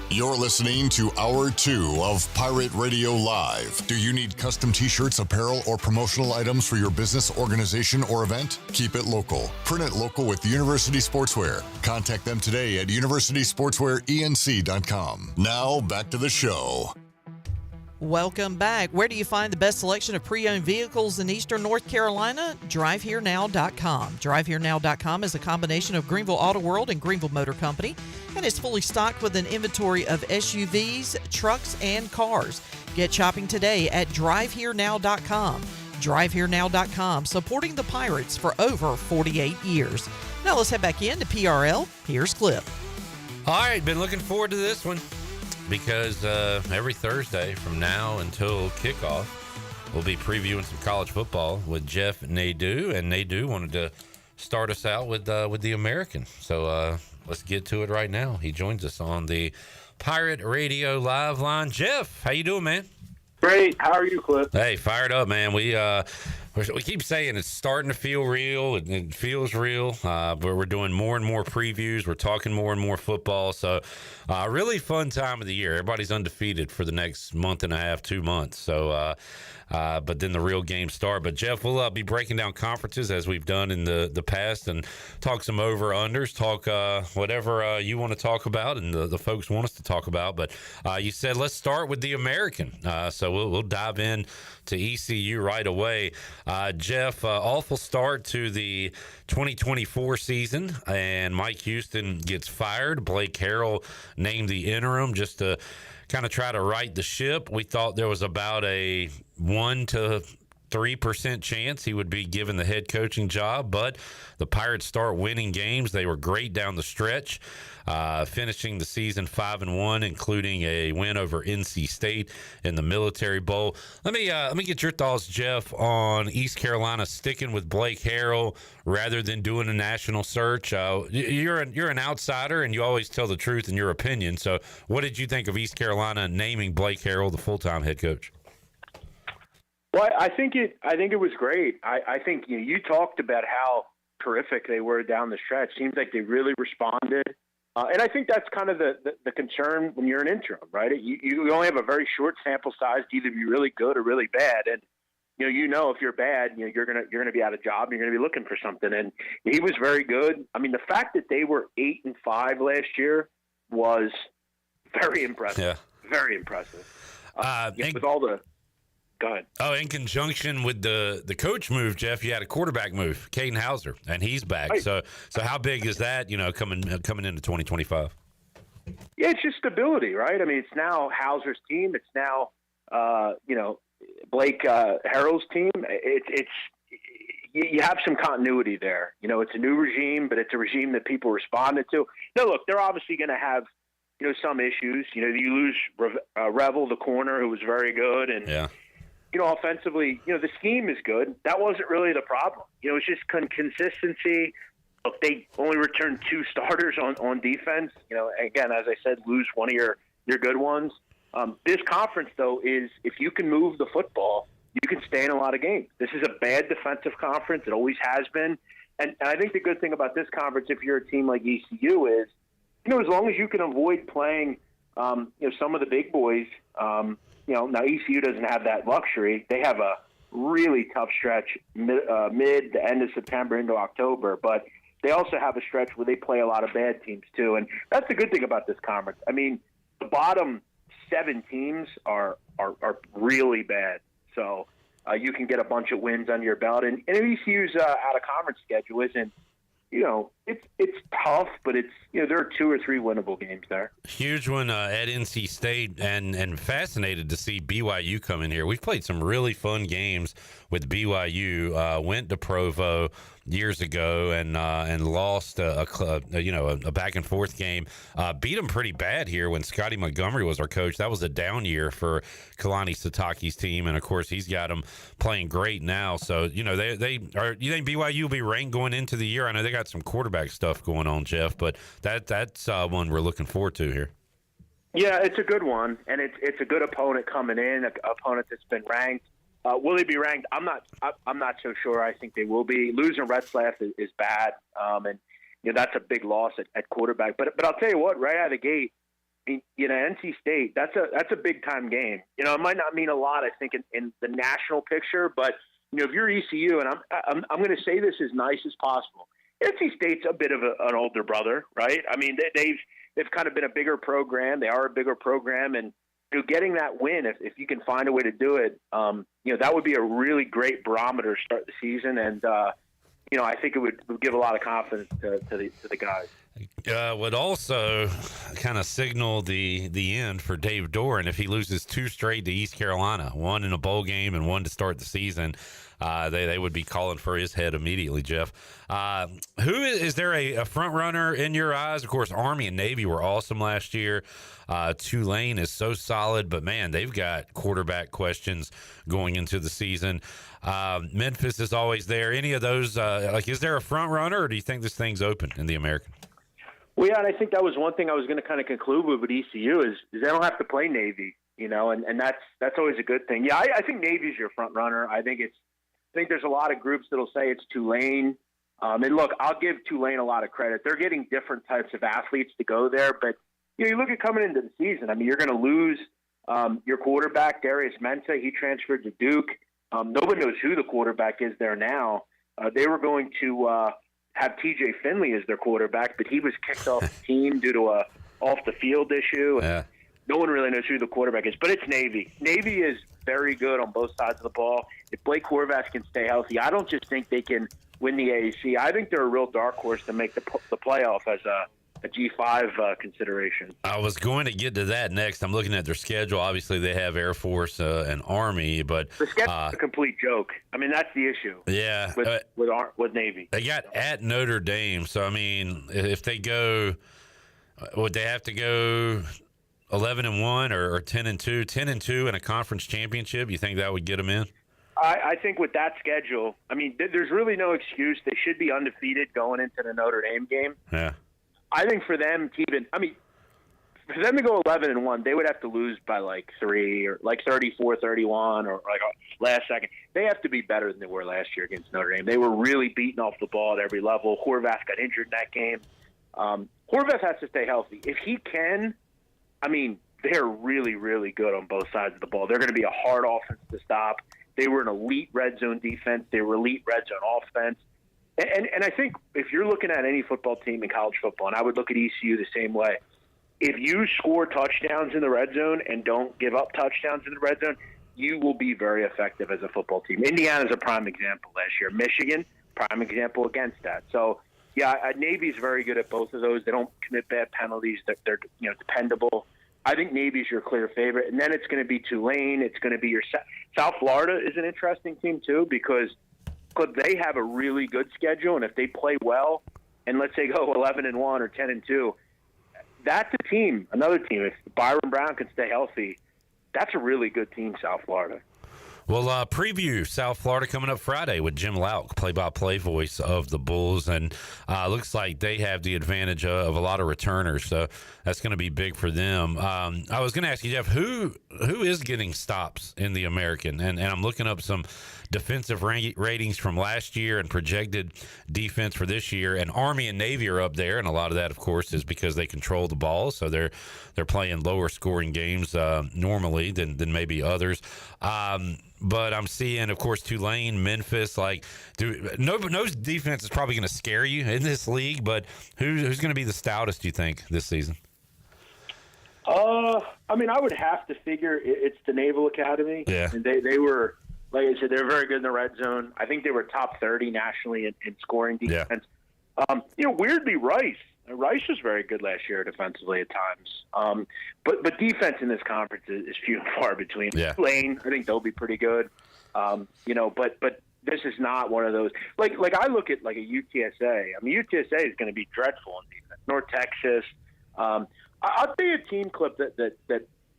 Speaker 14: You're listening to Hour 2 of Pirate Radio Live. Do you need custom t-shirts, apparel, or promotional items for your business, organization, or event? Keep it local. Print it local with University Sportswear. Contact them today at universitysportswearenc.com. Now, back to the show.
Speaker 28: Welcome back. Where do you find the best selection of pre-owned vehicles in Eastern North Carolina? DriveHereNow.com. DriveHereNow.com is a combination of Greenville Auto World and Greenville Motor Company, and is fully stocked with an inventory of SUVs, trucks, and cars. Get shopping today at DriveHereNow.com. DriveHereNow.com, supporting the Pirates for over 48 years. Now let's head back into PRL. Here's Clip.
Speaker 17: All right, been looking forward to this one, because every Thursday from now until kickoff, we'll be previewing some college football with Jeff Nadu, and Nadu wanted to start us out with the American. So let's get to it right now. He joins us on the Pirate Radio Live line. Jeff, how you doing, man?
Speaker 23: Great. How are you, Cliff?
Speaker 17: Hey, fired up, man. We keep saying it's starting to feel real. It feels real. We're doing more and more previews. We're talking more and more football. So really fun time of the year. Everybody's undefeated for the next month and a half, 2 months. So but then the real games start. But Jeff, we'll be breaking down conferences as we've done in the past, and talk some over-unders, talk whatever you want to talk about and the folks want us to talk about. But you said let's start with the American. So we'll dive in to ECU right away. Jeff, awful start to the 2024 season, and Mike Houston gets fired. Blake Harrell named the interim just to kind of try to right the ship. We thought there was about a 1 to 3% chance he would be given the head coaching job, but the Pirates start winning games. They were great down the stretch, finishing the season 5-1, including a win over NC State in the Military Bowl. Let me get your thoughts, Jeff, on East Carolina sticking with Blake Harrell rather than doing a national search. You're an outsider, and you always tell the truth in your opinion. So, what did you think of East Carolina naming Blake Harrell the full-time head coach?
Speaker 23: Well, I think it was great. I think you talked about how terrific they were down the stretch. Seems like they really responded, and I think that's kind of the concern when you're an interim, right? You only have a very short sample size to either be really good or really bad, and you know if you're bad, you're gonna be out of job. And you're gonna be looking for something, and he was very good. I mean, the fact that they were 8-5 last year was very impressive. Yeah. Very impressive. With all the Go ahead. Oh, in conjunction with the coach move, Jeff, you had a quarterback move, Caden Hauser, and he's back. Right. So how big is that? Coming into 2025. Yeah, it's just stability, right? I mean, it's now Hauser's team. It's now Blake Harrell's team. It's you have some continuity there. It's a new regime, but it's a regime that people responded to. Now, look, they're obviously going to have some issues. You lose Revel, the corner, who was very good, and yeah. Offensively, the scheme is good. That wasn't really the problem. It's just consistency. Look, they only returned 2 starters on defense. Again, as I said, lose one of your good ones. This conference, though, is if you can move the football, you can stay in a lot of games. This is a bad defensive conference. It always has been. And I think the good thing about this conference, if you're a team like ECU, is as long as you can avoid playing, some of the big boys, now ECU doesn't have that luxury. They have a really tough stretch mid to end of September into October, but they also have a stretch where they play a lot of bad teams too. And that's the good thing about this conference. I mean, the bottom 7 teams are really bad. So you can get a bunch of wins under your belt. And ECU's out of conference schedule isn't, it's tough, but it's, there are 2 or 3 winnable games there.
Speaker 17: Huge one at NC State, and fascinated to see BYU come in here. We've played some really fun games with BYU. Went to Provo years ago and lost a back and forth game. Beat them pretty bad here when Scotty Montgomery was our coach. That was a down year for Kalani Satake's team, and of course he's got them playing great now. So they are. You think BYU will be ranked going into the year? I know they got some quarterback stuff going on, Jeff, but that's one we're looking forward to here.
Speaker 23: Yeah, it's a good one, and it's a good opponent coming in, an opponent that's been ranked. Will they be ranked? I'm not so sure. I think they will be. Losing Retzlaff is bad, and that's a big loss at quarterback. But I'll tell you what, right out of the gate, NC State, that's a big time game. It might not mean a lot, I think, in the national picture, but if you're ECU, and I'm going to say this as nice as possible, NC State's a bit of an older brother, right? I mean, they've kind of been a bigger program. They are a bigger program, and getting that win, if you can find a way to do it, that would be a really great barometer to start the season, and I think it would give a lot of confidence to the guys.
Speaker 17: Would also kind of signal the end for Dave Doran if he loses 2 straight to East Carolina, one in a bowl game and one to start the season. They would be calling for his head immediately, Jeff. Is there a front runner in your eyes? Of course, Army and Navy were awesome last year. Tulane is so solid, but man, they've got quarterback questions going into the season. Memphis is always there. Any of those, is there a front runner, or do you think this thing's open in the American?
Speaker 23: Well, yeah, and I think that was one thing I was going to kind of conclude with ECU is they don't have to play Navy, and that's always a good thing. Yeah, I think Navy's your front runner. I think there's a lot of groups that'll say it's Tulane. And look, I'll give Tulane a lot of credit. They're getting different types of athletes to go there, but you look at coming into the season. I mean, you're going to lose your quarterback, Darius Mensah. He transferred to Duke. Nobody knows who the quarterback is there now. They were going to have TJ Finley as their quarterback, but he was kicked off the team due to a off-the-field issue. And no one really knows who the quarterback is, but it's Navy. Navy is very good on both sides of the ball. If Blake Horvath can stay healthy, I don't just think they can win the AAC. I think they're a real dark horse to make the playoff as a G5 consideration.
Speaker 17: I was going to get to that next. I'm looking at their schedule. Obviously, they have Air Force and Army, but
Speaker 23: the schedule is a complete joke. I mean, that's the issue.
Speaker 17: Yeah,
Speaker 23: with Navy,
Speaker 17: they got at Notre Dame. So I mean, if they go, would they have to go 11-1 or 10-2? 10-2 in a conference championship. You think that would get them in?
Speaker 23: I think with that schedule, I mean, there's really no excuse. They should be undefeated going into the Notre Dame game.
Speaker 17: Yeah.
Speaker 23: I think for them to for them to go 11-1, they would have to lose by 3 or 34-31 or last second. They have to be better than they were last year against Notre Dame. They were really beating off the ball at every level. Horvath got injured in that game. Horvath has to stay healthy. If he can, I mean, they're really, really good on both sides of the ball. They're going to be a hard offense to stop. They were an elite red zone defense. They were elite red zone offense. And I think if you're looking at any football team in college football, and I would look at ECU the same way, if you score touchdowns in the red zone and don't give up touchdowns in the red zone, you will be very effective as a football team. Indiana's a prime example last year. Michigan, prime example against that. So, yeah, Navy's very good at both of those. They don't commit bad penalties. They're dependable. I think Navy's your clear favorite. And then it's going to be Tulane. It's going to be your South Florida is an interesting team too because they have a really good schedule, and if they play well, and let's say go 11-1 or 10-2, that's a team, another team. If Byron Brown can stay healthy, that's a really good team, South Florida.
Speaker 17: Well, preview South Florida coming up Friday with Jim Lauk, play-by-play voice of the Bulls, and looks like they have the advantage of a lot of returners, so that's going to be big for them. I was going to ask you, Jeff, who is getting stops in the American? And I'm looking up some defensive ratings from last year and projected defense for this year. And Army and Navy are up there, and a lot of that, of course, is because they control the ball, so they're playing lower scoring games normally than maybe others. But I'm seeing, of course, Tulane, Memphis. No defense is probably going to scare you in this league. But who's going to be the stoutest, do you think, this season?
Speaker 23: I mean, I would have to figure it's the Naval Academy.
Speaker 17: Yeah.
Speaker 23: And they were, like I said, they're very good in the red zone. I think they were top 30 nationally in scoring defense. Yeah. Weirdly, Rice was very good last year defensively at times. But defense in this conference is few and far between.
Speaker 17: Yeah.
Speaker 23: Lane, I think they'll be pretty good. But this is not one of those. Like I look at like a UTSA. I mean, UTSA is going to be dreadful in defense. North Texas. I'll tell you a team clip that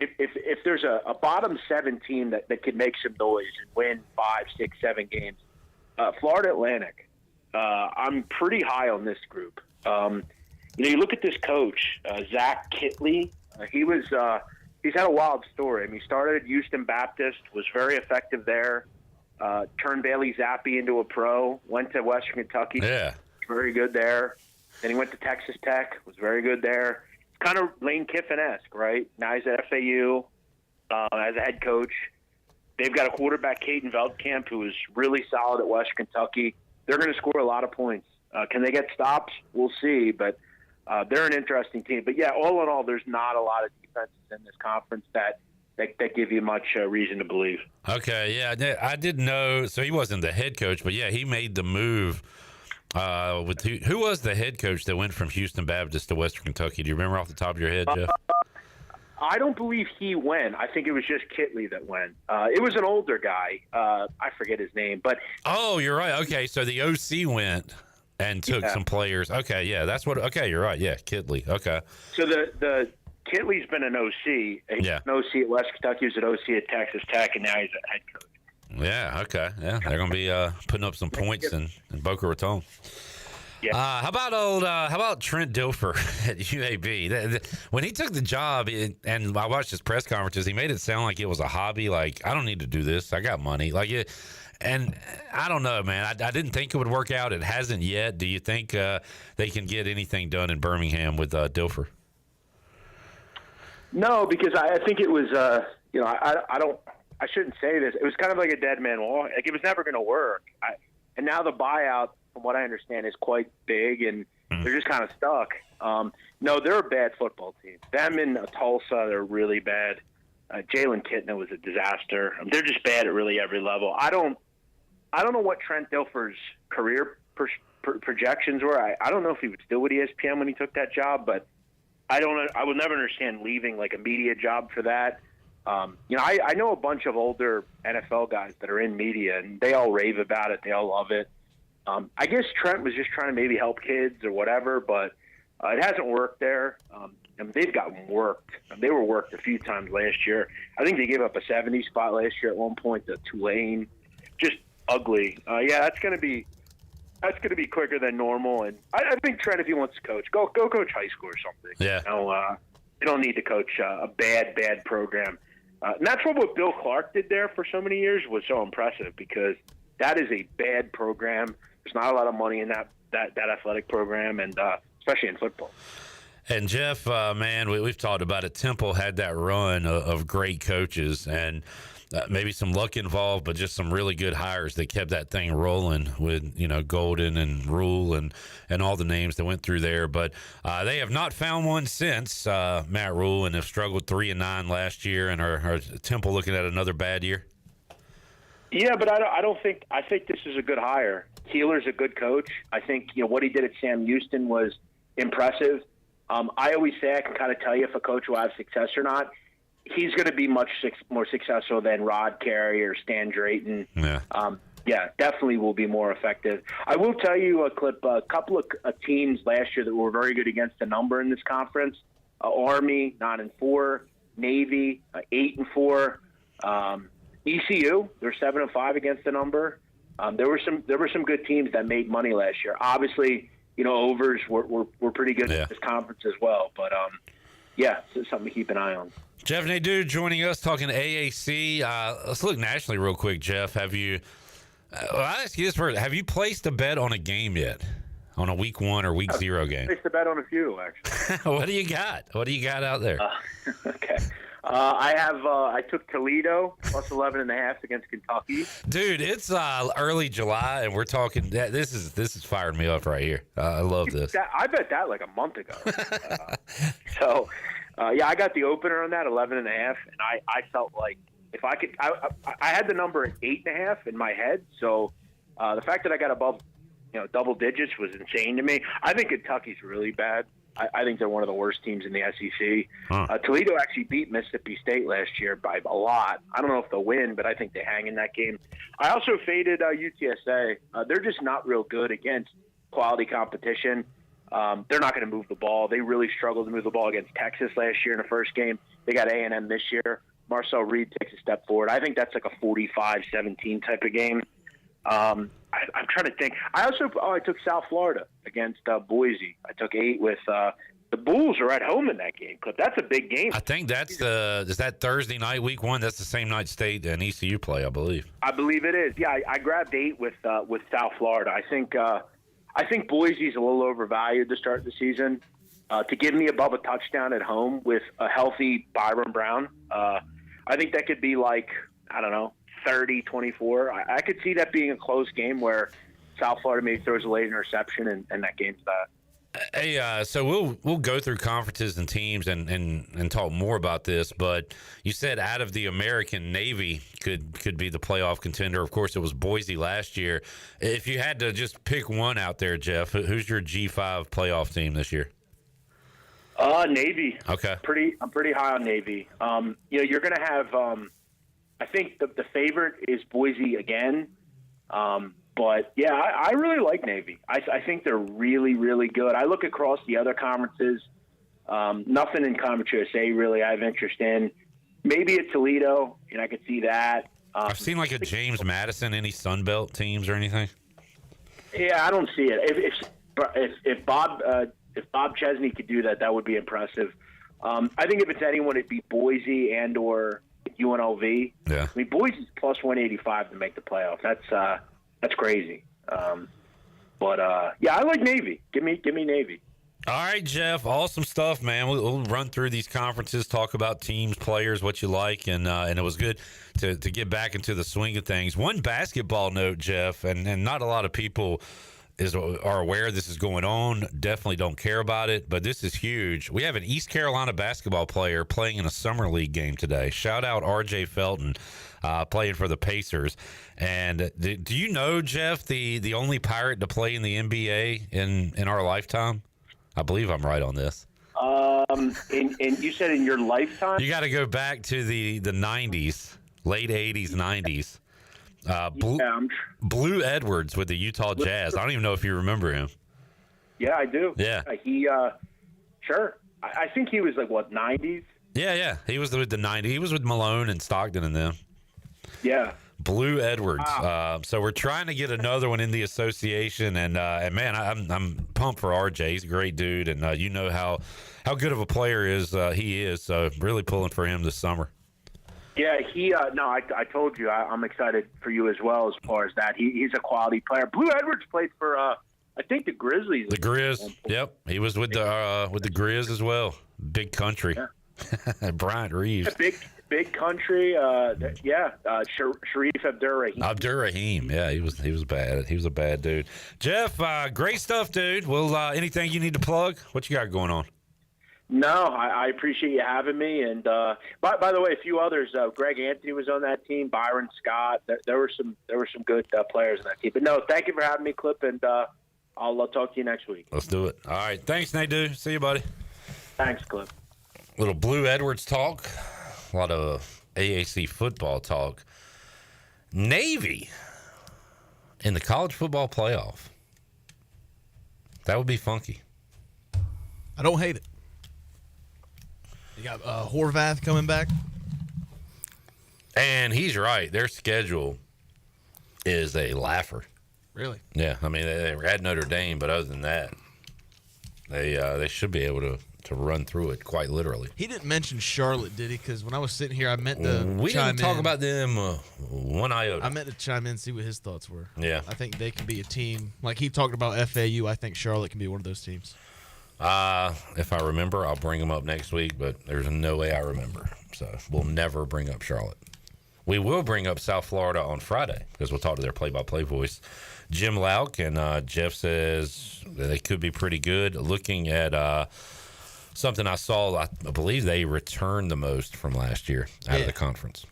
Speaker 23: if there's a bottom 7 team that could make some noise and win 5, 6, 7 games, Florida Atlantic. I'm pretty high on this group. You look at this coach, Zach Kitley. He's had a wild story. I mean, he started at Houston Baptist, was very effective there. Turned Bailey Zappi into a pro. Went to Western Kentucky.
Speaker 17: Yeah,
Speaker 23: very good there. Then he went to Texas Tech. Was very good there. Kind of Lane Kiffin-esque, right? Now he's at FAU as a head coach. They've got a quarterback, Caden Veldkamp, who is really solid at Western Kentucky. They're going to score a lot of points. Can they get stops? We'll see, but they're an interesting team. But, yeah, all in all, there's not a lot of defenses in this conference that give you much reason to believe.
Speaker 17: Okay, yeah, I didn't know. So he wasn't the head coach, but, yeah, he made the move. Who was the head coach that went from Houston Baptist to Western Kentucky? Do you remember off the top of your head, Jeff?
Speaker 23: I don't believe he went. I think it was just Kitley that went. It was an older guy. I forget his name, but
Speaker 17: oh, you're right. Okay, so the OC went and took some players. Okay, yeah, that's what. Okay, you're right. Yeah, Kitley. Okay.
Speaker 23: So the Kitley's been an OC. He's an OC at West Kentucky. He was an OC at Texas Tech, and now he's a head coach.
Speaker 17: Yeah. Okay. Yeah, they're going to be putting up some points in Boca Raton.
Speaker 23: Yeah.
Speaker 17: How about Trent Dilfer at UAB? When he took the job, and I watched his press conferences, he made it sound like it was a hobby. Like, I don't need to do this. I got money. And I don't know, man. I didn't think it would work out. It hasn't yet. Do you think they can get anything done in Birmingham with Dilfer?
Speaker 23: No, because I think it was. I shouldn't say this. It was kind of like a dead man walk. Like, it was never going to work. And now the buyout, from what I understand, is quite big, and they're just kind of stuck. No, they're a bad football team. Them in Tulsa, they're really bad. Jalen Kitna was a disaster. They're just bad at really every level. I don't know what Trent Dilfer's career projections were. I don't know if he was still with ESPN when he took that job, but I would never understand leaving like a media job for that. I know a bunch of older NFL guys that are in media, and they all rave about it. They all love it. I guess Trent was just trying to maybe help kids or whatever, but it hasn't worked there. And they've gotten worked. They were worked a few times last year. I think they gave up a 70 spot last year at one point to Tulane. Just ugly. That's going to be quicker than normal. And I think Trent, if he wants to coach, go coach high school or something.
Speaker 17: Yeah.
Speaker 23: You don't need to coach a bad program. And that's what Bill Clark did there for so many years was so impressive, because that is a bad program. There's not a lot of money in that athletic program, and especially in football.
Speaker 17: And Jeff, man, we've talked about it. Temple had that run of great coaches, and maybe some luck involved, but just some really good hires that kept that thing rolling with, Golden and Rule and all the names that went through there. But they have not found one since, Matt Rule, and have struggled 3-9 last year, and are Temple looking at another bad year?
Speaker 23: Yeah, but I think this is a good hire. Keeler's a good coach. I think what he did at Sam Houston was impressive. I always say I can kind of tell you if a coach will have success or not. He's going to be much more successful than Rod Carey or Stan Drayton. Yeah. Definitely will be more effective. I will tell you a couple of teams last year that were very good against the number in this conference. Army 9-4, Navy 8-4. ECU, they're 7-5 against the number. There were some good teams that made money last year. Obviously, overs were pretty good in this conference as well. But it's something to keep an eye on.
Speaker 17: Jeff Nadu joining us talking AAC. Let's look nationally real quick, Jeff. Have you Well, I'll ask you this first. Have you placed a bet on a game yet? On a week 1 or week 0 game?
Speaker 23: I placed a bet on a few, actually.
Speaker 17: What do you got? What do you got out there?
Speaker 23: Okay. I took Toledo plus 11.5 against Kentucky.
Speaker 17: Dude, it's early July, and we're talking. This is firing me up right here. I love this.
Speaker 23: I bet that like a month ago. I got the opener on that 11.5, and I felt like if I could, I had the number at 8.5 in my head. So the fact that I got above, double digits was insane to me. I think Kentucky's really bad. I think they're one of the worst teams in the SEC. Toledo actually beat Mississippi State last year by a lot. I don't know if they'll win, but I think they hang in that game. I also faded UTSA. They're just not real good against quality competition. They're not going to move the ball. They really struggled to move the ball against Texas last year in the first game. They got A&M this year. Marcel Reed takes a step forward. I think that's like a 45-17 type of game. I'm trying to think. I took South Florida against Boise. I took 8 with the Bulls are at home in that game. Clip. That's a big game.
Speaker 17: I think is that Thursday night, week 1? That's the same night State and ECU play, I believe.
Speaker 23: I believe it is. Yeah, I grabbed 8 with South Florida. I think Boise's a little overvalued to start the season. To give me above a touchdown at home with a healthy Byron Brown, I think that could be like, I don't know, 30-24. I could see that being a close game where South Florida maybe throws a late interception and that game's that.
Speaker 17: Hey, so we'll go through conferences and teams and talk more about this, but you said out of the American, Navy could be the playoff contender. Of course, it was Boise last year. If you had to just pick one out there, Jeff, who's your G5 playoff team this year?
Speaker 23: Navy.
Speaker 17: Okay.
Speaker 23: I'm pretty high on Navy. You're going to have I think the favorite is Boise again. But, yeah, I really like Navy. I think they're really, really good. I look across the other conferences. Nothing in Conference USA really I have interest in. Maybe at Toledo, I could see that.
Speaker 17: I've seen like a James Madison, any Sunbelt teams or anything?
Speaker 23: Yeah, I don't see it. If Bob Chesney could do that, that would be impressive. I think if it's anyone, it'd be Boise and or UNLV.
Speaker 17: Yeah.
Speaker 23: I mean, Boise's plus 185 to make the playoff. That's crazy. I like Navy. Give me Navy.
Speaker 17: All right, Jeff. Awesome stuff, man. We'll run through these conferences, talk about teams, players, what you like, and it was good to get back into the swing of things. One basketball note, Jeff, and not a lot of people are aware this is going on. Definitely don't care about it, but this is huge. We have an East Carolina basketball player playing in a summer league game today. Shout out R.J. Felton, playing for the Pacers. And do you know, Jeff, the only Pirate to play in the NBA in our lifetime? I believe I'm right on this.
Speaker 23: And you said in your lifetime?
Speaker 17: You got to go back to the 90s, late 80s, 90s. Blue Edwards with the Utah Jazz. I don't even know if you remember him.
Speaker 23: Yeah, I do.
Speaker 17: Yeah.
Speaker 23: Sure. I think he was like, 90s?
Speaker 17: Yeah. He was with the 90s. He was with Malone and Stockton and them.
Speaker 23: Yeah.
Speaker 17: Blue Edwards.
Speaker 23: Wow.
Speaker 17: So we're trying to get another one in the association, and man, I'm pumped for RJ. He's a great dude, and you know how good of a player he is. So really pulling for him this summer.
Speaker 23: Yeah, I told you I'm excited for you as well as far as that. He's a quality player. Blue Edwards played for I think the Grizzlies.
Speaker 17: The Grizz. Yep, he was with the Grizz as well. Big country. Yeah. Bryant Reeves.
Speaker 23: Big country. Sharif Abdur-Rahim.
Speaker 17: Abdur-Rahim. Yeah, he was bad. He was a bad dude. Jeff, great stuff, dude. Well, anything you need to plug? What you got going on?
Speaker 23: No, I appreciate you having me. And by the way, a few others. Greg Anthony was on that team. Byron Scott. There were some good players on that team. But no, thank you for having me, Clip. And I'll talk to you next week.
Speaker 17: Let's do it. All right. Thanks, Nadu. See you, buddy.
Speaker 23: Thanks, Clip.
Speaker 17: Little Blue Edwards talk. A lot of AAC football talk. Navy in the college football playoff. That would be funky.
Speaker 22: I don't hate it. You got Horvath coming back.
Speaker 17: And he's right. Their schedule is a laugher.
Speaker 22: Really?
Speaker 17: Yeah. I mean, they were at Notre Dame, but other than that, they should be able to to run through it quite literally.
Speaker 22: He didn't mention Charlotte, did he? Because when I was sitting here, I meant to
Speaker 17: We
Speaker 22: chime
Speaker 17: didn't talk
Speaker 22: in.
Speaker 17: about them one iota.
Speaker 22: I meant to chime in and see what his thoughts were.
Speaker 17: Yeah.
Speaker 22: I think they can be a team. Like he talked about FAU, I think Charlotte can be one of those teams.
Speaker 17: If I remember, I'll bring them up next week, but there's no way I remember. So we'll never bring up Charlotte. We will bring up South Florida on Friday because we'll talk to their play-by-play voice, Jim Lauk, and Jeff says that they could be pretty good. Looking at something I saw, I believe they returned the most from last year out of the conference.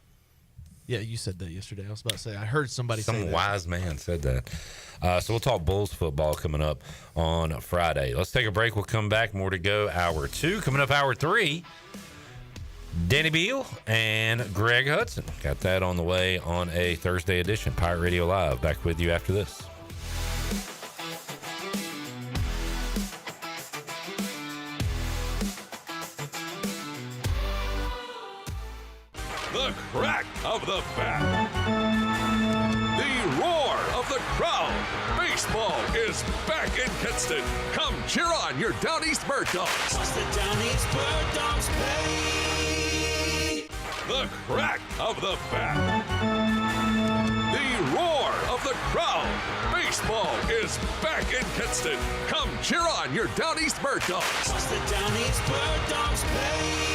Speaker 22: Yeah, you said that yesterday. I was about to say, I heard somebody say that.
Speaker 17: Some wise man said that. So we'll talk Bulls football coming up on Friday. Let's take a break. We'll come back. More to go. Hour 2. Coming up hour 3, Danny Beal and Greg Hudson. Got that on the way on a Thursday edition. Pirate Radio Live. Back with you after this.
Speaker 3: The crack of the bat. The roar of the crowd. Baseball is back in Kinston. Come cheer on your Down East Bird Dogs. The Down East Bird Dogs play. The crack of the bat. The roar of the crowd. Baseball is back in Kinston. Come cheer on your Down East Bird Dogs. The Down East Bird Dogs play.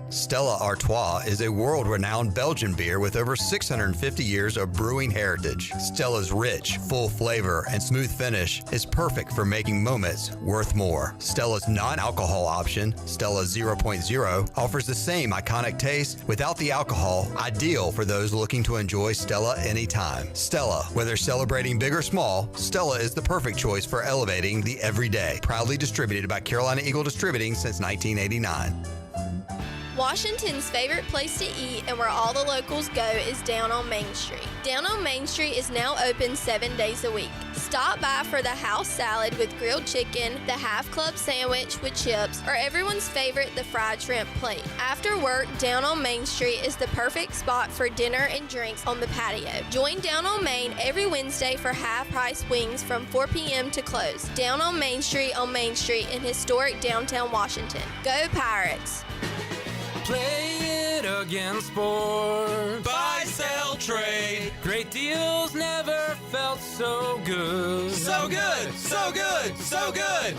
Speaker 5: Stella Artois is a world-renowned Belgian beer with over 650 years of brewing heritage. Stella's rich, full flavor and smooth finish is perfect for making moments worth more. Stella's non-alcohol option, Stella 0.0, offers the same iconic taste without the alcohol, ideal for those looking to enjoy Stella anytime. Stella, whether celebrating big or small, Stella is the perfect choice for elevating the everyday. Proudly distributed by Carolina Eagle Distributing since 1989.
Speaker 6: Washington's favorite place to eat and where all the locals go is Down on Main Street. Down on Main Street is now open 7 days a week. Stop by for the house salad with grilled chicken, the half club sandwich with chips, or everyone's favorite, the fried shrimp plate. After work, Down on Main Street is the perfect spot for dinner and drinks on the patio. Join Down on Main every Wednesday for half-price wings from 4 p.m. to close. Down on Main Street in historic downtown Washington. Go Pirates!
Speaker 8: Play it again, sport. Buy, sell, trade. Great deals never felt so good. So good, so good, so good.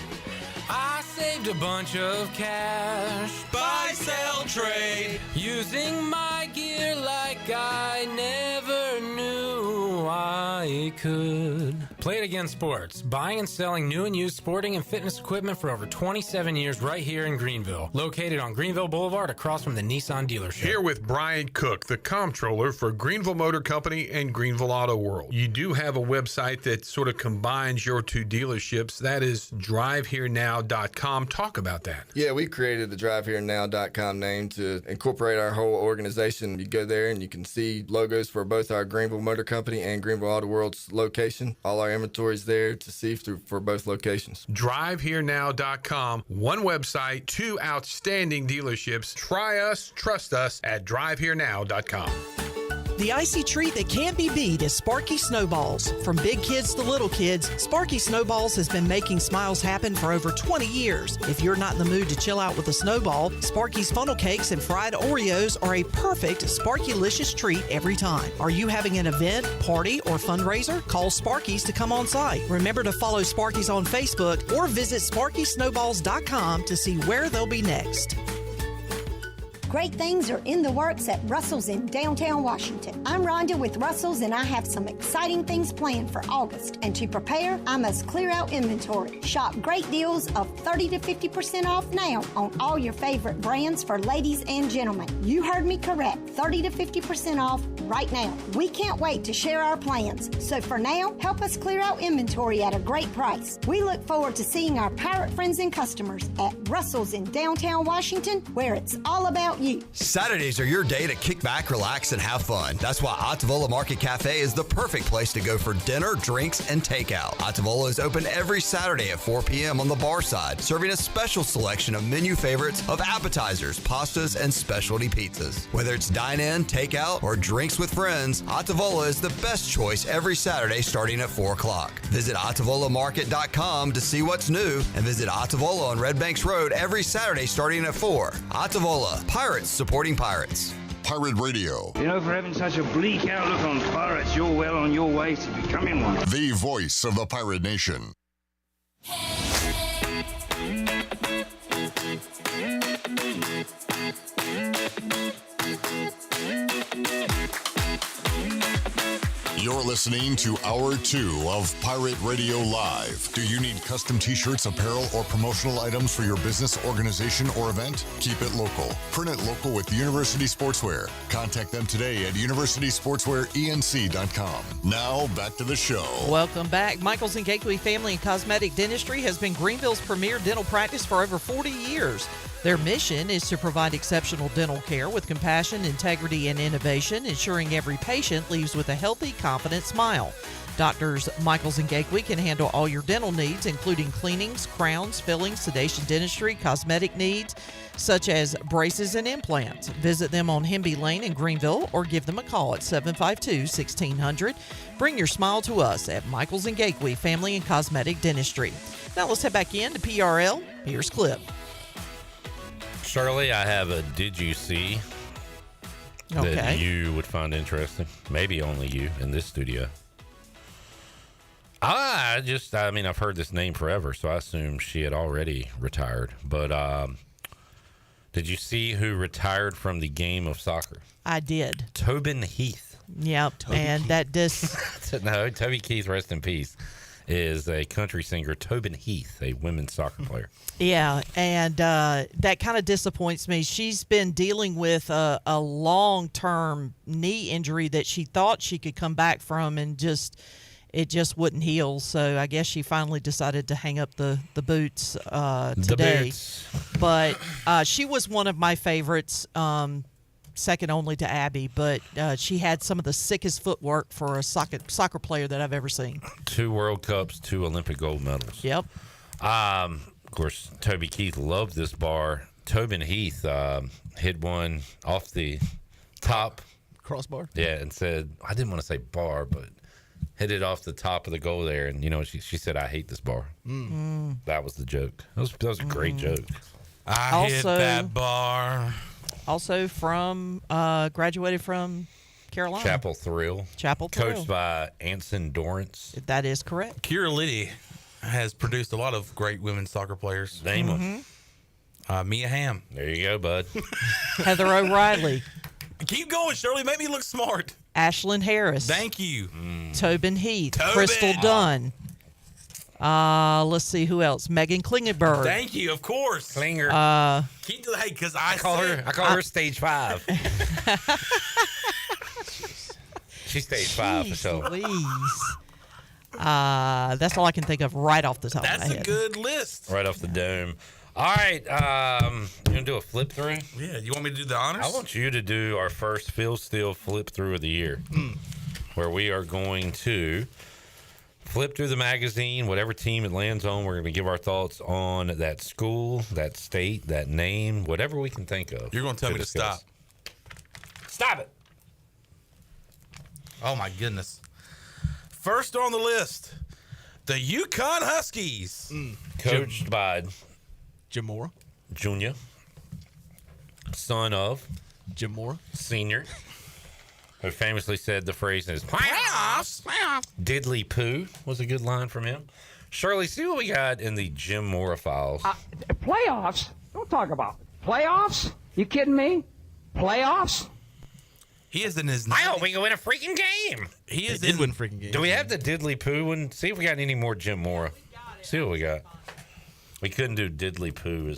Speaker 8: I saved a bunch of cash. Buy, sell, trade. Using my gear like I never knew I could. Play It Again Sports. Buying and selling new and used sporting and fitness equipment for over 27 years right here in Greenville. Located on Greenville Boulevard across from the Nissan dealership.
Speaker 24: Here with Brian Cook, the comptroller for Greenville Motor Company and Greenville Auto World. You do have a website that sort of combines your two dealerships. That is DriveHereNow.com. Talk about that.
Speaker 25: Yeah, we created the DriveHereNow.com name to incorporate our whole organization. You go there and you can see logos for both our Greenville Motor Company and Greenville Auto World's location. All our inventory's there to see for both locations.
Speaker 24: DriveHereNow.com. One website, two outstanding dealerships. Try us, trust us at DriveHereNow.com.
Speaker 28: The icy treat that can't be beat is Sparky Snowballs. From big kids to little kids, Sparky Snowballs has been making smiles happen for over 20 years. If you're not in the mood to chill out with a snowball, Sparky's funnel cakes and fried Oreos are a perfect Sparky-licious treat every time. Are you having an event, party, or fundraiser? Call Sparky's to come on site. Remember to follow Sparky's on Facebook or visit SparkySnowballs.com to see where they'll be next.
Speaker 26: Great things are in the works at Russell's in downtown Washington. I'm Rhonda with Russell's and I have some exciting things planned for August. And to prepare, I must clear out inventory. Shop great deals of 30 to 50% off now on all your favorite brands for ladies and gentlemen. You heard me correct, 30 to 50% off right now. We can't wait to share our plans. So for now, help us clear out inventory at a great price. We look forward to seeing our pirate friends and customers at Russell's in downtown Washington, where it's all about you?
Speaker 5: Saturdays are your day to kick back, relax, and have fun. That's why Ottavola Market Cafe is the perfect place to go for dinner, drinks, and takeout. Ottavola is open every Saturday at 4 p.m. on the bar side, serving a special selection of menu favorites of appetizers, pastas, and specialty pizzas. Whether it's dine-in, takeout, or drinks with friends, Ottavola is the best choice every Saturday starting at 4 o'clock. Visit OttavolaMarket.com to see what's new, and visit Ottavola on Red Banks Road every Saturday starting at 4. Ottavola, pirates supporting pirates.
Speaker 14: Pirate Radio.
Speaker 2: You know, for having such a bleak outlook on pirates, you're well on your way to becoming one.
Speaker 14: The voice of the pirate nation. You're listening to Hour 2 of Pirate Radio Live. Do you need custom t-shirts, apparel, or promotional items for your business, organization, or event? Keep it local. Print it local with University Sportswear. Contact them today at universitysportswearenc.com. Now, back to the show.
Speaker 28: Welcome back. Michaels and Gateway Family and Cosmetic Dentistry has been Greenville's premier dental practice for over 40 years. Their mission is to provide exceptional dental care with compassion, integrity, and innovation, ensuring every patient leaves with a healthy, confident smile. Doctors Michaels and Gateway can handle all your dental needs, including cleanings, crowns, fillings, sedation dentistry, cosmetic needs, such as braces and implants. Visit them on Hemby Lane in Greenville or give them a call at 752-1600. Bring your smile to us at Michaels and Gateway Family and Cosmetic Dentistry. Now let's head back in to PRL. Here's Clip.
Speaker 17: Shirley, I have a Did You See that you would find interesting. Maybe only you in this studio. I've heard this name forever, so I assume she had already retired. But did you see who retired from the game of soccer?
Speaker 28: I did.
Speaker 17: Tobin Heath.
Speaker 28: Yep,
Speaker 17: No, Toby Keith, rest in peace, is a country singer, Tobin Heath, a women's soccer player.
Speaker 28: Yeah, and that kind of disappoints me. She's been dealing with a long-term knee injury that she thought she could come back from, and it just wouldn't heal. So I guess she finally decided to hang up the boots today.
Speaker 17: The boots.
Speaker 28: But she was one of my favorites, second only to Abby. But she had some of the sickest footwork for a soccer player that I've ever seen. 2
Speaker 17: World Cups, 2 Olympic gold medals.
Speaker 28: Yep.
Speaker 17: Of course, Toby Keith loved this bar. Tobin Heath hit one off the top.
Speaker 22: Crossbar?
Speaker 17: Yeah, and said, I didn't want to say bar, but hit it off the top of the goal there. And, she said, I hate this bar. That was the joke. That was a great joke.
Speaker 28: I
Speaker 8: hit that bar.
Speaker 28: Also graduated from Carolina.
Speaker 17: Chapel Thrill. Coached by Anson Dorrance.
Speaker 28: That is correct.
Speaker 8: Kira Liddy has produced a lot of great women's soccer players.
Speaker 17: Name them.
Speaker 8: Mia Hamm.
Speaker 17: There you go, bud.
Speaker 28: Heather O'Reilly.
Speaker 8: Keep going, Shirley. Make me look smart.
Speaker 28: Ashlyn Harris.
Speaker 8: Thank you.
Speaker 28: Tobin Heath. Crystal Dunn. Let's see who else. Megan Klingenberg.
Speaker 8: Thank you, of course.
Speaker 17: Klinger.
Speaker 8: Because
Speaker 17: I call her stage 5. She's stage 5 for sure.
Speaker 28: Please. That's all I can think of right off the top of my head.
Speaker 8: That's a good list.
Speaker 17: Right off the dome. All right. You want to do a flip through?
Speaker 8: Yeah. You want me to do the honors?
Speaker 17: I want you to do our first Phil Steele flip through of the year, where we are going to flip through the magazine, whatever team it lands on. We're going to give our thoughts on that school, that state, that name, whatever we can think of.
Speaker 8: You're going to tell me to stop.
Speaker 17: Stop it.
Speaker 8: Oh, my goodness. First on the list, the Yukon Huskies.
Speaker 17: Coached by
Speaker 22: Jim Mora
Speaker 17: Jr., son of
Speaker 22: Jim Mora
Speaker 17: Sr., who famously said the phrase is playoffs. Diddly poo was a good line from him. Shirley, see what we got in the Jim Mora files.
Speaker 4: Playoffs? Don't talk about it. Playoffs? You kidding me? Playoffs?
Speaker 8: He is in his.
Speaker 17: I hope we can win a freaking game.
Speaker 8: He
Speaker 22: did win a freaking game.
Speaker 17: Do we have the Diddly Poo one? See if we got any more Jim Mora. See what we got. We couldn't do Diddly Poo.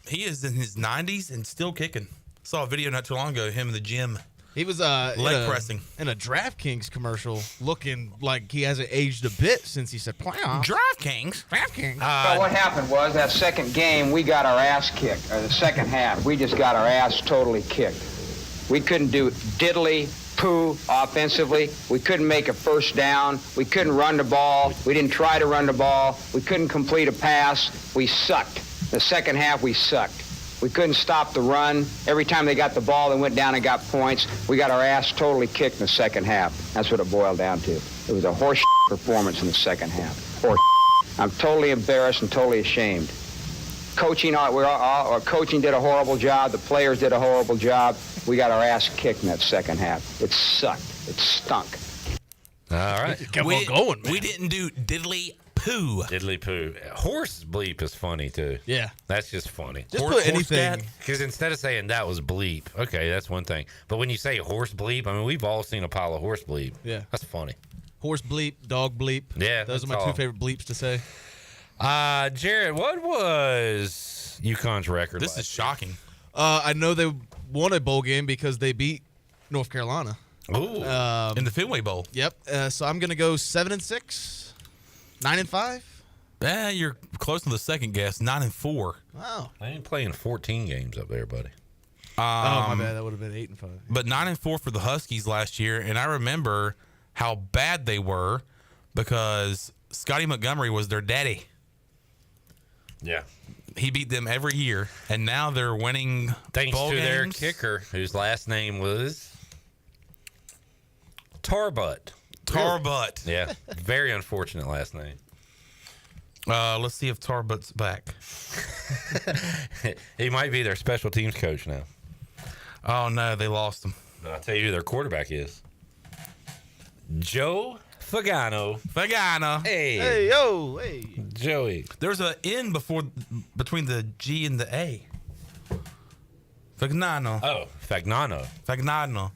Speaker 8: He is in his 90s and still kicking. Saw a video not too long ago, him in the gym.
Speaker 22: He was
Speaker 1: leg pressing
Speaker 22: in a DraftKings commercial, looking like he hasn't aged a bit since he said playoffs.
Speaker 1: DraftKings.
Speaker 4: So what happened was that second game, we got our ass kicked, or the second half. We just got our ass totally kicked. We couldn't do diddly poo offensively. We couldn't make a first down. We couldn't run the ball. We didn't try to run the ball. We couldn't complete a pass. We sucked. The second half, we sucked. We couldn't stop the run. Every time they got the ball, they went down and got points. We got our ass totally kicked in the second half. That's what it boiled down to. It was a horse performance in the second half. Horse. I'm totally embarrassed and totally ashamed. Coaching did a horrible job. The players did a horrible job. We got our ass kicked in that second half. It sucked. It stunk.
Speaker 17: All right.
Speaker 1: We didn't do diddly poo.
Speaker 17: Diddly poo. Horse bleep is funny, too.
Speaker 22: Yeah.
Speaker 17: That's just funny.
Speaker 22: Just put anything.
Speaker 17: Because instead of saying that was bleep, okay, that's one thing. But when you say horse bleep, I mean, we've all seen a pile of horse bleep.
Speaker 22: Yeah.
Speaker 17: That's funny.
Speaker 22: Horse bleep, dog bleep.
Speaker 17: Yeah.
Speaker 22: Those are my two favorite bleeps to say.
Speaker 17: Jared, what was UConn's record?
Speaker 1: This is shocking.
Speaker 22: I know they won a bowl game because they beat North Carolina.
Speaker 17: Ooh.
Speaker 1: In the Fenway Bowl.
Speaker 22: Yep. So I'm going to go 7-6, 9-5.
Speaker 1: Yeah, you're close to the second guess. 9-4.
Speaker 22: Wow.
Speaker 17: I ain't playing 14 games up there, buddy.
Speaker 22: My bad. That would have been 8-5.
Speaker 1: But 9-4 for the Huskies last year, and I remember how bad they were because Scotty Montgomery was their daddy.
Speaker 17: Yeah.
Speaker 1: He beat them every year, and now they're winning
Speaker 17: Thanks
Speaker 1: bowl
Speaker 17: to
Speaker 1: games.
Speaker 17: their kicker, whose last name was Tarbutt.
Speaker 1: Tarbutt.
Speaker 17: Yeah. Very unfortunate last name.
Speaker 1: Let's see if Tarbutt's back.
Speaker 17: He might be their special teams coach now.
Speaker 1: Oh, no, they lost him.
Speaker 17: But I'll tell you who their quarterback is. Joe Fagano. Hey.
Speaker 22: Hey, yo. Hey.
Speaker 17: Joey.
Speaker 1: There's an N between the G and the A. Fagnano.
Speaker 17: Oh, Fagnano.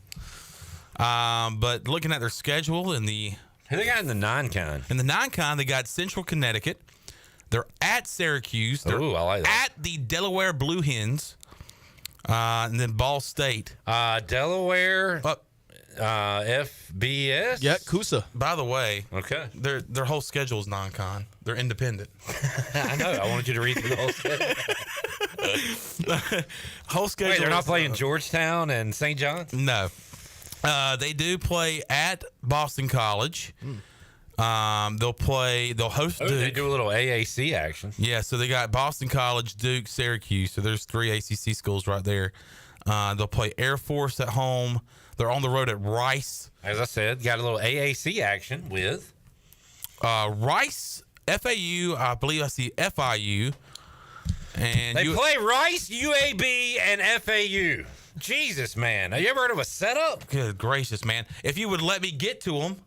Speaker 1: But looking at their schedule in the...
Speaker 17: Who they got in the non-con?
Speaker 1: In the non-con, they got Central Connecticut. They're at Syracuse. They're
Speaker 17: I like that.
Speaker 1: at the Delaware Blue Hens. And then Ball State.
Speaker 17: Delaware... FBS?
Speaker 22: Yeah, Coosa.
Speaker 1: By the way,
Speaker 17: okay,
Speaker 1: their whole schedule is non-con. They're independent.
Speaker 17: I know. I wanted you to read through the whole schedule.
Speaker 1: Whole schedule.
Speaker 17: Wait, they're not playing Georgetown and St. John's?
Speaker 1: No. They do play at Boston College. They'll host Duke.
Speaker 17: They do a little AAC action.
Speaker 1: Yeah, so they got Boston College, Duke, Syracuse. So there's 3 ACC schools right there. They'll play Air Force at home. They're on the road at Rice.
Speaker 17: As I said, got a little AAC action with
Speaker 1: Rice, FAU. I believe I see FIU. And
Speaker 17: they play Rice, UAB, and FAU. Jesus, man. Have you ever heard of a setup?
Speaker 1: Good gracious, man. If you would let me get to them.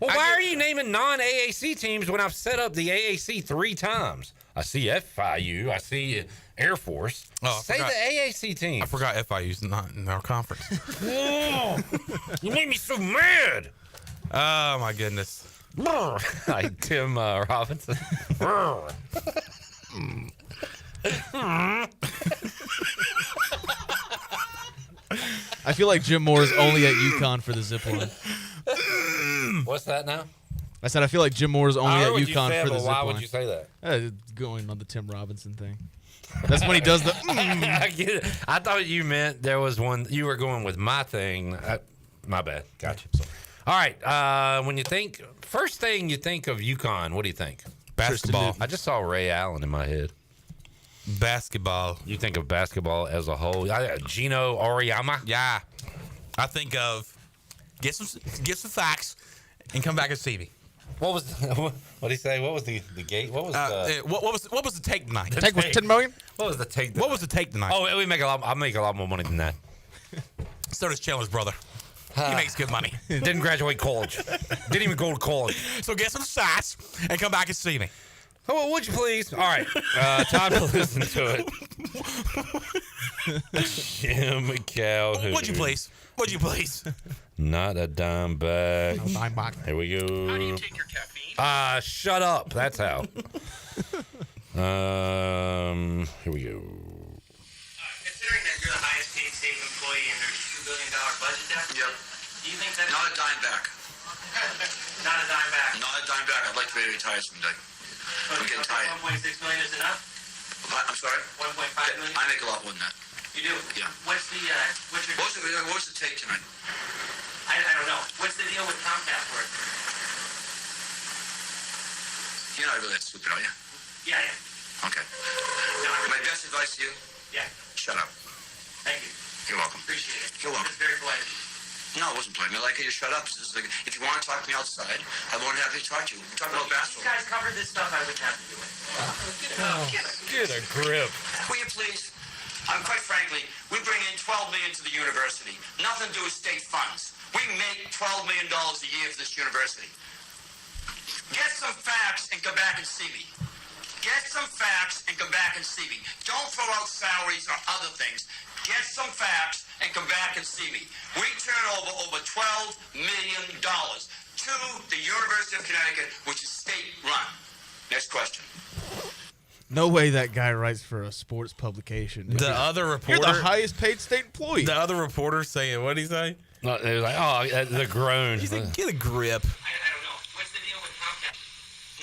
Speaker 17: Well, why are you naming non-AAC teams when I've set up the AAC 3 times? I see FIU. I see Air Force. Say the AAC team.
Speaker 1: I forgot FIU's not in our conference.
Speaker 17: You made me so mad.
Speaker 1: Oh, my goodness.
Speaker 17: Like Tim Robinson.
Speaker 22: I feel like Jim Moore is only at UConn for the zip line.
Speaker 17: What's that now?
Speaker 22: I said I feel like Jim Moore is only at UConn for the zip line.
Speaker 17: Why would you say that?
Speaker 22: Going on the Tim Robinson thing. That's when he does the.
Speaker 17: I get it. I thought you meant there was one. You were going with my thing. My bad. Gotcha. Sorry. All right. When you think, first thing you think of UConn, what do you think?
Speaker 1: Basketball.
Speaker 17: I just saw Ray Allen in my head.
Speaker 1: Basketball.
Speaker 17: You think of basketball as a whole? Gino Auriemma?
Speaker 1: Yeah. I think of get some facts and come back and see me.
Speaker 17: What was what did he say? What was the gate? What was
Speaker 1: what was the take tonight?
Speaker 22: The take was $10 million?
Speaker 17: What was the take?
Speaker 1: What was the take tonight?
Speaker 17: Oh, we make a lot. I make a lot more money than that.
Speaker 1: So does Chandler's brother. He makes good money.
Speaker 17: Didn't graduate college. Didn't even go to college.
Speaker 1: So get some stats and come back and see me.
Speaker 17: Oh, would you please? All right. Time to listen to it. Jim Calhoun.
Speaker 1: Would you please? Would you please?
Speaker 17: Not a dime back.
Speaker 22: No dime back.
Speaker 17: Here we go.
Speaker 1: How do you take your caffeine?
Speaker 17: Shut up. That's how. Here we go.
Speaker 7: Considering that you're the highest paid state employee and there's a $2 billion budget I'm back. I'd like to be retired someday. I'm getting tired.
Speaker 9: 1.6 million is enough?
Speaker 7: I'm sorry?
Speaker 9: 1.5 million?
Speaker 7: I make a lot more than that.
Speaker 9: You do?
Speaker 7: Yeah.
Speaker 9: What's your...
Speaker 7: What's the take tonight?
Speaker 9: I don't know. What's the deal with Comcast work?
Speaker 7: You're not really that stupid, are you?
Speaker 9: Yeah, yeah.
Speaker 7: Okay. My best advice to you?
Speaker 9: Yeah.
Speaker 7: Shut up.
Speaker 9: Thank you.
Speaker 7: You're welcome.
Speaker 9: Appreciate it.
Speaker 7: You're welcome.
Speaker 9: It's very polite.
Speaker 7: No, it wasn't playing. I like how you shut up. This is like, if you want to talk to me outside, I'm more than happy to talk to you. We're talking about
Speaker 9: If
Speaker 7: basketball.
Speaker 9: you guys covered this stuff, I wouldn't have to do it.
Speaker 17: Get a grip.
Speaker 7: Will you please? Quite frankly, we bring in $12 million to the university. Nothing to do with state funds. We make $12 million a year for this university. Get some facts and come back and see me. Get some facts and come back and see me. Don't throw out salaries or other things. Get some facts and come back and see me. We turn over $12 million to the University of Connecticut, which is state-run. Next question.
Speaker 22: No way that guy writes for a sports publication.
Speaker 1: The other reporter,
Speaker 22: you're the highest paid state employee.
Speaker 1: The other reporter saying, what did he say?
Speaker 17: No, they was like, oh, the groan.
Speaker 1: He said, get a grip.
Speaker 7: No,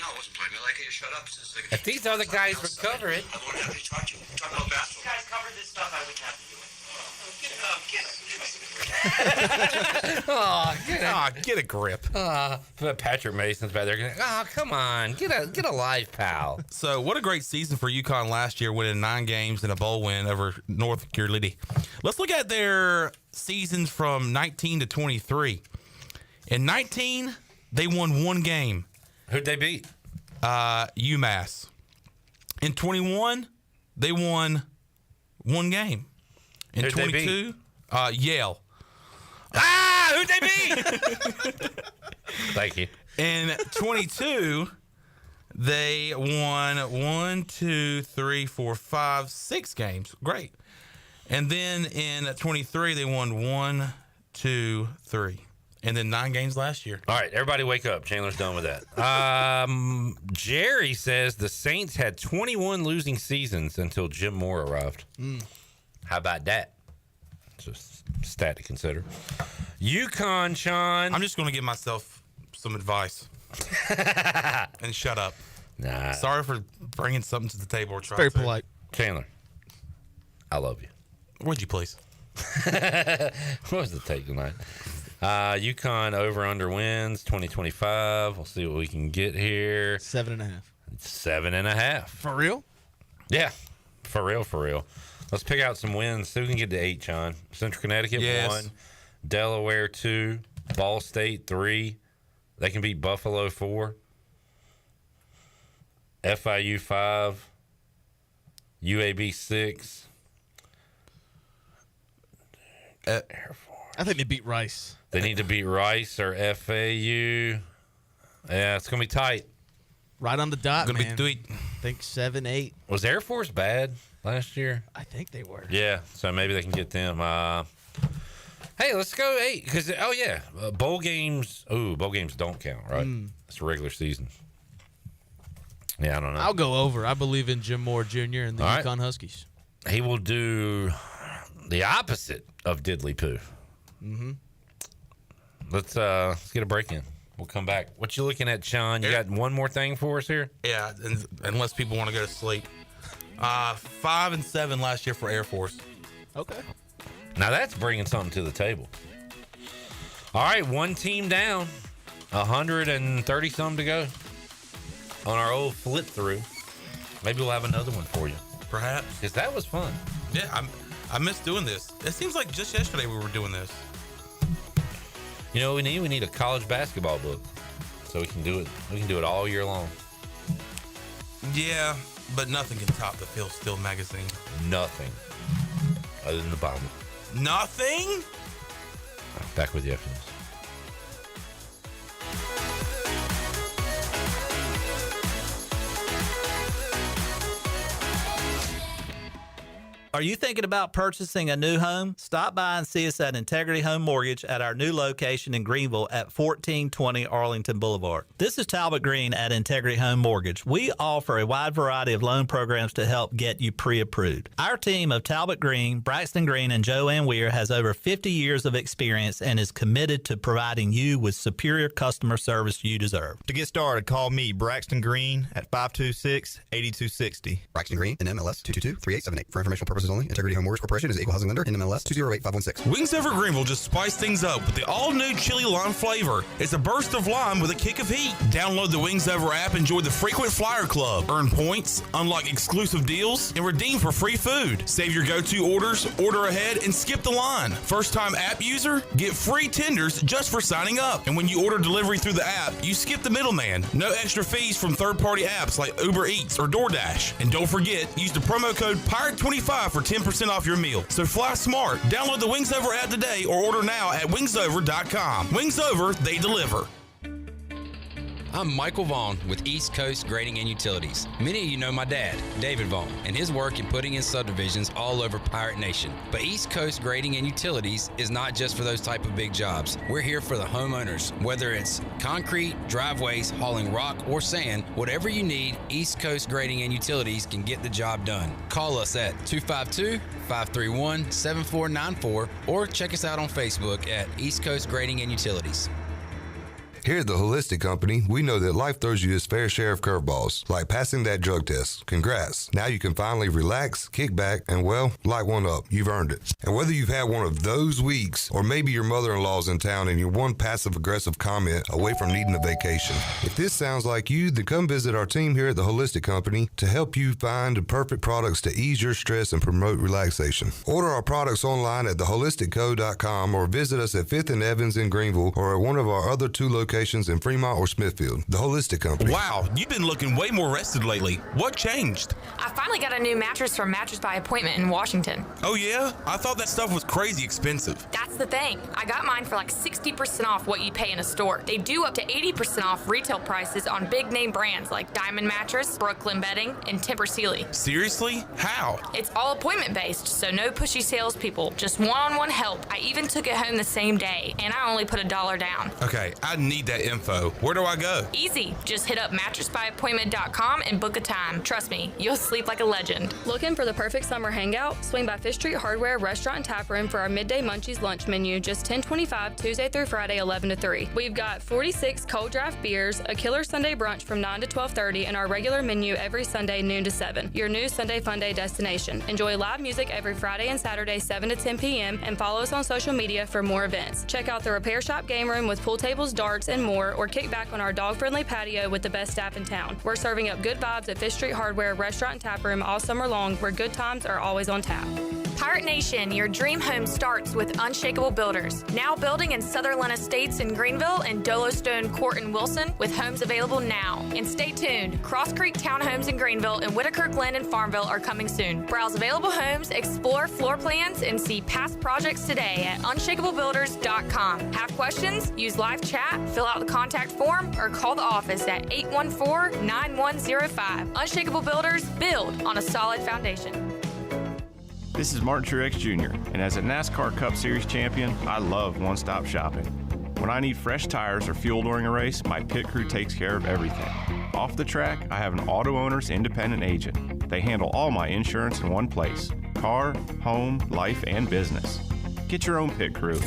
Speaker 7: it wasn't playing. I like how you shut up. This is like,
Speaker 17: If these other guys would cover it.
Speaker 7: I'm more than happy to talk to you. We're talking about basketball.
Speaker 9: If you guys covered this stuff, I wouldn't have to do it.
Speaker 1: Get a grip.
Speaker 17: Patrick Mason's back there going, come on, get a life, pal.
Speaker 1: So what a great season for UConn last year, winning 9 games and a bowl win over North Carolina. Let's look at their seasons from 19 to 23. In 19, they won 1 game.
Speaker 17: Who'd they beat?
Speaker 1: UMass. In 21, they won 1 game. In
Speaker 17: Who'd
Speaker 1: 22, Yale.
Speaker 17: Who'd they beat? Thank you.
Speaker 1: In 22, they won 6 games. Great. And then in 23, they won 1, 2, 3. And then 9 games last year.
Speaker 17: All right, everybody wake up. Chandler's done with that. Jerry says the Saints had 21 losing seasons until Jim Moore arrived. How about that? Just a stat to consider. UConn, Sean.
Speaker 1: I'm just going to give myself some advice. And shut up.
Speaker 17: Nah.
Speaker 1: Sorry for bringing something to the table. Or
Speaker 22: Very polite.
Speaker 17: Chandler, I love you.
Speaker 1: Would you please?
Speaker 17: What was the take tonight? UConn over-under wins 2025. We'll see what we can get here.
Speaker 22: 7.5.
Speaker 17: 7.5.
Speaker 22: For real?
Speaker 17: Yeah. For real. Let's pick out some wins. So we can get to 8, Sean. Central Connecticut, 1. Delaware, 2. Ball State, 3. They can beat Buffalo, 4. FIU, 5. UAB, 6.
Speaker 22: I think they beat Rice.
Speaker 17: They need to beat Rice or FAU. Yeah, it's going to be tight.
Speaker 22: Right on the dot,
Speaker 1: Gonna
Speaker 22: man.
Speaker 1: be sweet.
Speaker 22: I think 7, 8.
Speaker 17: Was Air Force bad last year?
Speaker 22: I think they were.
Speaker 17: Yeah, so maybe they can get them. Hey, let's go 8. Because, bowl games. Ooh, bowl games don't count, right? It's a regular season. Yeah, I don't know.
Speaker 22: I'll go over. I believe in Jim Moore Jr. and the
Speaker 17: All
Speaker 22: UConn Huskies.
Speaker 17: He will do the opposite of diddly poo.
Speaker 22: Mm-hmm.
Speaker 17: Let's get a break in. We'll come back. What you looking at, Sean? You got one more thing for us here?
Speaker 1: Yeah, unless people want to go to sleep. 5 and 7 last year for Air Force.
Speaker 22: Okay.
Speaker 17: Now that's bringing something to the table. All right, 1 team down. 130 some to go on our old flip through. Maybe we'll have another one for you.
Speaker 1: Perhaps.
Speaker 17: Because that was fun.
Speaker 1: Yeah, I miss doing this. It seems like just yesterday we were doing this.
Speaker 17: You know what we need? We need a college basketball book. So we can do it. We can do it all year long.
Speaker 1: Yeah, but nothing can top the Phil Steele magazine.
Speaker 17: Nothing. Other than the Bible.
Speaker 1: Nothing?
Speaker 17: Back with you after this.
Speaker 10: Are you thinking about purchasing a new home? Stop by and see us at Integrity Home Mortgage at our new location in Greenville at 1420 Arlington Boulevard. This is Talbot Green at Integrity Home Mortgage. We offer a wide variety of loan programs to help get you pre-approved. Our team of Talbot Green, Braxton Green, and Joanne Weir has over 50 years of experience and is committed to providing you with superior customer service you deserve.
Speaker 11: To get started, call me, Braxton Green, at 526-8260.
Speaker 5: Braxton Green, NMLS 222-3878. For informational purposes only, Integrity Home Mortgage Corporation is an equal housing lender, NMLS 208-516.
Speaker 1: Wings Over Greenville just spice things up with the all-new chili lime flavor. It's a burst of lime with a kick of heat. Download the Wings Over app, enjoy the frequent flyer club, earn points, unlock exclusive deals, and redeem for free food. Save your go-to orders, order ahead, and skip the line. First-time app user? Get free tenders just for signing up. And when you order delivery through the app, you skip the middleman. No extra fees from third-party apps like Uber Eats or DoorDash. And don't forget, use the promo code PIRATE25 for 10% off your meal. So fly smart. Download the Wings Over app today or order now at wingsover.com. Wings Over, they deliver.
Speaker 12: I'm Michael Vaughn with East Coast Grading and Utilities. Many of you know my dad, David Vaughn, and his work in putting in subdivisions all over Pirate Nation. But East Coast Grading and Utilities is not just for those type of big jobs. We're here for the homeowners. Whether it's concrete, driveways, hauling rock, or sand, whatever you need, East Coast Grading and Utilities can get the job done. Call us at 252-531-7494 or check us out on Facebook at East Coast Grading and Utilities.
Speaker 13: Here at the Holistic Company, we know that life throws you its fair share of curveballs, like passing that drug test. Congrats. Now you can finally relax, kick back, and, well, light one up. You've earned it. And whether you've had one of those weeks, or maybe your mother-in-law's in town and you're one passive-aggressive comment away from needing a vacation, if this sounds like you, then come visit our team here at the Holistic Company to help you find the perfect products to ease your stress and promote relaxation. Order our products online at theholisticco.com or visit us at 5th and Evans in Greenville or at one of our other 2 locations in Fremont or Smithfield. The Holistic Company.
Speaker 1: Wow, you've been looking way more rested lately. What changed?
Speaker 15: I finally got a new mattress from Mattress by Appointment in Washington.
Speaker 1: Oh yeah? I thought that stuff was crazy expensive.
Speaker 15: That's the thing. I got mine for like 60% off what you pay in a store. They do up to 80% off retail prices on big name brands like Diamond Mattress, Brooklyn Bedding, and Tempur Sealy.
Speaker 1: Seriously? How?
Speaker 15: It's all appointment based, so no pushy salespeople, just one-on-one help. I even took it home the same day, and I only put $1 down.
Speaker 1: Okay, I need that info. Where do I go?
Speaker 15: Easy. Just hit up mattressbyappointment.com and book a time. Trust me, you'll sleep like a legend.
Speaker 16: Looking for the perfect summer hangout? Swing by Fish Street Hardware Restaurant and Tap Room for our Midday Munchies lunch menu, just $10.25 Tuesday through Friday, 11 to 3. We've got 46 cold draft beers, a killer Sunday brunch from 9 to 12:30, and our regular menu every Sunday, noon to 7. Your new Sunday Fun Day destination. Enjoy live music every Friday and Saturday, 7 to 10 p.m., and follow us on social media for more events. Check out the Repair Shop game room with pool tables, darts, and more, or kick back on our dog-friendly patio with the best staff in town. We're serving up good vibes at Fish Street Hardware Restaurant and Tap Room all summer long, where good times are always on tap.
Speaker 15: Pirate Nation, your dream home starts with Unshakable Builders. Now building in Sutherland Estates in Greenville and Dolostone Court in Wilson, with homes available now. And stay tuned, Cross Creek Townhomes in Greenville and Whitaker Glen in Farmville are coming soon. Browse available homes, explore floor plans, and see past projects today at unshakablebuilders.com. Have questions? Use live chat, fill out the contact form, or call the office at 814-9105. Unshakable Builders, build on a solid foundation.
Speaker 18: This is Martin Truex Jr., and as a NASCAR Cup Series champion, I love one-stop shopping. When I need fresh tires or fuel during a race, my pit crew takes care of everything. Off the track, I have an Auto Owners independent agent. They handle all my insurance in one place: car, home, life, and business. Get your own pit crew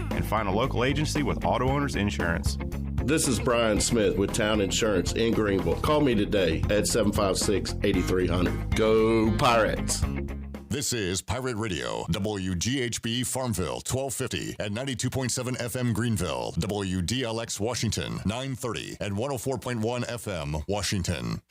Speaker 18: and find a local agency with Auto Owners Insurance.
Speaker 27: This is Brian Smith with Town Insurance in Greenville. Call me today at 756-8300. Go Pirates!
Speaker 14: This is Pirate Radio, WGHB Farmville, 1250 and 92.7 FM Greenville, WDLX Washington, 930 and 104.1 FM Washington.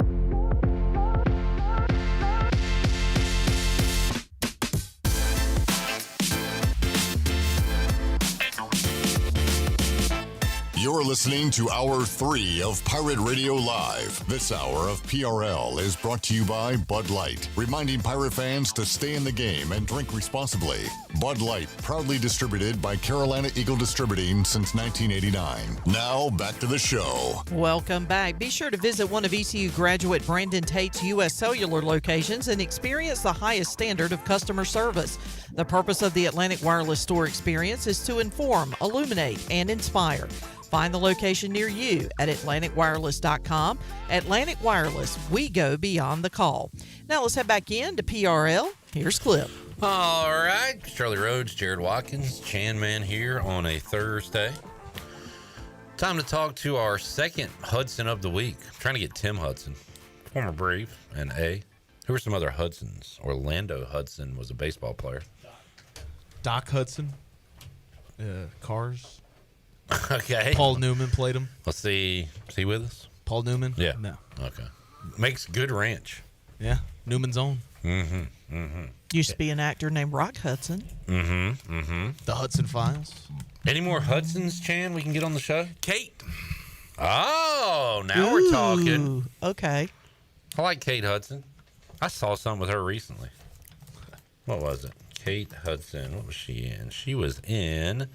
Speaker 14: You're listening to Hour 3 of Pirate Radio Live. This hour of PRL is brought to you by Bud Light, reminding Pirate fans to stay in the game and drink responsibly. Bud Light, proudly distributed by Carolina Eagle Distributing since 1989. Now, back to the show.
Speaker 28: Welcome back. Be sure to visit one of ECU graduate Brandon Tate's U.S. Cellular locations and experience the highest standard of customer service. The purpose of the Atlantic Wireless store experience is to inform, illuminate, and inspire. Find the location near you at AtlanticWireless.com. Atlantic Wireless, we go beyond the call. Now let's head back in to PRL. Here's Clip.
Speaker 17: All right. Charlie Rhodes, Jared Watkins, Chan Man here on a Thursday. Time to talk to our second Hudson of the week. I'm trying to get Tim Hudson, former Brave, and A. Who are some other Hudsons? Orlando Hudson was a baseball player.
Speaker 22: Doc Hudson. Cars.
Speaker 17: Okay.
Speaker 22: Paul Newman played him.
Speaker 17: Let's see. Is he with us?
Speaker 22: Paul Newman?
Speaker 17: Yeah.
Speaker 22: No.
Speaker 17: Okay. Makes good ranch.
Speaker 22: Yeah. Newman's own.
Speaker 17: Mm-hmm. Mm-hmm.
Speaker 28: Used to be an actor named Rock Hudson.
Speaker 17: Mm-hmm. Mm-hmm.
Speaker 22: The Hudson Files.
Speaker 17: Any more Hudsons, Chan, we can get on the show?
Speaker 1: Kate.
Speaker 17: Oh, now we're talking.
Speaker 28: Okay.
Speaker 17: I like Kate Hudson. I saw something with her recently. What was it? Kate Hudson. What was she in? She was in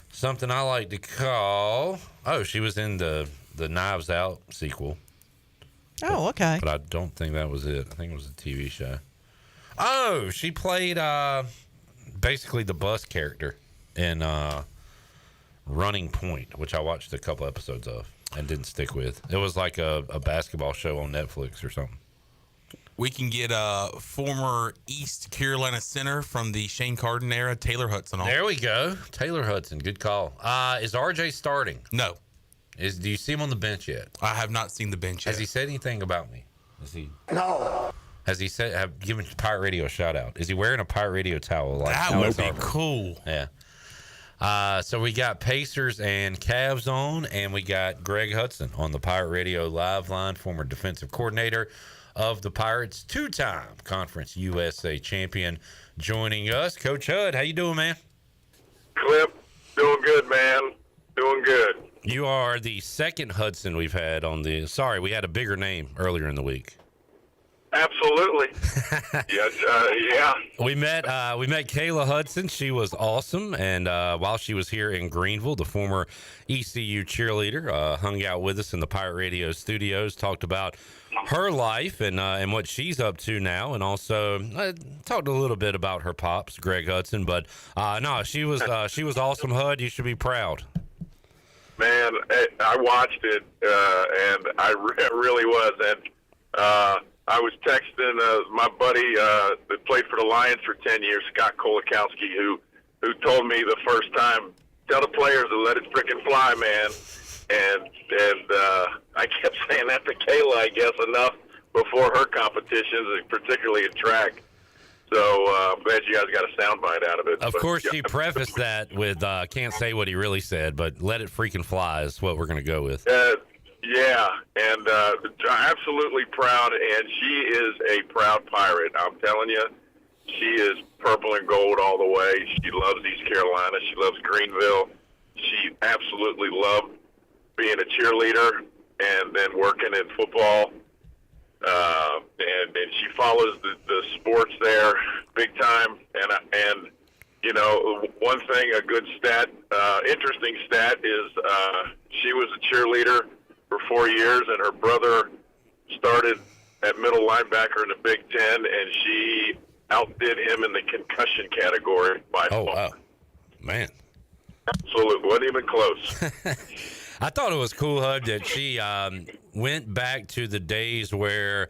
Speaker 17: something I like to call... Oh, she was in the Knives Out sequel.
Speaker 28: Oh, okay.
Speaker 17: But I don't think that was it. I think it was a TV show. Oh, she played basically the bus character in Running Point, which I watched a couple episodes of and didn't stick with. It was like a basketball show on Netflix or something.
Speaker 1: We can get a former East Carolina center from the Shane Carden era, Taylor Hudson.
Speaker 17: There we go. Taylor Hudson. Good call. Is RJ starting?
Speaker 1: No.
Speaker 17: Do you see him on the bench yet?
Speaker 1: I have not seen the bench yet.
Speaker 17: Has he said anything about me?
Speaker 1: No.
Speaker 17: Has he said, have given Pirate Radio a shout out? Is he wearing a Pirate Radio towel?
Speaker 1: That would be cool.
Speaker 17: Yeah. So we got Pacers and Cavs on, and we got Greg Hudson on the Pirate Radio live line, former defensive coordinator of the Pirates, two-time Conference USA champion, joining us. Coach Hud, how you doing, man?
Speaker 3: Clip, doing good, man. Doing good.
Speaker 17: You are the second Hudson we've had on the... Sorry, we had a bigger name earlier in the week.
Speaker 3: Absolutely. Yes, yeah.
Speaker 17: We met Kayla Hudson. She was awesome, and while she was here in Greenville, the former ECU cheerleader hung out with us in the Pirate Radio studios, talked about her life and what she's up to now, and also talked a little bit about her pops, Greg Hudson. But no, she was awesome. Hud, you should be proud.
Speaker 3: Man, I watched it, and I really was, and I was texting my buddy that played for the Lions for 10 years, Scott Kolakowski, who told me the first time, tell the players to let it frickin' fly, man. And I kept saying that to Kayla, I guess, enough before her competitions, particularly in track. So I'm glad you guys got a soundbite out of it.
Speaker 17: Of course, she prefaced that with, can't say what he really said, but let it freaking fly is what we're going to go with.
Speaker 3: Yeah, and absolutely proud, and she is a proud Pirate. I'm telling you, she is purple and gold all the way. She loves East Carolina. She loves Greenville. She absolutely loved being a cheerleader and then working in football. And she follows the sports there big time. And you know, one thing, a good stat, interesting stat is she was a cheerleader for 4 years, and her brother started at middle linebacker in the Big Ten, and she outdid him in the concussion category by far.
Speaker 17: Wow. Man.
Speaker 3: Absolutely. Wasn't even close.
Speaker 17: I thought it was cool, Hud, that she went back to the days where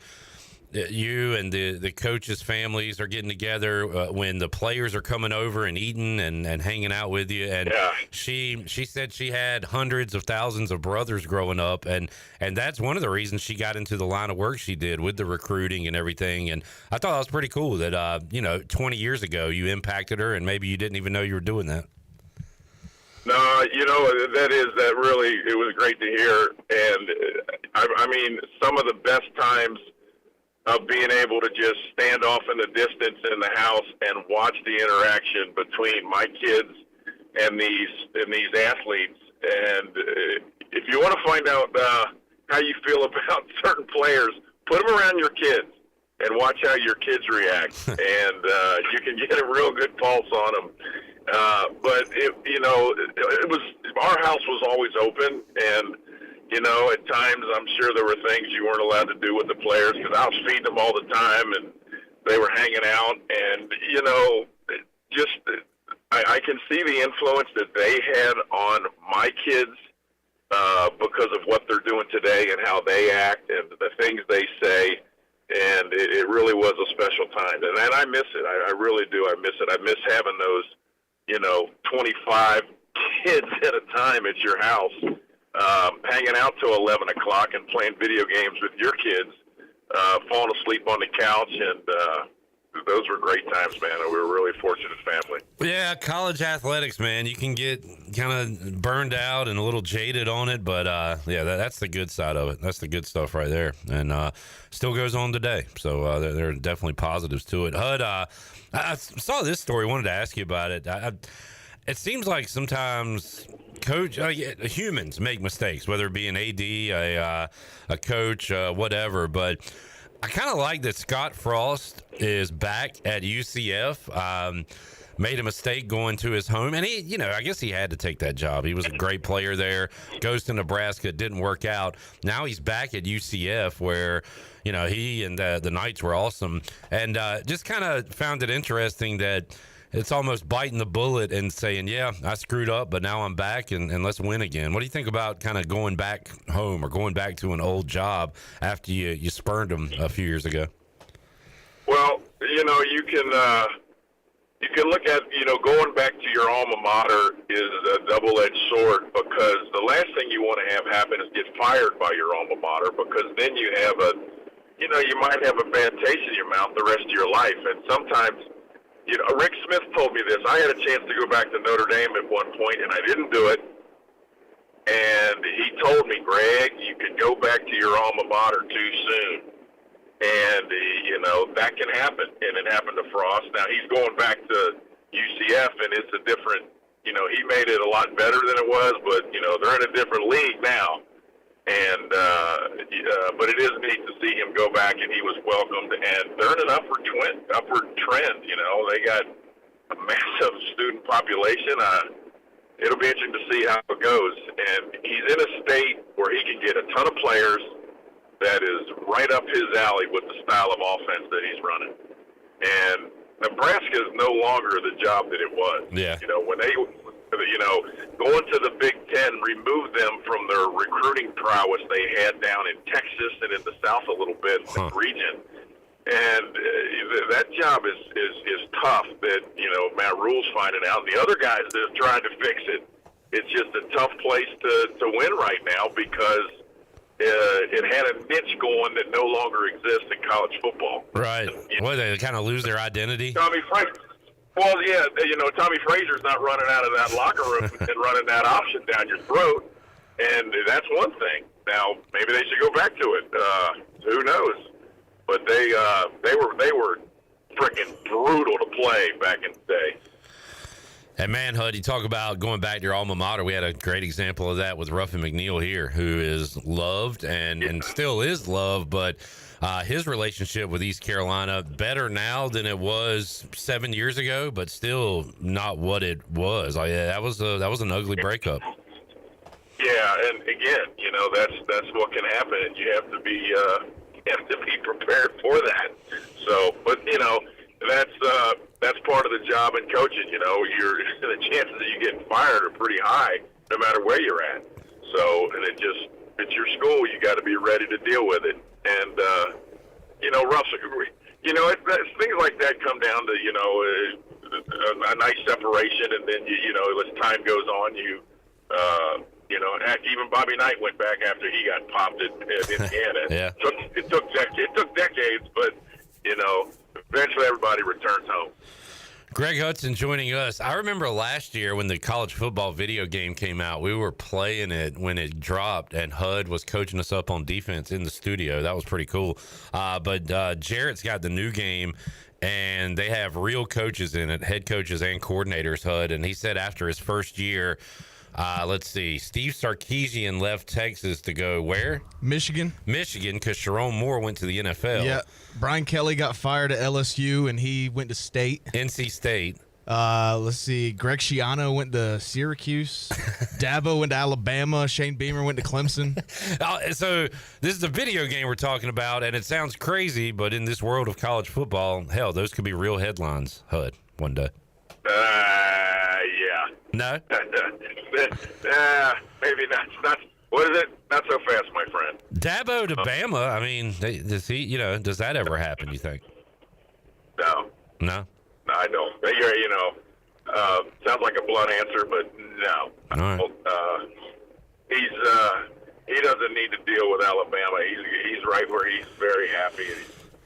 Speaker 17: you and the coaches' families are getting together when the players are coming over and eating and hanging out with you. And she said she had hundreds of thousands of brothers growing up, and that's one of the reasons she got into the line of work she did with the recruiting and everything. And I thought that was pretty cool that 20 years ago you impacted her, and maybe you didn't even know you were doing that.
Speaker 3: No, that really, it was great to hear. And I mean, some of the best times of being able to just stand off in the distance in the house and watch the interaction between my kids and these athletes And if you want to find out how you feel about certain players, put them around your kids and watch how your kids react, and you can get a real good pulse on them. But it was, our house was always open, and at times I'm sure there were things you weren't allowed to do with the players because I was feeding them all the time, and they were hanging out, and I can see the influence that they had on my kids because of what they're doing today and how they act and the things they say. And it really was a special time. And I miss it. I really do. I miss it. I miss having those, 25 kids at a time at your house, hanging out till 11 o'clock and playing video games with your kids, falling asleep on the couch. And those were great times, man. We were a really fortunate family.
Speaker 17: Yeah, college athletics, man. You can get kind of burned out and a little jaded on it, but that's the good side of it. That's the good stuff right there, and still goes on today. So there are definitely positives to it. Hud, I saw this story. Wanted to ask you about it. It seems like sometimes humans make mistakes, whether it be an AD, a coach, whatever, but I kind of like that Scott Frost is back at UCF. Made a mistake going to his home, and he, I guess he had to take that job. He was a great player there. Goes to Nebraska, didn't work out. Now he's back at UCF, where he and the Knights were awesome, and just kind of found it interesting that it's almost biting the bullet and saying, yeah, I screwed up, but now I'm back and let's win again. What do you think about kind of going back home or going back to an old job after you spurned them a few years ago?
Speaker 3: Well, you can look at, going back to your alma mater is a double-edged sword, because the last thing you want to have happen is get fired by your alma mater, because then you have you might have a bad taste in your mouth the rest of your life. And sometimes, Rick Smith told me this. I had a chance to go back to Notre Dame at one point, and I didn't do it. And he told me, Greg, you can go back to your alma mater too soon. And, that can happen. And it happened to Frost. Now, he's going back to UCF, and it's a different, he made it a lot better than it was, but, they're in a different league now. And, but it is neat to see him go back, and he was welcomed. And they're in an upward trend, They got a massive student population. It'll be interesting to see how it goes. And he's in a state where he can get a ton of players that is right up his alley with the style of offense that he's running. And Nebraska is no longer the job that it was.
Speaker 17: Yeah.
Speaker 3: When they, going to the Big Ten removed them from their recruiting prowess they had down in Texas and in the South a little bit, in the region. And that job is tough that, Matt Rule's finding out. And the other guys that have tried to fix it, it's just a tough place to win right now, because it had a niche going that no longer exists in college football.
Speaker 17: Right. They kind of lose their identity?
Speaker 3: Tommy Frazier's not running out of that locker room and running that option down your throat, and that's one thing. Now, maybe they should go back to it. Who knows? But they were freaking brutal to play back in the day.
Speaker 17: And man, Hud, you talk about going back to your alma mater. We had a great example of that with Ruffin McNeil here, who is loved and still is loved, but his relationship with East Carolina better now than it was 7 years ago, but still not what it was. That was an ugly breakup.
Speaker 3: Yeah, and again, that's what can happen, and you have to be prepared for that. So, but that's part of the job in coaching. The chances of you getting fired are pretty high, no matter where you're at. So, and it's your school. You got to be ready to deal with it. And Russell, things like that come down to a nice separation, and then as time goes on, even Bobby Knight went back after he got popped at Indiana.
Speaker 17: Yeah.
Speaker 3: It took decades, but eventually everybody returns home.
Speaker 17: Greg Hudson joining us. I remember last year when the college football video game came out, we were playing it when it dropped, and Hud was coaching us up on defense in the studio. That was pretty cool. But Jarrett's got the new game, and they have real coaches in it, head coaches and coordinators, Hud. And he said after his first year, Let's see. Steve Sarkisian left Texas to go where?
Speaker 22: Michigan.
Speaker 17: Michigan, because Sharon Moore went to the NFL.
Speaker 22: Yeah. Brian Kelly got fired at LSU, and he went to State.
Speaker 17: NC State.
Speaker 22: Let's see. Greg Schiano went to Syracuse. Dabo went to Alabama. Shane Beamer went to Clemson.
Speaker 17: So this is a video game we're talking about, and it sounds crazy, but in this world of college football, hell, those could be real headlines, HUD, one day.
Speaker 3: Yeah.
Speaker 17: No?
Speaker 3: Maybe not. What is it? Not so fast, my friend.
Speaker 17: Dabo to Bama. I mean, does he? Does that ever happen? You think?
Speaker 3: No.
Speaker 17: No.
Speaker 3: I don't. Sounds like a blunt answer, but no.
Speaker 17: All right.
Speaker 3: He doesn't need to deal with Alabama. He's right where he's very happy,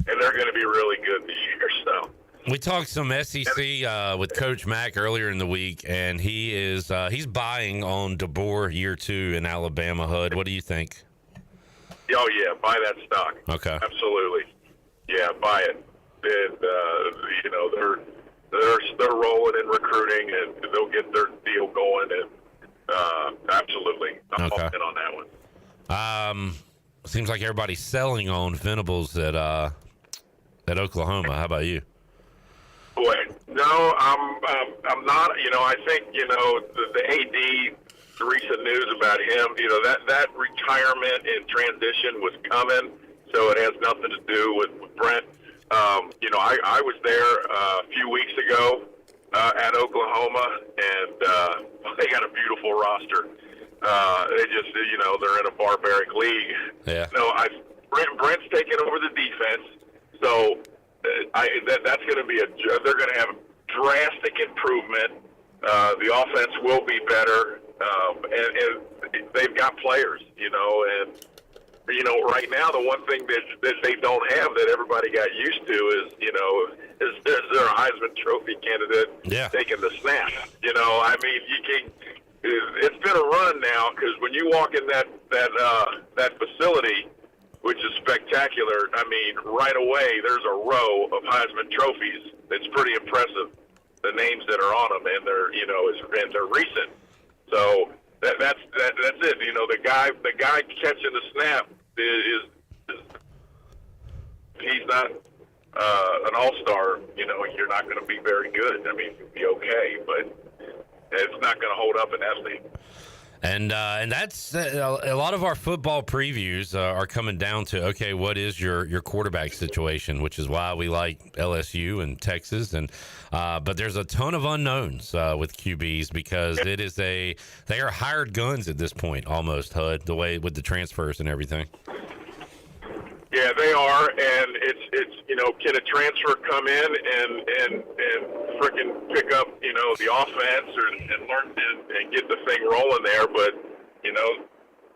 Speaker 3: and they're going to be really good this year. So.
Speaker 17: We talked some SEC with Coach Mack earlier in the week, and he's buying on DeBoer year 2 in Alabama. HUD, what do you think?
Speaker 3: Oh yeah, buy that stock.
Speaker 17: Okay,
Speaker 3: absolutely. Yeah, buy it. And they're rolling in recruiting, and they'll get their deal going. And absolutely, I'm all in on that one.
Speaker 17: Seems like everybody's selling on Venables at Oklahoma. How about you?
Speaker 3: Boy, no, I'm not. I think the AD, the recent news about him. That retirement and transition was coming, so it has nothing to do with Brent. I was there a few weeks ago at Oklahoma, and they got a beautiful roster. They just, they're in a barbaric league.
Speaker 17: Yeah.
Speaker 3: No, Brent's taking over the defense, so that's going to be they're going to have drastic improvement. The offense will be better, and they've got players, and right now the one thing that they don't have that everybody got used to is their Heisman Trophy candidate taking the snap. I mean, it's been a run now, because when you walk in that facility, which is spectacular, I mean, right away there's a row of Heisman trophies. It's pretty impressive, the names that are on them, and they're recent. So that's it. The guy catching the snap he's not an all-star. You're not going to be very good. I mean, you'll be okay, but it's not going to hold up in that league.
Speaker 17: And that's a lot of our football previews are coming down to, okay, what is your quarterback situation, which is why we like LSU and Texas, and but there's a ton of unknowns with QBs, because they are hired guns at this point almost, HUD, the way with the transfers and everything.
Speaker 3: Yeah, they are, and it's can a transfer come in and freaking pick up the offense and learn and get the thing rolling there? But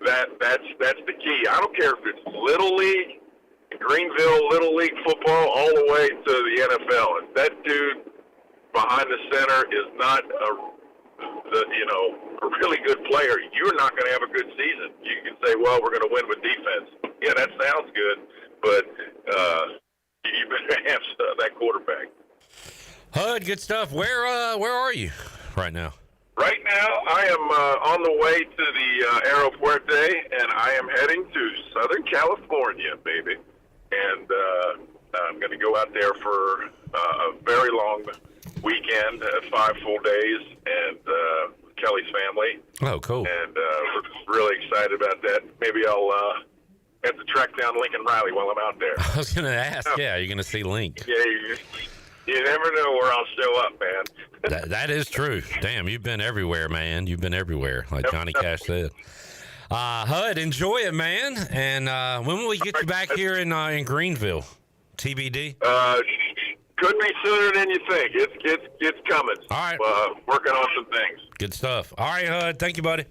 Speaker 3: that's the key. I don't care if it's Little League, Greenville Little League football, all the way to the NFL. If that dude behind the center is not a really good player, you're not going to have a good season. You can say, well, we're going to win with defense. Yeah, that sounds good, but you better have that quarterback.
Speaker 17: HUD, good stuff. Where are you right now?
Speaker 3: Right now, I am on the way to the Aeropuerto, and I am heading to Southern California, baby. And I'm going to go out there for a very long weekend, 5 full days, and Kelly's family.
Speaker 17: Oh, cool.
Speaker 3: And we're really excited about that. Maybe I'll have to track down Lincoln Riley while I'm out there.
Speaker 17: I was going to ask, yeah, you're going to see Link.
Speaker 3: Yeah, you never know where I'll show up, man.
Speaker 17: That is true. Damn, you've been everywhere, man. You've been everywhere, like Johnny Cash said. HUD, enjoy it, man. And when will we get you back here in Greenville? TBD?
Speaker 3: Could be sooner than you think. It's coming.
Speaker 17: All right.
Speaker 3: Working on some things.
Speaker 17: Good stuff. All right, HUD. Thank you, buddy.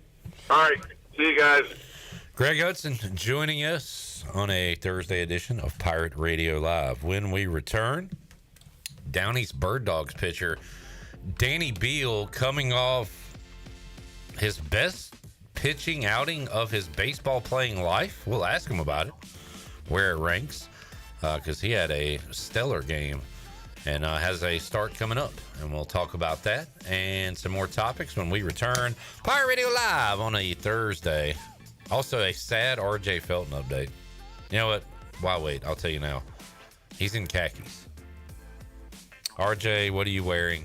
Speaker 3: All right. See you guys.
Speaker 17: Greg Hudson joining us on a Thursday edition of Pirate Radio Live. When we return, Downey's Bird Dogs pitcher Danny Beal coming off his best pitching outing of his baseball playing life. We'll ask him about it, where it ranks, because he had a stellar game and has a start coming up. And we'll talk about that and some more topics when we return. Pirate Radio Live on a Thursday. Also, a sad R.J. Felton update. You know what? Why wait? I'll tell you now. He's in khakis. R.J., what are you wearing?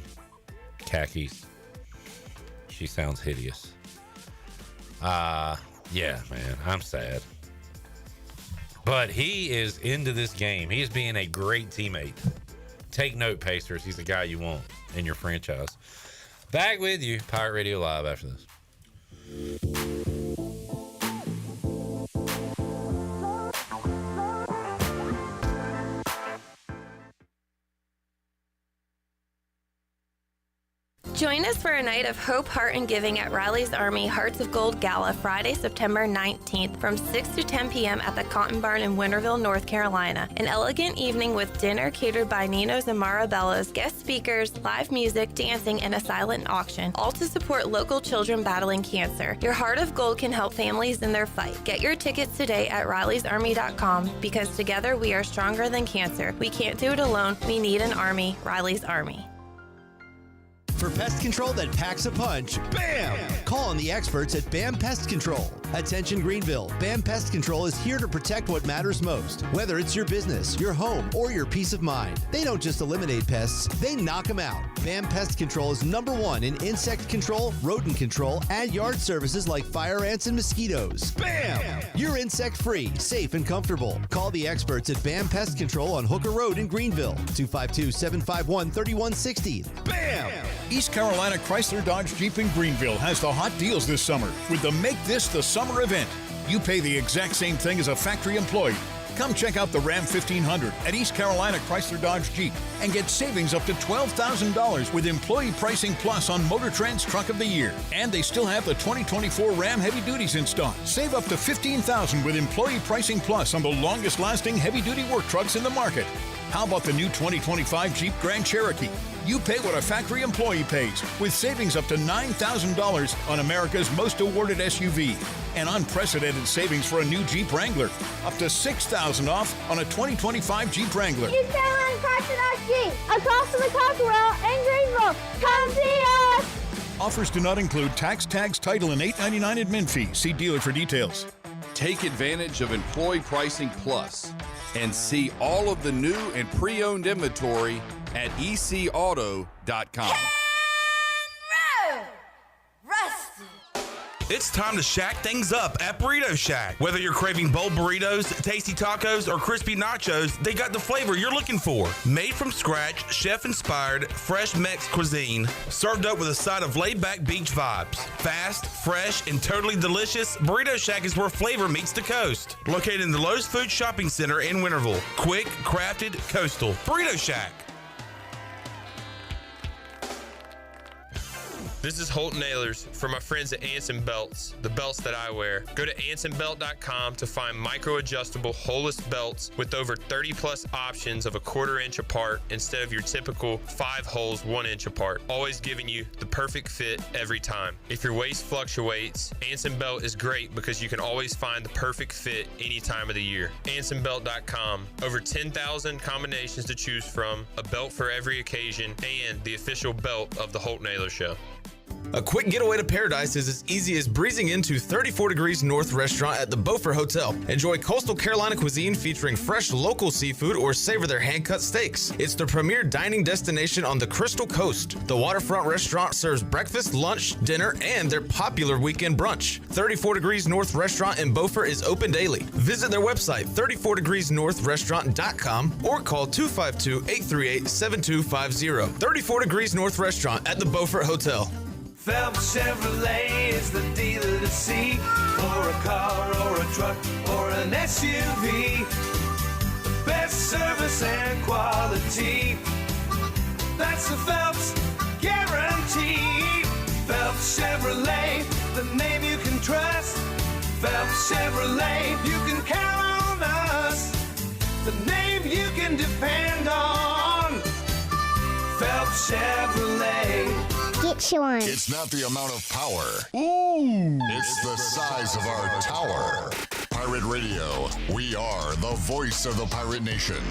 Speaker 17: Khakis. She sounds hideous. Yeah, man, I'm sad. But he is into this game. He is being a great teammate. Take note, Pacers. He's the guy you want in your franchise. Back with you, Pirate Radio Live after this.
Speaker 6: Join us for a night of hope, heart, and giving at Riley's Army Hearts of Gold Gala Friday, September 19th from 6 to 10 p.m. at the Cotton Barn in Winterville, North Carolina. An elegant evening with dinner catered by Nino's and Marabella's, guest speakers, live music, dancing, and a silent auction, all to support local children battling cancer. Your Heart of Gold can help families in their fight. Get your tickets today at RileysArmy.com because together we are stronger than cancer. We can't do it alone. We need an army. Riley's Army.
Speaker 19: For pest control that packs a punch, BAM! Call on the experts at BAM Pest Control. Attention Greenville, BAM Pest Control is here to protect what matters most, whether it's your business, your home, or your peace of mind. They don't just eliminate pests, they knock them out. BAM Pest Control is #1 in insect control, rodent control, and yard services like fire ants and mosquitoes. BAM! You're insect-free, safe, and comfortable. Call the experts at BAM Pest Control on Hooker Road in Greenville, 252-751-3160. BAM!
Speaker 20: East Carolina Chrysler Dodge Jeep in Greenville has the hot deals this summer with the Make This the Summer event. You pay the exact same thing as a factory employee. Come check out the Ram 1500 at East Carolina Chrysler Dodge Jeep and get savings up to $12,000 with Employee Pricing Plus on Motor Trend's Truck of the Year. And they still have the 2024 Ram Heavy Duties in stock. Save up to $15,000 with Employee Pricing Plus on the longest-lasting heavy-duty work trucks in the market. How about the new 2025 Jeep Grand Cherokee? You pay what a factory employee pays, with savings up to $9,000 on America's most awarded SUV. And unprecedented savings for a new Jeep Wrangler. Up to $6,000 off on a 2025 Jeep Wrangler.
Speaker 21: East Carolina Chrysler Dodge Jeep, across from the Cockerell in Greenville. Come see us!
Speaker 20: Offers do not include tax, tags, title, and $8.99 admin fee. See dealer for details.
Speaker 23: Take advantage of Employee Pricing Plus and see all of the new and pre-owned inventory at ecauto.com.
Speaker 1: It's time to shack things up at Burrito Shack. Whether you're craving bold burritos, tasty tacos, or crispy nachos, they got the flavor you're looking for. Made from scratch, chef-inspired, fresh Mex cuisine, served up with a side of laid-back beach vibes. Fast, fresh, and totally delicious, Burrito Shack is where flavor meets the coast. Located in the Lowe's Food Shopping Center in Winterville. Quick, crafted, coastal. Burrito Shack.
Speaker 24: This is Holt Nailers for my friends at Anson Belts, the belts that I wear. Go to ansonbelt.com to find micro-adjustable holeless belts with over 30 plus options of a 1/4 inch apart instead of your typical 5 holes 1 inch apart, always giving you the perfect fit every time. If your waist fluctuates, Anson Belt is great because you can always find the perfect fit any time of the year. ansonbelt.com, over 10,000 combinations to choose from, a belt for every occasion, and the official belt of the Holt Nailers Show.
Speaker 25: A quick getaway to paradise is as easy as breezing into 34 Degrees North restaurant at the Beaufort Hotel. Enjoy coastal Carolina cuisine featuring fresh local seafood or savor their hand-cut steaks. It's the premier dining destination on the Crystal Coast. The waterfront restaurant serves breakfast, lunch, dinner, and their popular weekend brunch. 34 Degrees North restaurant in Beaufort is open daily. Visit their website, 34degreesnorthrestaurant.com, or call 252-838-7250. 34 Degrees North restaurant at the Beaufort Hotel.
Speaker 8: Phelps Chevrolet is the dealer to see for a car or a truck or an SUV. The best service and quality. That's the Phelps guarantee. Phelps Chevrolet, the name you can trust. Phelps Chevrolet, you can count on us. The name you can depend on. Phelps Chevrolet.
Speaker 14: It's not the amount of power. Ooh. It's the size of our tower. Pirate Radio. We are the voice of the pirate nation.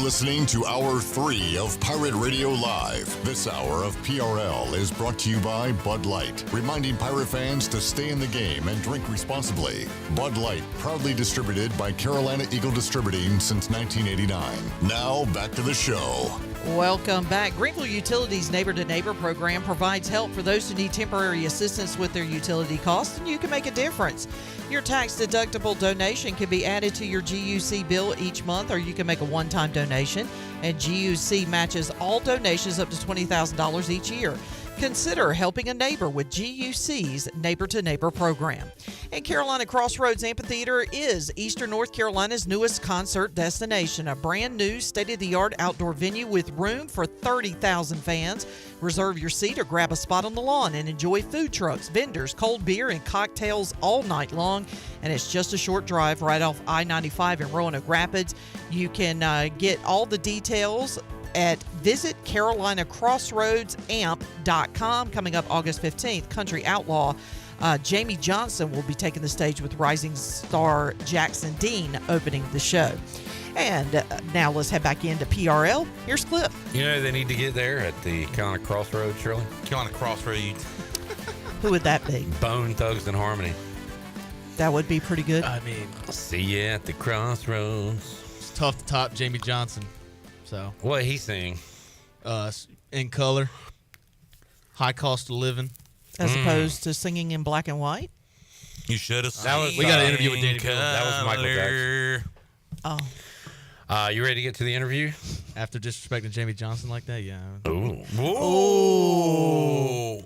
Speaker 14: listening to Hour 3 of Pirate Radio Live. This hour of PRL is brought to you by Bud Light, reminding Pirate fans to stay in the game and drink responsibly. Bud Light, proudly distributed by Carolina Eagle Distributing since 1989. Now, back to the show.
Speaker 28: Welcome back. Greenville Utilities Neighbor to Neighbor program provides help for those who need temporary assistance with their utility costs, and you can make a difference. Your tax-deductible donation can be added to your GUC bill each month, or you can make a one-time donation, and GUC matches all donations up to $20,000 each year. Consider helping a neighbor with GUC's Neighbor to Neighbor program. And Carolina Crossroads Amphitheater is Eastern North Carolina's newest concert destination, a brand new state-of-the-art outdoor venue with room for 30,000 fans. Reserve your seat or grab a spot on the lawn and enjoy food trucks, vendors, cold beer, and cocktails all night long. And it's just a short drive right off I-95 in Roanoke Rapids. You can get all the details at visit carolinacrossroadsamp.com. Coming up August 15th, country outlaw Jamie Johnson will be taking the stage with rising star Jackson Dean opening the show. And now let's head back into PRL. Here's Clip.
Speaker 17: You know they need to get there at the Carolina Crossroads, Shirley?
Speaker 1: Carolina Crossroads.
Speaker 28: Who would that be?
Speaker 17: Bone Thugs and Harmony.
Speaker 28: That would be pretty good.
Speaker 22: I mean,
Speaker 17: see you at the crossroads.
Speaker 22: It's tough to top Jamie Johnson. So
Speaker 17: what he sing?
Speaker 22: In color, high cost of living,
Speaker 28: as opposed to singing in black and white.
Speaker 1: You should have.
Speaker 22: We got an interview with Danny Beal.
Speaker 17: That was Michael Jackson.
Speaker 28: Oh.
Speaker 17: You ready to get to the interview?
Speaker 22: After disrespecting Jamie Johnson like that, yeah.
Speaker 17: Ooh.
Speaker 28: Ooh.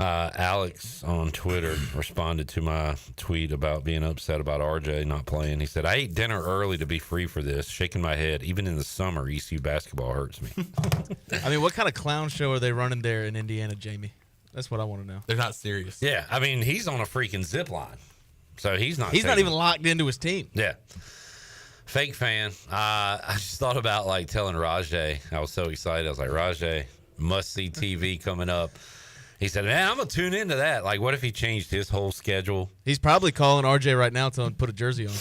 Speaker 17: Alex on Twitter responded to my tweet about being upset about RJ not playing. He said, I ate dinner early to be free for this, shaking my head. Even in the summer, ECU basketball hurts me.
Speaker 22: I mean, what kind of clown show are they running there in Indiana, Jamie? That's what I want to know.
Speaker 1: They're not serious.
Speaker 17: Yeah, I mean, he's on a freaking zip line. So he's not
Speaker 22: even locked into his team.
Speaker 17: Yeah. Fake fan. I just thought about like telling Rajay. I was so excited. I was like, Rajay, must-see TV coming up. He said, man, I'm going to tune into that. Like, what if he changed his whole schedule?
Speaker 22: He's probably calling RJ right now telling him to put a jersey on.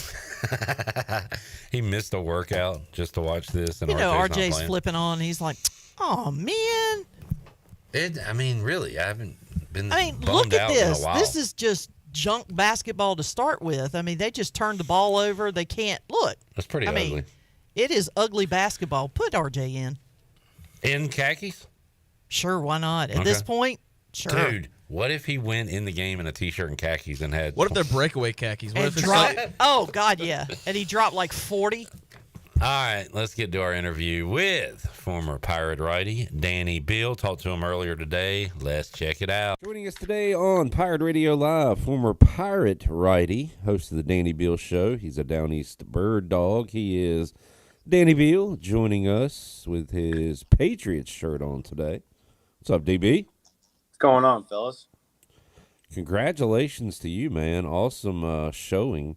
Speaker 17: He missed a workout just to watch this. And
Speaker 28: RJ's flipping on. He's like, oh, man.
Speaker 17: I mean, really, I haven't been bummed
Speaker 28: look at
Speaker 17: out
Speaker 28: this.
Speaker 17: in a while.
Speaker 28: This is just junk basketball to start with. I mean, they just turned the ball over. They can't. Look.
Speaker 17: That's pretty ugly.
Speaker 28: Mean, it is ugly basketball. Put RJ in.
Speaker 17: In khakis?
Speaker 28: Sure, why not? At this point, sure.
Speaker 17: Dude, what if he went in the game in a T-shirt and khakis and had...
Speaker 22: What if they're breakaway khakis? What
Speaker 28: and
Speaker 22: if it's
Speaker 28: dropped, oh, God, yeah. And he dropped like 40.
Speaker 17: All right, let's get to our interview with former Pirate righty Danny Beal. Talked to him earlier today. Let's check it out.
Speaker 2: Joining us today on Pirate Radio Live, former Pirate righty, host of the Danny Beal Show. He's a Down East bird dog. He is Danny Beal, joining us with his Patriots shirt on today. What's up, DB?
Speaker 4: What's going on, fellas?
Speaker 2: Congratulations to you, man. Awesome showing.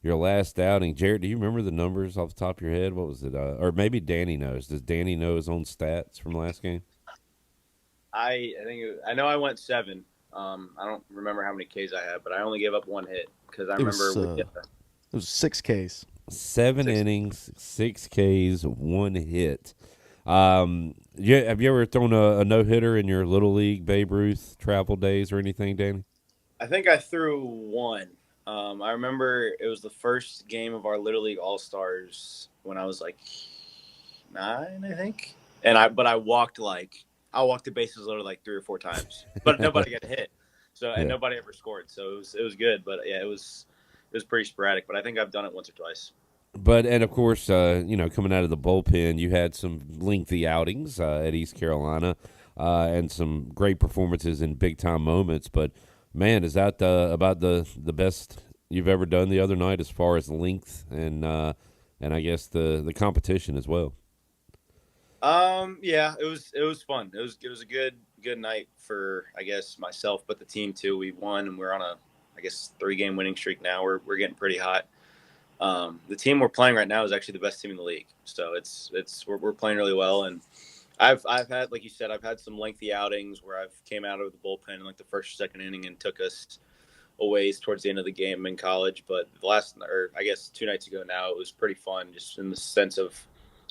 Speaker 2: Your last outing. Jared, do you remember the numbers off the top of your head? What was it? Or maybe Danny knows. Does Danny know his own stats from last game?
Speaker 4: I I know I went 7. I don't remember how many Ks I had, but I only gave up 1 hit because I remember
Speaker 5: it was 6 Ks.
Speaker 2: 7 innings, 6 Ks, 1 hit. Have you ever thrown a no-hitter in your Little League Babe Ruth travel days or anything, Danny?
Speaker 4: I think I threw 1. I remember it was the first game of our Little League All-Stars when I was like 9, I think. And I walked the bases loaded like 3 or 4 times, but nobody got hit. So and nobody ever scored. So it was good, but yeah, it was pretty sporadic. But I think I've done it once or twice.
Speaker 2: And of course, coming out of the bullpen, you had some lengthy outings at East Carolina and some great performances in big time moments. But man, is that about the best you've ever done the other night as far as length and I guess the competition as well?
Speaker 4: Yeah, it was fun. It was a good night for, I guess, myself, but the team too. We won and we're on a, I guess, 3-game winning streak now. We're getting pretty hot. The team we're playing right now is actually the best team in the league. So we're playing really well. And I've had, like you said, I've had some lengthy outings where I've came out of the bullpen in like the first or second inning and took us a ways towards the end of the game in college. But I guess 2 nights ago now, it was pretty fun just in the sense of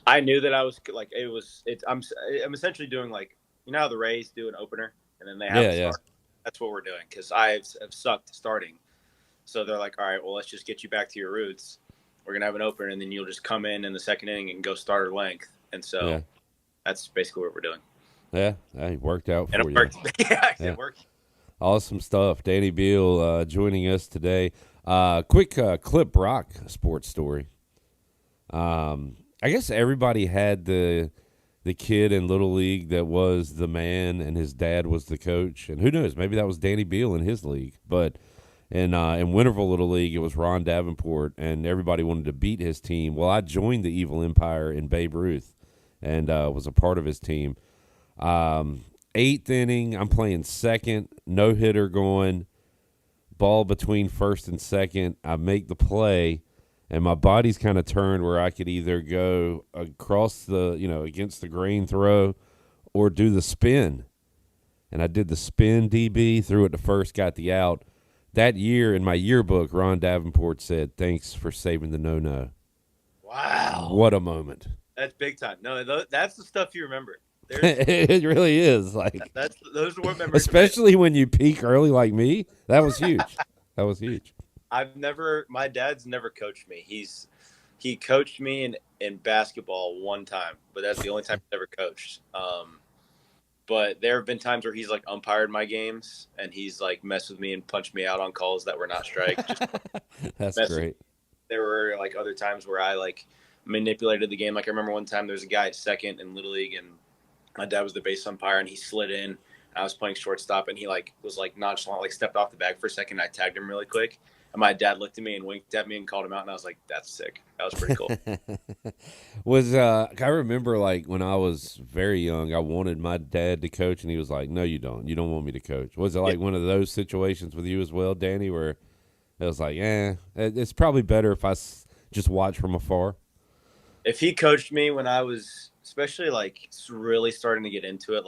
Speaker 4: I knew that I was like, I'm essentially doing like, you know how the Rays do an opener and then they have a start. That's what we're doing because I've sucked starting. So they're like, all right, well, let's just get you back to your roots. We're gonna have an opener and then you'll just come in the second inning and go starter length. And so that's basically what we're doing.
Speaker 2: Yeah, it worked out for
Speaker 4: and it
Speaker 2: you.
Speaker 4: worked. It worked.
Speaker 2: Awesome stuff. Danny Beal joining us today. Quick Clip Brock sports story. I guess everybody had the kid in Little League that was the man and his dad was the coach. And who knows, maybe that was Danny Beal in his league. But in Winterville Little League, it was Ron Davenport, and everybody wanted to beat his team. Well, I joined the Evil Empire in Babe Ruth and was a part of his team. 8th inning, I'm playing second, no-hitter going, ball between first and second. I make the play. And my body's kind of turned where I could either go across against the grain throw or do the spin. And I did the spin, DB, threw it to first, got the out. That year in my yearbook, Ron Davenport said, "Thanks for saving the no-no."
Speaker 4: Wow.
Speaker 2: What a moment.
Speaker 4: That's big time. No, that's the stuff you remember.
Speaker 2: It really is.
Speaker 4: Those are what memories.
Speaker 2: Especially when you peak early like me. That was huge. That was huge.
Speaker 4: My dad's never coached me. He coached me in basketball one time, but that's the only time he's ever coached. But there have been times where he's like umpired my games and he's like messed with me and punched me out on calls that were not strike.
Speaker 2: That's great.
Speaker 4: There were like other times where I like manipulated the game. Like I remember one time there was a guy at second in Little League and my dad was the base umpire and he slid in. I was playing shortstop and he was nonchalant, stepped off the bag for a second. I tagged him really quick. And my dad looked at me and winked at me and called him out. And I was like, that's sick. That was pretty cool.
Speaker 2: I remember when I was very young, I wanted my dad to coach and he was like, "No, you don't. You don't want me to coach." Was it one of those situations with you as well, Danny, where it was like, it's probably better if I just watch from afar?
Speaker 4: If he coached me when I was especially really starting to get into it,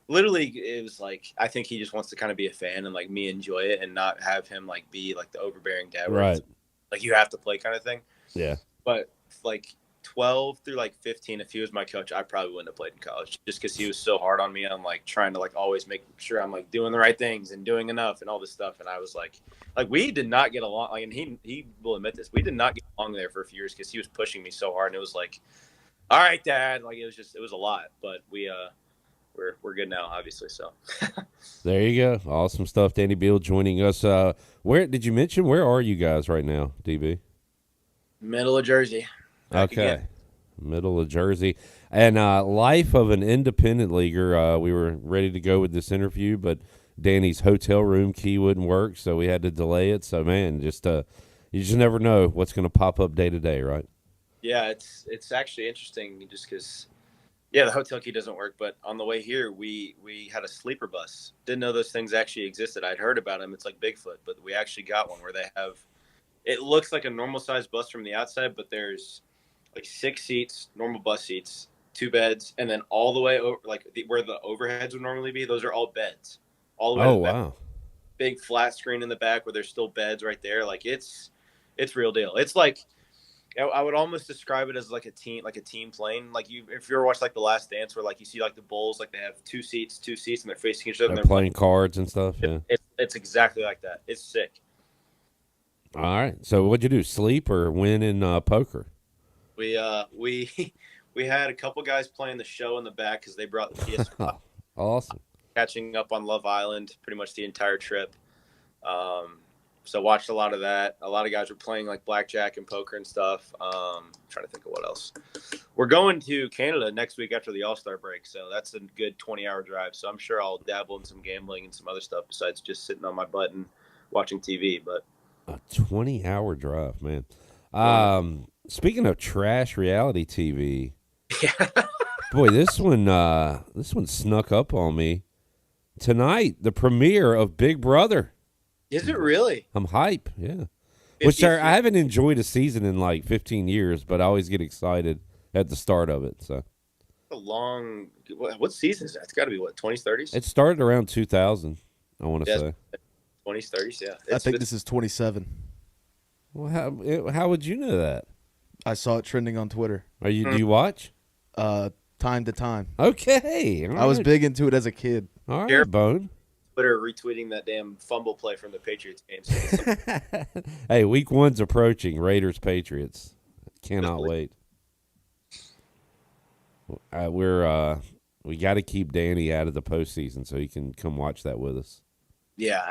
Speaker 4: Little League, it was I think he just wants to kind of be a fan and me enjoy it and not have him be the overbearing dad.
Speaker 2: Right.
Speaker 4: You have to play kind of thing.
Speaker 2: Yeah.
Speaker 4: But 12 through 15, if he was my coach, I probably wouldn't have played in college just because he was so hard on me. I'm trying to always make sure I'm doing the right things and doing enough and all this stuff. And I was we did not get along. And he will admit this. We did not get along there for a few years because he was pushing me so hard. And it was all right, Dad. It was a lot. But we're good now, obviously. So
Speaker 2: there you go. Awesome stuff. Danny Beal joining us. Where did you mention? Where are you guys right now, DB?
Speaker 4: Middle of Jersey.
Speaker 2: Okay. Middle of Jersey. And life of an independent leaguer. We were ready to go with this interview, but Danny's hotel room key wouldn't work, so we had to delay it. So, man, you just never know what's going to pop up day to day, right?
Speaker 4: Yeah, it's actually interesting just because – yeah, the hotel key doesn't work, but on the way here, we had a sleeper bus. Didn't know those things actually existed. I'd heard about them. It's like Bigfoot, but we actually got one where they have – it looks like a normal-sized bus from the outside, but there's 6 seats, normal bus seats, 2 beds, and then all the way over where the overheads would normally be, those are all beds. All the way to the back.
Speaker 2: Wow.
Speaker 4: Big flat screen in the back where there's still beds right there. It's real deal. It's I would almost describe it as a team plane. If you ever watch The Last Dance, where you see the Bulls, they have two seats, and they're facing each other.
Speaker 2: They're
Speaker 4: and
Speaker 2: playing cards and stuff. Yeah,
Speaker 4: it's exactly like that. It's sick.
Speaker 2: All right. So what'd you do? Sleep or win in poker?
Speaker 4: We had a couple guys playing the show in the back because they brought the PS5.
Speaker 2: Awesome.
Speaker 4: Catching up on Love Island pretty much the entire trip. So watched a lot of that. A lot of guys were playing blackjack and poker and stuff. Trying to think of what else. We're going to Canada next week after the All-Star break, so that's a good 20-hour drive. So I'm sure I'll dabble in some gambling and some other stuff besides just sitting on my butt and watching TV. But
Speaker 2: a 20-hour drive, man. Speaking of trash reality TV, boy, this one snuck up on me tonight. The premiere of Big Brother.
Speaker 4: Is it really?
Speaker 2: I'm hype, yeah. Which I haven't enjoyed a season in 15 years, but I always get excited at the start of it. So
Speaker 4: a long. What season is that? It's got to be 20s, 30s.
Speaker 2: It started around 2000. I want to say
Speaker 4: 20s, 30s. Yeah,
Speaker 5: I think this is 27.
Speaker 2: Well, how would you know that?
Speaker 5: I saw it trending on Twitter.
Speaker 2: Do you watch?
Speaker 5: Time to time.
Speaker 2: Okay.
Speaker 5: I was big into it as a kid.
Speaker 2: All right, Bone.
Speaker 4: Twitter retweeting that damn fumble play from the Patriots game.
Speaker 2: Hey, week 1's approaching. Raiders Patriots. Cannot wait. We got to keep Danny out of the postseason so he can come watch that with us.
Speaker 4: Yeah,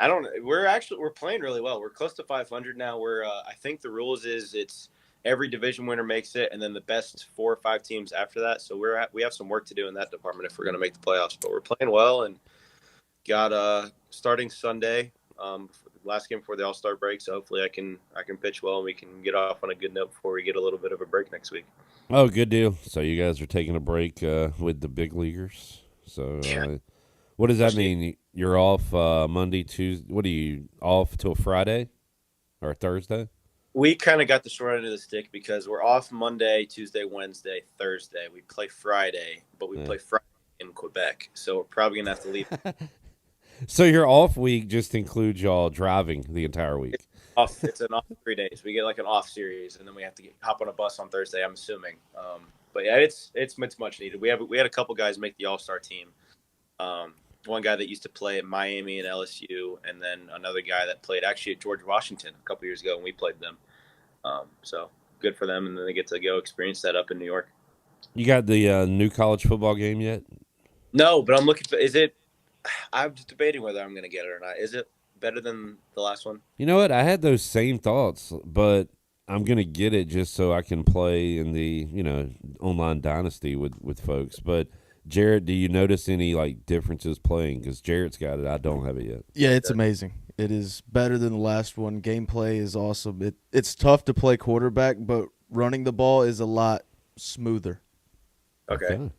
Speaker 4: we're playing really well. We're close to 500 now. I think the rules is it's every division winner makes it, and then the best 4 or 5 teams after that. So we have some work to do in that department if we're going to make the playoffs. But we're playing well, and got starting Sunday, last game before the All-Star break. So hopefully I can pitch well, and we can get off on a good note before we get a little bit of a break next week.
Speaker 2: Oh, good deal. So you guys are taking a break with the big leaguers. So what does that mean? You're off Monday, Tuesday. What are you off till Friday or Thursday?
Speaker 4: We kind of got the short end of the stick because we're off Monday, Tuesday, Wednesday, Thursday. We play Friday, but we play Friday in Quebec. So we're probably going to have to leave.
Speaker 2: So your off week just includes y'all driving the entire week?
Speaker 4: It's an off 3 days. We get like an off series, and then we have to hop on a bus on Thursday, I'm assuming. But yeah, it's much needed. We had a couple guys make the All-Star team. One guy that used to play at Miami and LSU, and then another guy that played actually at George Washington a couple years ago when we played them. So good for them, and then they get to go experience that up in New York.
Speaker 2: You got the new college football game yet?
Speaker 4: No, but I'm looking for. I'm just debating whether I'm going to get it or not. Is it better than the last one?
Speaker 2: You know what? I had those same thoughts, but I'm going to get it just so I can play in the online dynasty with folks. But Jarrett, do you notice any differences playing? Because Jarrett's got it, I don't have it yet.
Speaker 5: Yeah, it's amazing. It is better than the last one. Gameplay is awesome. It's tough to play quarterback, but running the ball is a lot smoother.
Speaker 4: Okay.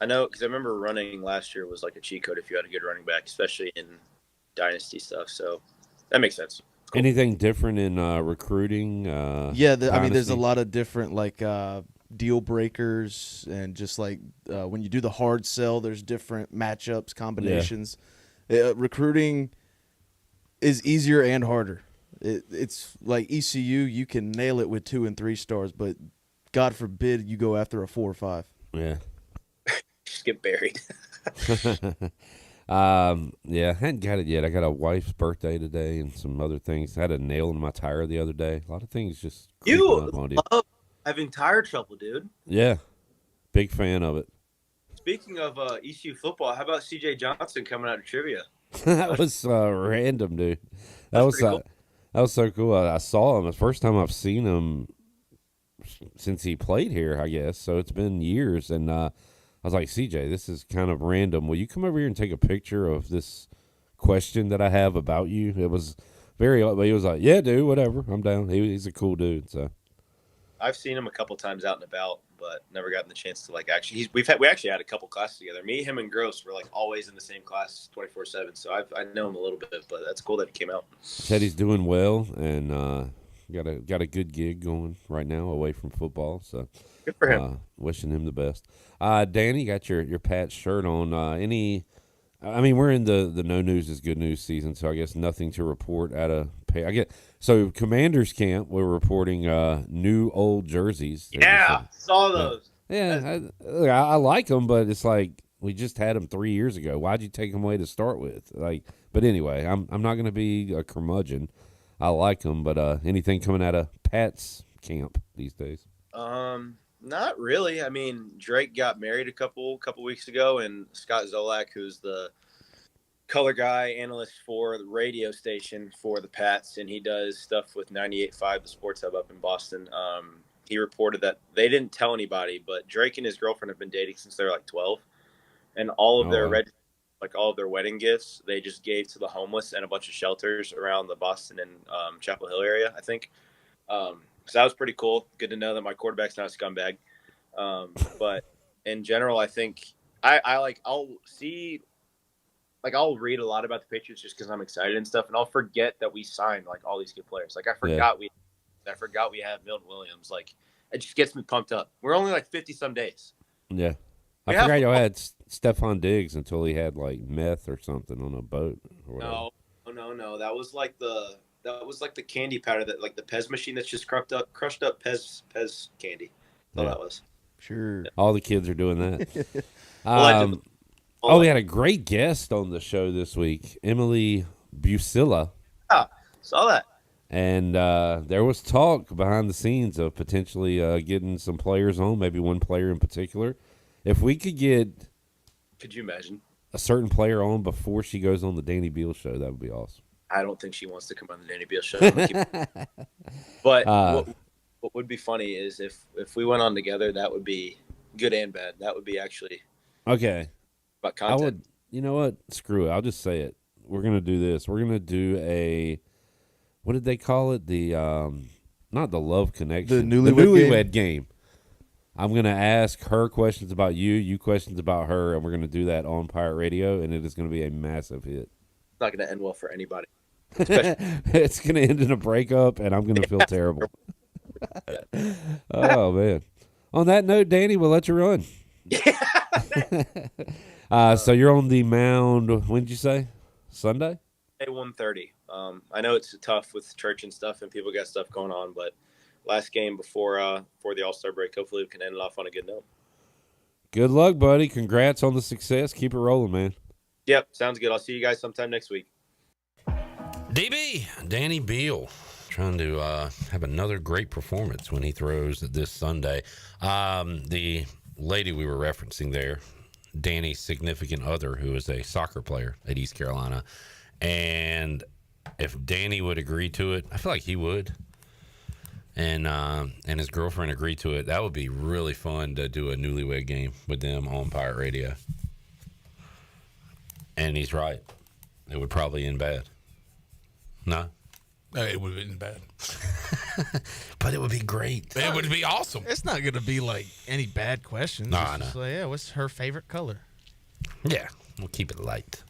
Speaker 4: I know because I remember running last year was like a cheat code if you had a good running back, especially in dynasty stuff. So that makes sense.
Speaker 2: Cool. Anything different in recruiting?
Speaker 5: There's a lot of different deal breakers, and just when you do the hard sell, there's different matchups, combinations. Yeah. Recruiting is easier and harder. It's like ECU, you can nail it with 2 and 3 stars, but God forbid you go after a 4 or 5.
Speaker 2: Yeah.
Speaker 4: Just get buried.
Speaker 2: I hadn't got it yet. I got a wife's birthday today and some other things. I had a nail in my tire the other day. A lot of things just
Speaker 4: you love having tire trouble, dude.
Speaker 2: Yeah, big fan of it.
Speaker 4: Speaking of ECU football, how about CJ Johnson coming out of trivia?
Speaker 2: That was random, dude. That was so cool. I saw him the first time I've seen him since he played here, I guess. So it's been years, and I was like, CJ, this is kind of random. Will you come over here and take a picture of this question that I have about you? It was he was like, yeah, dude, whatever. I'm down. He's a cool dude. So
Speaker 4: I've seen him a couple times out and about, but never gotten the chance to actually. We actually had a couple classes together. Me, him, and Gross were always in the same class 24/7. So I know him a little bit, but that's cool that he came out.
Speaker 2: Said he's doing well and got a good gig going right now away from football. So
Speaker 4: good for him.
Speaker 2: Wishing him the best. Danny, you got your Pats shirt on. We're in the no news is good news season, so I guess nothing to report out of so Commanders camp. We're reporting new old jerseys.
Speaker 4: Yeah, saw those.
Speaker 2: Yeah, I like them, but it's like we just had them 3 years ago. Why'd you take them away to start with? But anyway, I'm not going to be a curmudgeon. I like them, but anything coming out of Pat's camp these days?
Speaker 4: Not really. I mean, Drake got married a couple weeks ago, and Scott Zolak, who's the color guy analyst for the radio station for the Pats, and he does stuff with 98.5, the sports hub up in Boston. He reported that they didn't tell anybody, but Drake and his girlfriend have been dating since they were 12, and all of their all of their wedding gifts they just gave to the homeless and a bunch of shelters around the Boston and Chapel Hill area, I think. So that was pretty cool. Good to know that my quarterback's not a scumbag. But in general, I think I'll read a lot about the Patriots just because I'm excited and stuff, and I'll forget that we signed all these good players. I forgot we have Milton Williams. It just gets me pumped up. We're only 50 some days.
Speaker 2: Yeah, I forgot y'all had Stephon Diggs until he had meth or something on a boat. Or whatever.
Speaker 4: No. That was That was like the candy powder, that like the Pez machine that's just crushed up Pez candy. That's all that was.
Speaker 5: Sure.
Speaker 2: All the kids are doing that. We had a great guest on the show this week, Emily Busilla.
Speaker 4: Ah, saw that.
Speaker 2: And there was talk behind the scenes of potentially getting some players on, maybe one player in particular. If we could get,
Speaker 4: could you imagine,
Speaker 2: a certain player on before she goes on the Danny Beal show, that would be awesome.
Speaker 4: I don't think she wants to come on the Danny Beal show. But what would be funny is if we went on together, that would be good and bad. That would be actually
Speaker 2: okay.
Speaker 4: About content.
Speaker 2: You know what? Screw it. I'll just say it. We're gonna do this. We're gonna do a, what did they call it? The not the love connection.
Speaker 5: The newlywed
Speaker 2: game. I'm gonna ask her questions about you questions about her, and we're gonna do that on Pirate Radio, and it is gonna be a massive hit.
Speaker 4: It's not gonna end well for anybody.
Speaker 2: It's gonna end in a breakup, and I'm gonna feel terrible. Oh man. On that note, Danny, we'll let you run. So you're on the mound. When did you say? Sunday?
Speaker 4: At 1:30. I know it's tough with church and stuff, and people got stuff going on, but last game before the All-Star break. Hopefully, we can end it off on a good note.
Speaker 2: Good luck, buddy. Congrats on the success. Keep it rolling, man.
Speaker 4: Yep, sounds good. I'll see you guys sometime next week.
Speaker 17: DB, Danny Beal, trying to have another great performance when he throws this Sunday. The lady we were referencing there, Danny's significant other, who is a soccer player at East Carolina. And if Danny would agree to it, I feel like he would. And his girlfriend agreed to it. That would be really fun to do a newlywed game with them on Pirate Radio. And he's right. It would probably end bad. No?
Speaker 1: It would have been bad.
Speaker 17: But it would be great.
Speaker 1: It would be awesome.
Speaker 22: It's not going to be like any bad questions.
Speaker 17: No,
Speaker 22: It's
Speaker 17: I know.
Speaker 22: just like, yeah, what's her favorite color?
Speaker 17: Yeah, we'll keep it light.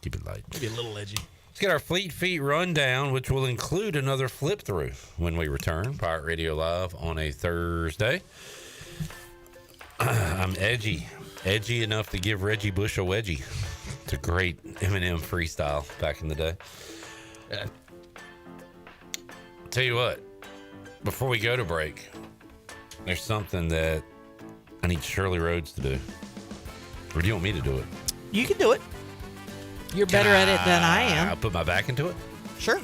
Speaker 22: Maybe a little edgy.
Speaker 17: Let's get our Fleet Feet rundown, which will include another flip through when we return. Pirate Radio Live on a Thursday. I'm edgy enough to give Reggie Bush a wedgie. It's a great Eminem freestyle back in the day. Tell you what, before we go to break, there's something that I need Shirley Rhodes to do. Or do you want me to do it?
Speaker 28: You can do it. You're better at it than I am.
Speaker 17: I'll put my back into it.
Speaker 28: Sure.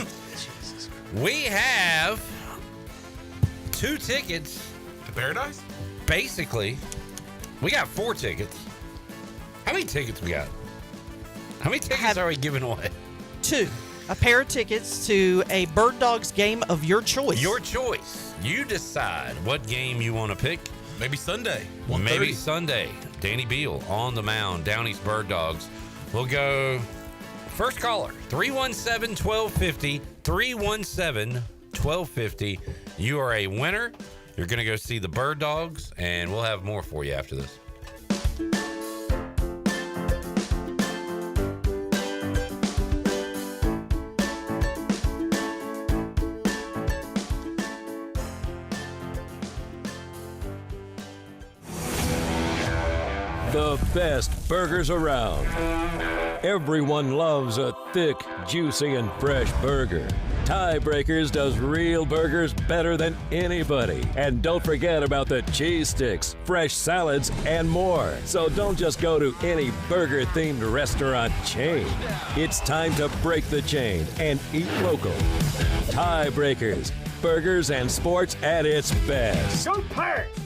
Speaker 17: We have 2 tickets
Speaker 1: to Paradise.
Speaker 17: Basically, we got 4 tickets. How many tickets we got? How many tickets are we giving away?
Speaker 28: 2. A pair of tickets to a Bird Dogs game of your choice.
Speaker 17: Your choice. You decide what game you want to pick.
Speaker 1: Maybe Sunday.
Speaker 17: Maybe Sunday. Danny Beal on the mound, Down East Bird Dogs. We'll go first caller, 317-1250, 317-1250. You are a winner. You're going to go see the Bird Dogs, and we'll have more for you after this.
Speaker 7: The best burgers around. Everyone loves a thick, juicy, and fresh burger. Tiebreakers does real burgers better than anybody. And don't forget about the cheese sticks, fresh salads, and more. So don't just go to any burger-themed restaurant chain. It's time to break the chain and eat local. Tiebreakers, burgers and sports at its best.
Speaker 9: Go Pirates!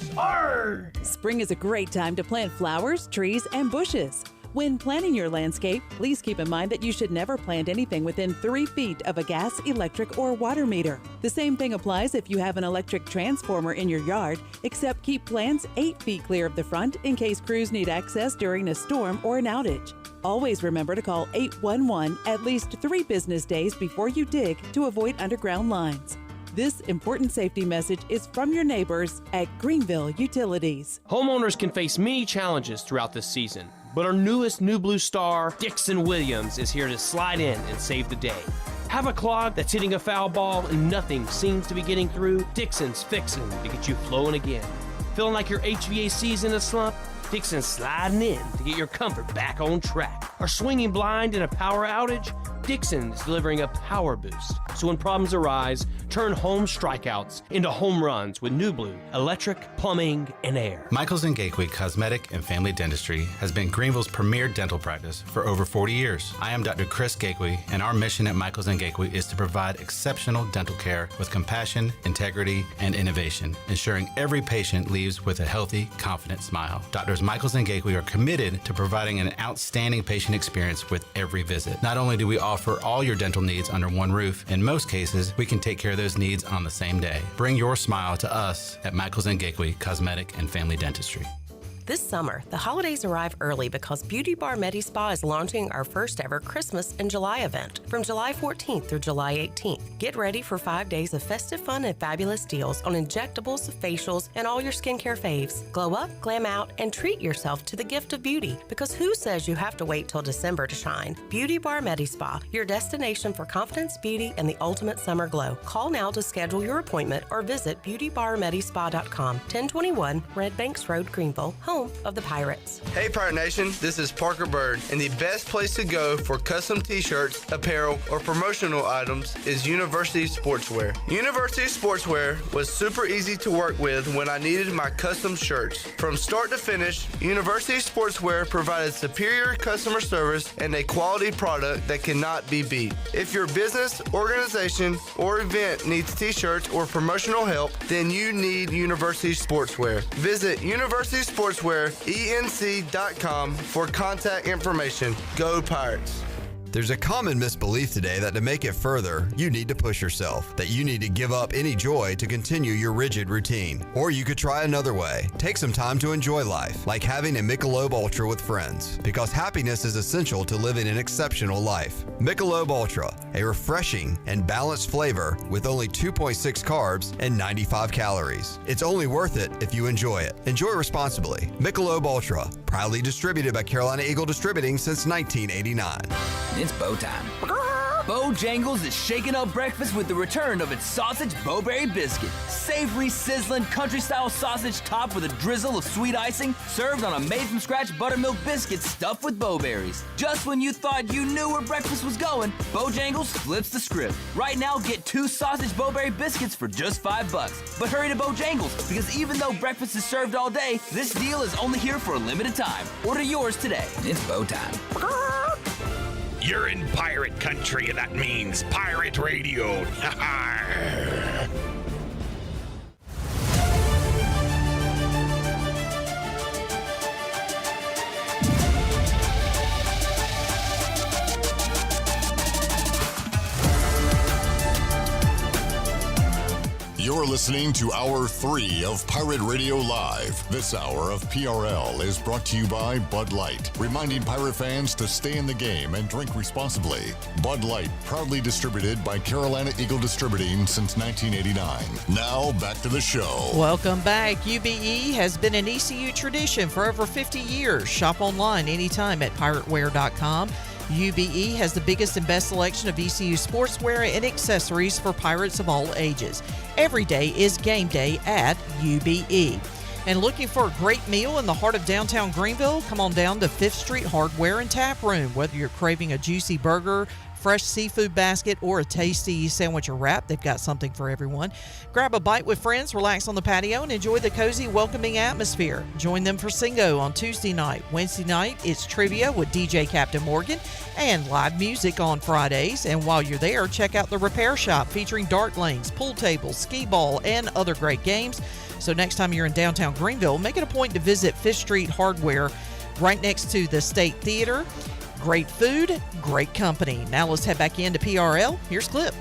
Speaker 9: Spring is a great time to plant flowers, trees, and bushes. When planning your landscape, please keep in mind that you should never plant anything within 3 feet of a gas, electric, or water meter. The same thing applies if you have an electric transformer in your yard, except keep plants 8 feet clear of the front in case crews need access during a storm or an outage. Always remember to call 811 at least 3 business days before you dig to avoid underground lines. This important safety message is from your neighbors at Greenville Utilities.
Speaker 10: Homeowners can face many challenges throughout this season, but our newest New Blue star, Dixon Williams, is here to slide in and save the day. Have a clog that's hitting a foul ball and nothing seems to be getting through? Dixon's fixing to get you flowing again. Feeling like your HVAC's in a slump? Dixon's sliding in to get your comfort back on track. Are swinging blind in a power outage? Dixon is delivering a power boost, so when problems arise, turn home strikeouts into home runs with New Blue Electric, Plumbing, and Air.
Speaker 11: Michaels & Gateway Cosmetic and Family Dentistry has been Greenville's premier dental practice for over 40 years. I am Dr. Chris Gateway, and our mission at Michaels & Gateway is to provide exceptional dental care with compassion, integrity, and innovation, ensuring every patient leaves with a healthy, confident smile. Doctors Michaels & Gateway are committed to providing an outstanding patient experience with every visit. Not only do we offer all your dental needs under one roof, in most cases, we can take care of those needs on the same day. Bring your smile to us at Michaels & Gateway Cosmetic and Family Dentistry.
Speaker 12: This summer, the holidays arrive early because Beauty Bar Medi Spa is launching our first ever Christmas in July event from July 14th through July 18th. Get ready for 5 days of festive fun and fabulous deals on injectables, facials, and all your skincare faves. Glow up, glam out, and treat yourself to the gift of beauty, because who says you have to wait till December to shine? Beauty Bar Medi Spa, your destination for confidence, beauty, and the ultimate summer glow. Call now to schedule your appointment or visit beautybarmedispa.com, 1021 Red Banks Road, Greenville, home of the Pirates.
Speaker 13: Hey Pirate Nation, this is Parker Bird, and the best place to go for custom t-shirts, apparel, or promotional items is University Sportswear. University Sportswear was super easy to work with when I needed my custom shirts. From start to finish, University Sportswear provided superior customer service and a quality product that cannot be beat. If your business, organization, or event needs t-shirts or promotional help, then you need University Sportswear. Visit University Sportswear, enc.com for contact information. Go Pirates.
Speaker 15: There's a common misbelief today that to make it further, you need to push yourself, that you need to give up any joy to continue your rigid routine. Or you could try another way. Take some time to enjoy life, like having a Michelob Ultra with friends, because happiness is essential to living an exceptional life. Michelob Ultra, a refreshing and balanced flavor with only 2.6 carbs and 95 calories. It's only worth it if you enjoy it. Enjoy responsibly. Michelob Ultra, proudly distributed by Carolina Eagle Distributing since 1989.
Speaker 16: It's bow time. Bojangles is shaking up breakfast with the return of its sausage Bowberry biscuit. Savory, sizzling, country-style sausage topped with a drizzle of sweet icing, served on a made-from-scratch buttermilk biscuit stuffed with bowberries. Just when you thought you knew where breakfast was going, Bojangles flips the script. Right now, get 2 sausage Bowberry biscuits for just $5. But hurry to Bojangles, because even though breakfast is served all day, this deal is only here for a limited time. Order yours today. It's bow time.
Speaker 18: You're in pirate country, and that means pirate radio.
Speaker 14: You're listening to Hour 3 of Pirate Radio Live. This hour of PRL is brought to you by Bud Light, reminding pirate fans to stay in the game and drink responsibly. Bud Light, proudly distributed by Carolina Eagle Distributing since 1989. Now, back to the show.
Speaker 28: Welcome back. UBE has been an ECU tradition for over 50 years. Shop online anytime at pirateware.com. UBE has the biggest and best selection of ECU sportswear and accessories for pirates of all ages. Every day is game day at UBE. And looking for a great meal in the heart of downtown Greenville? Come on down to 5th Street Hardware and Tap Room. Whether you're craving a juicy burger, fresh seafood basket, or a tasty sandwich or wrap, they've got something for everyone. Grab a bite with friends, relax on the patio, and enjoy the cozy, welcoming atmosphere. Join them for Singo on Tuesday night. Wednesday night, it's trivia with DJ Captain Morgan and live music on Fridays. And while you're there, check out the Repair Shop featuring dart lanes, pool tables, skee ball, and other great games. So next time you're in downtown Greenville, make it a point to visit 5th Street Hardware right next to the State Theater. Great food, great company. Now let's head back into PRL. Here's Clip.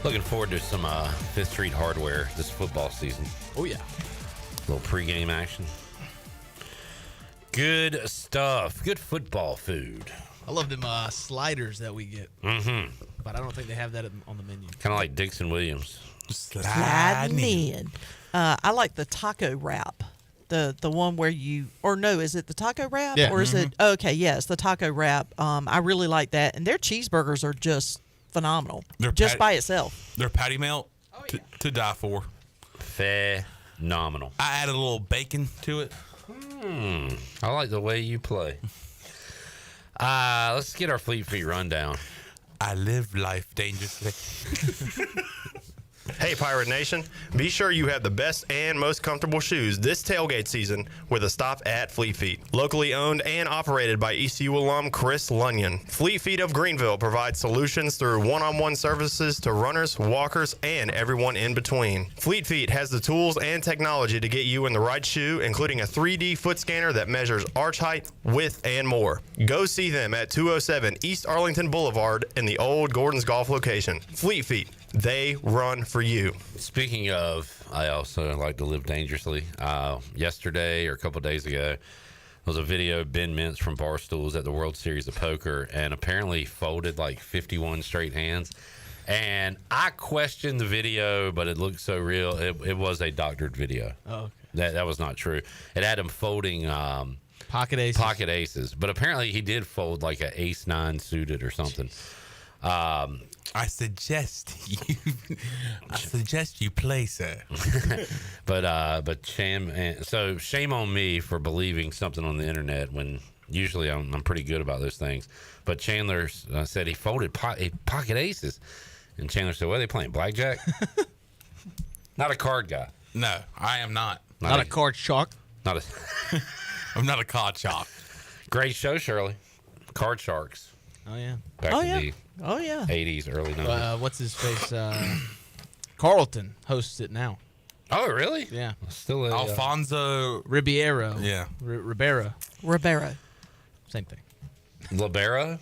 Speaker 17: Looking forward to some 5th Street Hardware this football season.
Speaker 22: Oh, yeah.
Speaker 17: A little pregame action. Good stuff. Good football food.
Speaker 22: I love them sliders that we get.
Speaker 17: Mm-hmm.
Speaker 22: But I don't think they have that on the menu.
Speaker 17: Kind of like Dixon Williams.
Speaker 28: Sliding in. I like the taco wrap. The one where you, or no, is it the taco wrap?
Speaker 22: Yeah.
Speaker 28: Or is it, okay, yes, the taco wrap. I really like that. And their cheeseburgers are just phenomenal. Just by itself.
Speaker 1: Their patty melt to die for.
Speaker 17: Phenomenal.
Speaker 1: I added a little bacon to it.
Speaker 17: I like the way you play. Let's get our Fleet Feet rundown.
Speaker 1: I live life dangerously.
Speaker 3: Hey, Pirate Nation, be sure you have the best and most comfortable shoes this tailgate season with a stop at Fleet Feet. Locally owned and operated by ECU alum Chris Lunyon. Fleet Feet of Greenville provides solutions through one-on-one services to runners, walkers, and everyone in between. Fleet Feet has the tools and technology to get you in the right shoe, including a 3D foot scanner that measures arch height, width, and more. Go see them at 207 East Arlington Boulevard in the old Gordon's Golf location. Fleet Feet. They run for you.
Speaker 17: Speaking of, I also like to live dangerously. Yesterday or a couple of days ago, there was a video of Ben Mintz from Barstools at the World Series of Poker, and apparently folded like 51 straight hands. And I questioned the video, but it looked so real. It was a doctored video.
Speaker 22: Oh, okay.
Speaker 17: That was not true. It had him folding
Speaker 22: pocket aces.
Speaker 17: But apparently he did fold like an ace-9 suited or something.
Speaker 1: I suggest you play, sir.
Speaker 17: but shame on me for believing something on the internet when usually I'm pretty good about those things. But Chandler said he folded pocket aces, and Chandler said, "What are they playing? Blackjack?" Not a card guy.
Speaker 1: No, I am not.
Speaker 22: Not a card shark.
Speaker 1: I'm not a card shark.
Speaker 17: Great show, Shirley. Card Sharks.
Speaker 22: Oh yeah.
Speaker 17: Back in the
Speaker 28: Oh yeah.
Speaker 17: 80s, early 90s.
Speaker 22: What's his face? Carlton hosts it now.
Speaker 17: Oh, really?
Speaker 22: Yeah.
Speaker 17: Still
Speaker 1: Alfonso
Speaker 22: Ribeiro.
Speaker 1: Yeah.
Speaker 22: Ribeiro. Same thing.
Speaker 17: Libero?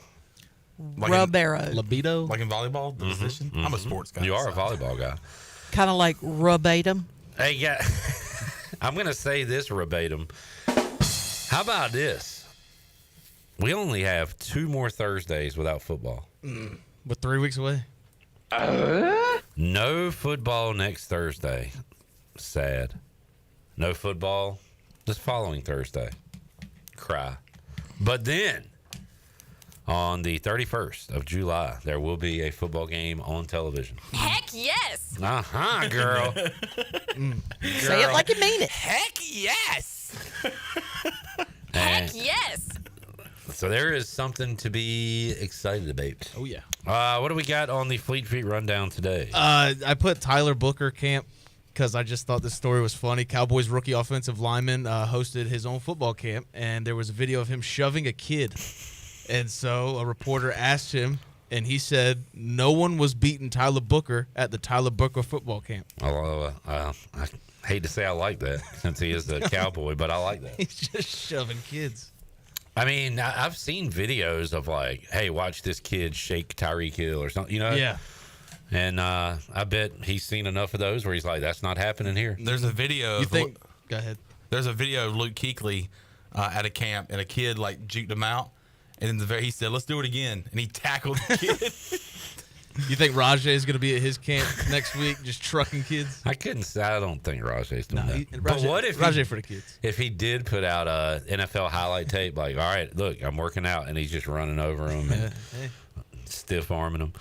Speaker 28: Ribeiro.
Speaker 22: Libido?
Speaker 1: Like in volleyball, the position? I'm a sports guy.
Speaker 17: You are a volleyball guy.
Speaker 28: Kind of like verbatim.
Speaker 17: Hey, yeah. I'm going to say this verbatim. How about this? We only have 2 more Thursdays without football.
Speaker 22: But 3 weeks away.
Speaker 17: No football next Thursday. Sad. No football this following Thursday. Cry. But then, on the 31st of July, there will be a football game on television.
Speaker 6: Heck yes!
Speaker 17: Uh-huh, girl.
Speaker 28: Say it like you mean it.
Speaker 6: Heck yes!
Speaker 17: And
Speaker 6: Heck yes!
Speaker 17: so there is something to be excited about.
Speaker 22: Oh, yeah.
Speaker 17: What do we got on the Fleet Feet rundown today?
Speaker 22: I put Tyler Booker camp because I just thought this story was funny. Cowboys rookie offensive lineman hosted his own football camp, and there was a video of him shoving a kid. And so a reporter asked him, and he said no one was beating Tyler Booker at the Tyler Booker football camp.
Speaker 17: I hate to say I like that since he is the Cowboy, but I like that.
Speaker 22: He's just shoving kids.
Speaker 17: I mean, I've seen videos of like, hey, watch this kid shake Tyreek Hill or something, you know?
Speaker 22: Yeah.
Speaker 17: And I bet he's seen enough of those where he's like, that's not happening here.
Speaker 1: There's a video.
Speaker 22: Go ahead.
Speaker 1: There's a video of Luke Kuechly at a camp, and a kid like juked him out, and he said, "Let's do it again," and he tackled the kid.
Speaker 22: You think Rajay is going to be at his camp next week, just trucking kids?
Speaker 17: I don't think Rajay's doing that. But
Speaker 22: Rajay,
Speaker 17: what if
Speaker 22: Rajay for the kids?
Speaker 17: If he did put out a NFL highlight tape, like, all right, look, I'm working out, and he's just running over him and stiff arming him.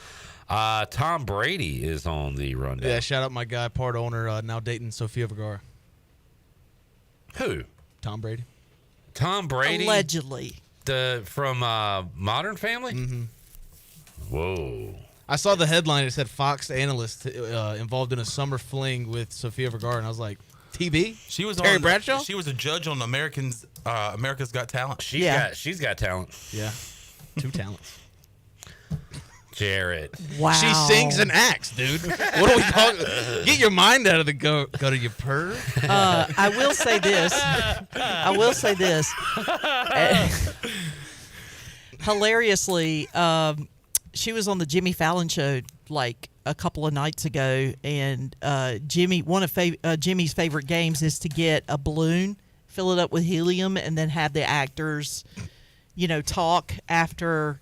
Speaker 17: Tom Brady is on the rundown.
Speaker 22: Yeah, shout out my guy, part owner, now dating Sofia Vergara.
Speaker 17: Who?
Speaker 22: Tom Brady.
Speaker 17: Tom Brady?
Speaker 28: Allegedly.
Speaker 17: From Modern Family?
Speaker 22: Mm-hmm.
Speaker 17: Whoa.
Speaker 22: I saw the headline. It said Fox analyst involved in a summer fling with Sofia Vergara, and I was like, TB?
Speaker 1: She was
Speaker 22: Terry
Speaker 1: on
Speaker 22: Bradshaw?
Speaker 1: She was a judge on America's Got Talent.
Speaker 17: She's got talent.
Speaker 22: Yeah. 2 talents.
Speaker 17: Jared.
Speaker 28: Wow.
Speaker 22: She sings and acts, dude. What are we talking? Get your mind out of the go to your purr.
Speaker 28: I will say this. Hilariously, she was on the Jimmy Fallon show like a couple of nights ago, and one of Jimmy's favorite games is to get a balloon, fill it up with helium, and then have the actors, talk after,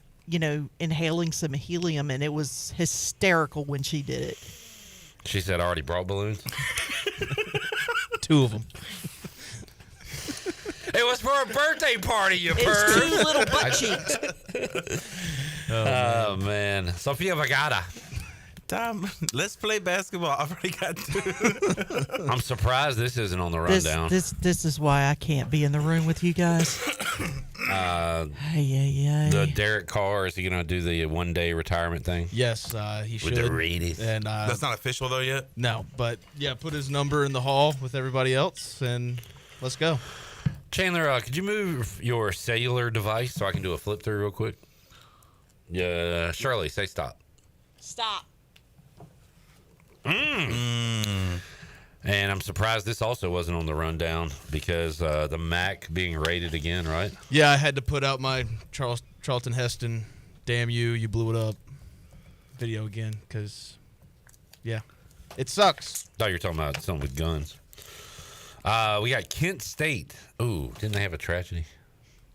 Speaker 28: inhaling some helium, and it was hysterical when she did it.
Speaker 17: She said, I already brought balloons?
Speaker 22: 2 of them.
Speaker 17: It was for a birthday party, you
Speaker 28: It's
Speaker 17: perv.
Speaker 28: 2 little butt cheeks.
Speaker 17: Oh, man. Sofia Vergara.
Speaker 1: Time. Let's play basketball. I've already got two.
Speaker 17: I'm surprised this isn't on the rundown.
Speaker 28: This is why I can't be in the room with you guys.
Speaker 17: The Derek Carr, is he going to do the one-day retirement thing?
Speaker 22: Yes, he should.
Speaker 17: With the Raiders.
Speaker 22: And
Speaker 1: that's not official though yet.
Speaker 22: No, but yeah, put his number in the hall with everybody else, and let's go.
Speaker 17: Chandler, could you move your cellular device so I can do a flip through real quick? Yeah, Shirley, say stop.
Speaker 28: Stop.
Speaker 17: And I'm surprised this also wasn't on the rundown because the Mac being rated again, right?
Speaker 22: Yeah, I had to put out my Charlton Heston, damn you blew it up video again because, yeah, it sucks.
Speaker 17: Thought you were talking about something with guns. We got Kent State. Ooh, didn't they have a tragedy?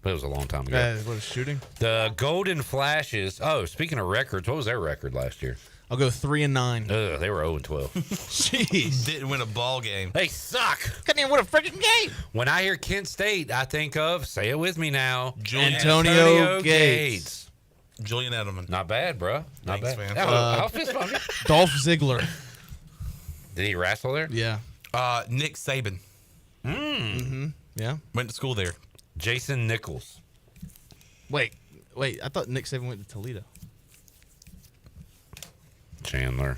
Speaker 17: But it was a long time ago.
Speaker 22: What, a shooting?
Speaker 17: The Golden Flashes. Oh, speaking of records, what was their record last year?
Speaker 22: I'll go 3-9.
Speaker 17: They were 0-12.
Speaker 22: Jeez.
Speaker 1: Didn't win a ball game.
Speaker 17: They suck.
Speaker 28: Couldn't even win a freaking game.
Speaker 17: When I hear Kent State, I think of, say it with me now,
Speaker 22: Antonio Gates.
Speaker 1: Julian Edelman.
Speaker 17: Not bad, bro. Not
Speaker 1: Thanks,
Speaker 17: bad.
Speaker 1: man.
Speaker 17: I'll fist bump you.
Speaker 22: Dolph Ziggler.
Speaker 17: Did he wrestle there?
Speaker 22: Yeah.
Speaker 1: Nick Saban.
Speaker 22: Mm-hmm. Yeah.
Speaker 1: Went to school there.
Speaker 17: Jason Nichols.
Speaker 22: Wait. I thought Nick Saban went to Toledo.
Speaker 17: Chandler.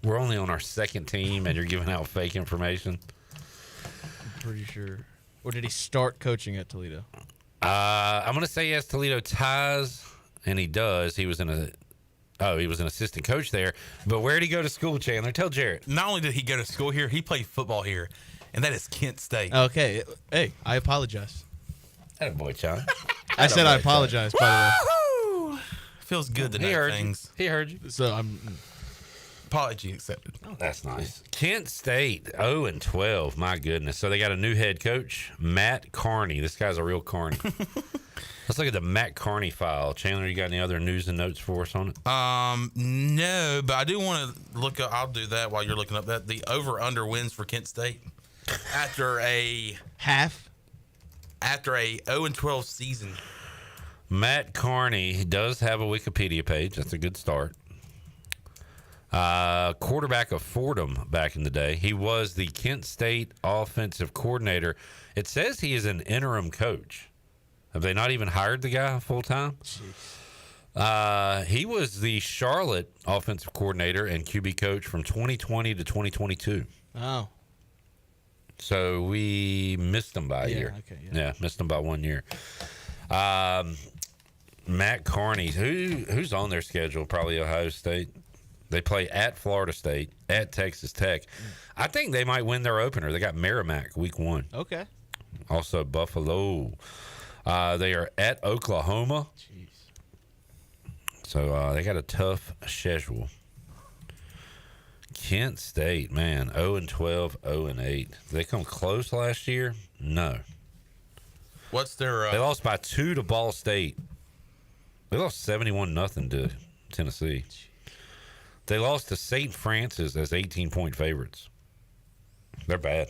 Speaker 17: We're only on our second team, and you're giving out fake information.
Speaker 22: I'm pretty sure. Or did he start coaching at Toledo?
Speaker 17: I'm going to say yes, Toledo ties, and he does. He was an assistant coach there. But where did he go to school, Chandler? Tell Jarrett.
Speaker 1: Not only did he go to school here, he played football here, and that is Kent State.
Speaker 22: Okay. Hey, I apologize.
Speaker 17: Attaboy, John.
Speaker 22: I said I apologize, by the way.
Speaker 1: Feels good to
Speaker 17: He
Speaker 1: know
Speaker 17: heard
Speaker 1: things.
Speaker 17: you. He heard you.
Speaker 22: So I'm.
Speaker 1: Apology accepted.
Speaker 17: Oh, that's nice. Kent State 0-12. My goodness. So they got a new head coach, Matt Carney. This guy's a real Carney. Let's look at the Matt Carney file. Chandler, you got any other news and notes for us on it?
Speaker 1: No, but I do want to look up. I'll do that while you're looking up that the over/under wins for Kent State after a 0-12 season.
Speaker 17: Matt Carney does have a Wikipedia page. That's a good start. Quarterback of Fordham back in the day. He was the Kent State offensive coordinator. It says he is an interim coach. Have they not even hired the guy full time? He was the Charlotte offensive coordinator and QB coach from 2020 to 2022.
Speaker 22: Oh.
Speaker 17: So we missed him by a year.
Speaker 22: Okay,
Speaker 17: yeah, missed him by 1 year. Matt Carney, who's on their schedule? Probably Ohio State. They play at Florida State, at Texas Tech. I think they might win their opener. They got Merrimack week 1.
Speaker 22: Okay.
Speaker 17: Also Buffalo. They are at Oklahoma.
Speaker 22: Jeez.
Speaker 17: So they got a tough schedule. Kent State, man, 0-12, 0-8. Did they come close last year? No.
Speaker 1: What's their?
Speaker 17: They lost by 2 to Ball State. They lost 71-0 to Tennessee. They lost to St. Francis as 18-point favorites. They're bad.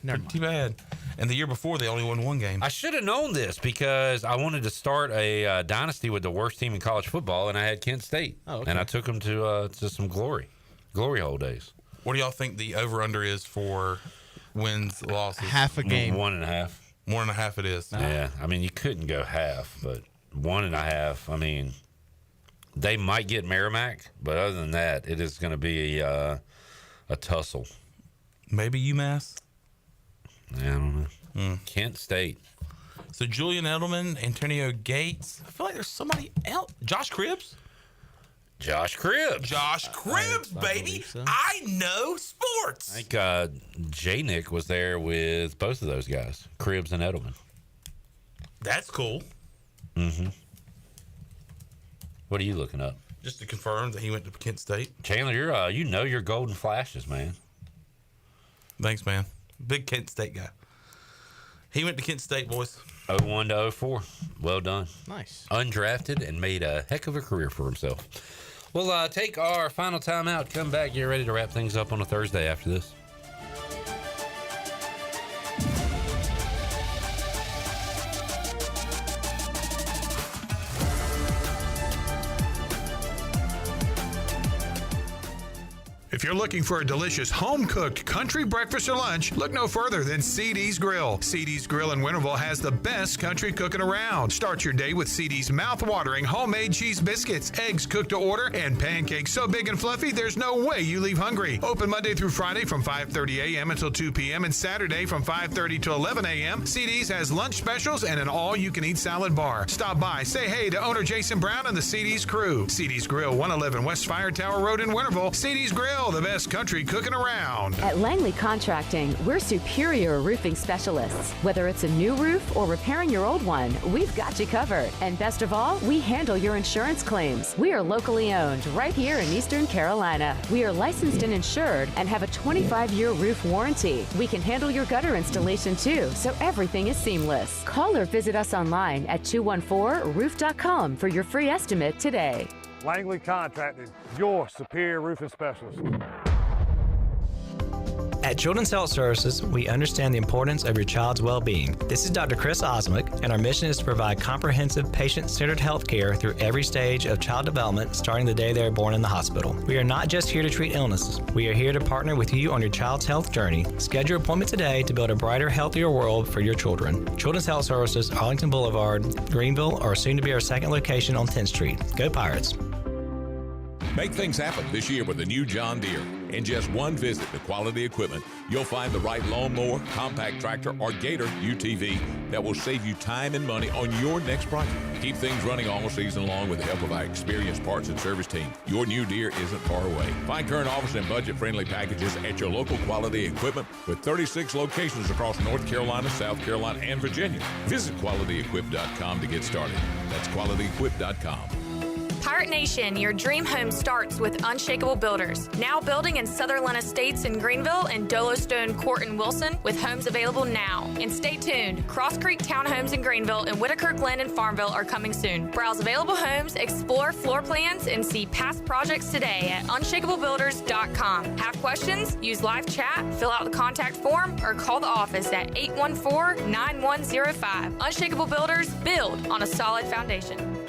Speaker 1: Pretty bad. And the year before, they only won 1 game.
Speaker 17: I should have known this because I wanted to start a dynasty with the worst team in college football, and I had Kent State.
Speaker 22: Oh, okay.
Speaker 17: And I took them to some glory hole days.
Speaker 1: What do y'all think the over/under is for wins, losses?
Speaker 22: Half a game.
Speaker 17: 1.5.
Speaker 1: 1.5 it is.
Speaker 17: Yeah, I mean, you couldn't go half, but 1.5, I mean, they might get Merrimack, but other than that, it is going to be a tussle.
Speaker 1: Maybe UMass?
Speaker 17: I don't know. Kent State.
Speaker 1: So Julian Edelman, Antonio Gates. I feel like there's somebody else. Josh Cribbs?
Speaker 17: Josh Cribbs.
Speaker 1: Josh Cribbs, baby.
Speaker 22: so.
Speaker 1: I know sports.
Speaker 17: I think J-Nick was there with both of those guys, Cribbs and Edelman.
Speaker 1: That's cool.
Speaker 17: Mm-hmm. What are you looking up?
Speaker 1: Just to confirm that he went to Kent State.
Speaker 17: Chandler, you're your Golden Flashes, man.
Speaker 1: Thanks, man. Big Kent State guy. He went to Kent State, boys.
Speaker 17: 01 to 04. Well done.
Speaker 22: Nice.
Speaker 17: Undrafted and made a heck of a career for himself. We'll take our final timeout, come back, get ready to wrap things up on a Thursday after this.
Speaker 19: If you're looking for a delicious home-cooked country breakfast or lunch, look no further than CD's Grill. CD's Grill in Winterville has the best country cooking around. Start your day with CD's mouth-watering homemade cheese biscuits, eggs cooked to order, and pancakes so big and fluffy there's no way you leave hungry. Open Monday through Friday from 5:30 a.m. until 2 p.m. and Saturday from 5:30 to 11 a.m. CD's has lunch specials and an all-you-can-eat salad bar. Stop by, say hey to owner Jason Brown and the CD's crew. CD's Grill, 111 West Fire Tower Road in Winterville. CD's Grill, the best country cooking around.
Speaker 20: At Langley Contracting, we're superior roofing specialists. Whether it's a new roof or repairing your old one, we've got you covered. And best of all, we handle your insurance claims. We are locally owned right here in Eastern Carolina. We are licensed and insured and have a 25-year roof warranty. We can handle your gutter installation too, so everything is seamless. Call or visit us online at 214roof.com for your free estimate today.
Speaker 21: Langley Contracting, your superior roofing specialist.
Speaker 23: At Children's Health Services, we understand the importance of your child's well-being. This is Dr. Chris Osmick, and our mission is to provide comprehensive, patient-centered health care through every stage of child development, starting the day they are born in the hospital. We are not just here to treat illnesses. We are here to partner with you on your child's health journey. Schedule your appointment today to build a brighter, healthier world for your children. Children's Health Services, Arlington Boulevard, Greenville, or soon to be our second location on 10th Street. Go Pirates!
Speaker 24: Make things happen this year with the new John Deere. In just one visit to Quality Equipment, you'll find the right lawnmower, compact tractor, or Gator UTV that will save you time and money on your next project. Keep things running all season long with the help of our experienced parts and service team. Your new Deere isn't far away. Find current offers and budget-friendly packages at your local Quality Equipment with 36 locations across North Carolina, South Carolina, and Virginia. Visit QualityEquip.com to get started. That's QualityEquip.com.
Speaker 6: Pirate Nation, your dream home starts with Unshakable Builders. Now building in Sutherland Estates in Greenville and Dolostone Court in Wilson with homes available now. And stay tuned, Cross Creek Townhomes in Greenville and Whitaker Glen in Farmville are coming soon. Browse available homes, explore floor plans, and see past projects today at unshakablebuilders.com. Have questions? Use live chat, fill out the contact form, or call the office at 814-9105. Unshakable Builders, build on a solid foundation.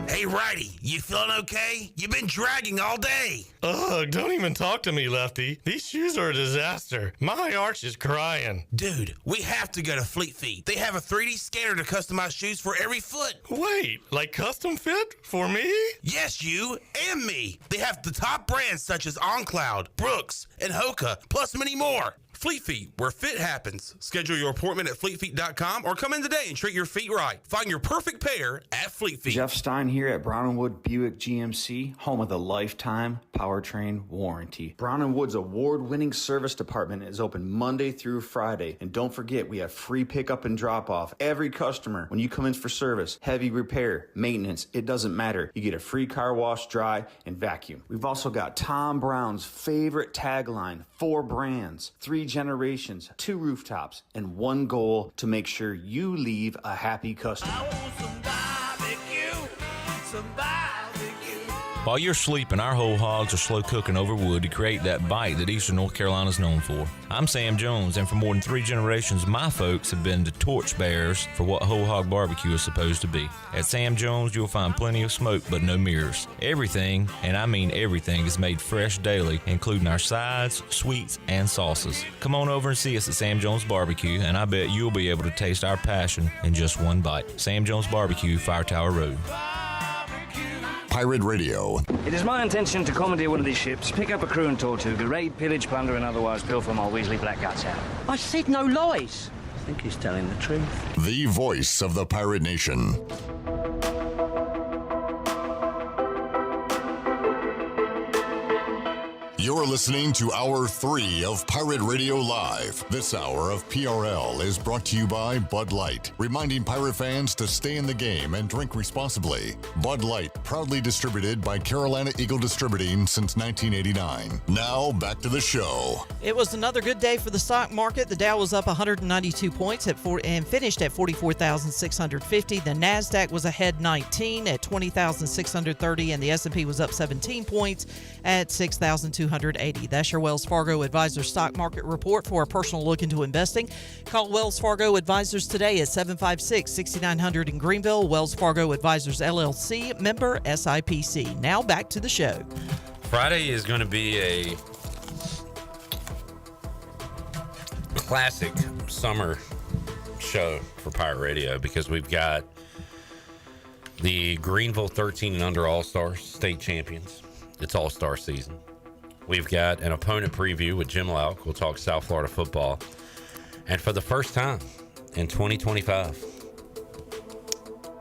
Speaker 18: Hey, Righty, you feeling okay? You've been dragging all day.
Speaker 3: Ugh, don't even talk to me, Lefty. These shoes are a disaster. My arch is crying.
Speaker 18: Dude, we have to go to Fleet Feet. They have a 3D scanner to customize shoes for every foot.
Speaker 3: Wait, like custom fit? For me?
Speaker 18: Yes, you and me. They have the top brands such as OnCloud, Brooks, and Hoka, plus many more.
Speaker 1: Fleet Feet, where fit happens. Schedule your appointment at fleetfeet.com or come in today and treat your feet right. Find your perfect pair at Fleet Feet.
Speaker 25: Jeff Stein here at Brown & Wood Buick GMC, home of the lifetime powertrain warranty. Brown & Wood's award-winning service department is open Monday through Friday. And don't forget, we have free pickup and drop-off. Every customer, when you come in for service, heavy repair, maintenance, it doesn't matter. You get a free car wash, dry, and vacuum. We've also got Tom Brown's favorite tagline, 4 brands, 3 generations, 2 rooftops, and 1 goal to make sure you leave a happy customer.
Speaker 26: While you're sleeping, our whole hogs are slow cooking over wood to create that bite that Eastern North Carolina is known for. I'm Sam Jones, and for more than 3 generations, my folks have been the torchbearers for what whole hog barbecue is supposed to be. At Sam Jones, you'll find plenty of smoke, but no mirrors. Everything, and I mean everything, is made fresh daily, including our sides, sweets, and sauces. Come on over and see us at Sam Jones Barbecue, and I bet you'll be able to taste our passion in just one bite. Sam Jones Barbecue, Fire Tower Road.
Speaker 14: Pirate Radio.
Speaker 27: It is my intention to commandeer one of these ships, pick up a crew and Tortuga, raid, pillage, plunder, and otherwise pilfer my Weasley black guts out.
Speaker 29: I said no lies. I think he's telling the truth.
Speaker 14: The voice of the Pirate Nation. You're listening to Hour 3 of Pirate Radio Live. This hour of PRL is brought to you by Bud Light, reminding pirate fans to stay in the game and drink responsibly. Bud Light, proudly distributed by Carolina Eagle Distributing since 1989. Now, back to the show.
Speaker 28: It was another good day for the stock market. The Dow was up 192 points and finished at 44,650. The NASDAQ was ahead 19 at 20,630, and the S&P was up 17 points at 6,280. That's your Wells Fargo Advisors stock market report. For a personal look into investing, call Wells Fargo Advisors today at 756-6900 in Greenville. Wells Fargo Advisors LLC, member SIPC. Now back to the show.
Speaker 30: Friday is going to be a
Speaker 17: classic summer show for Pirate Radio because we've got the Greenville 13 and under All-Stars state champions. It's All-Star season. We've got an opponent preview with Jim Lauk. We'll talk South Florida football. And for the first time in 2025,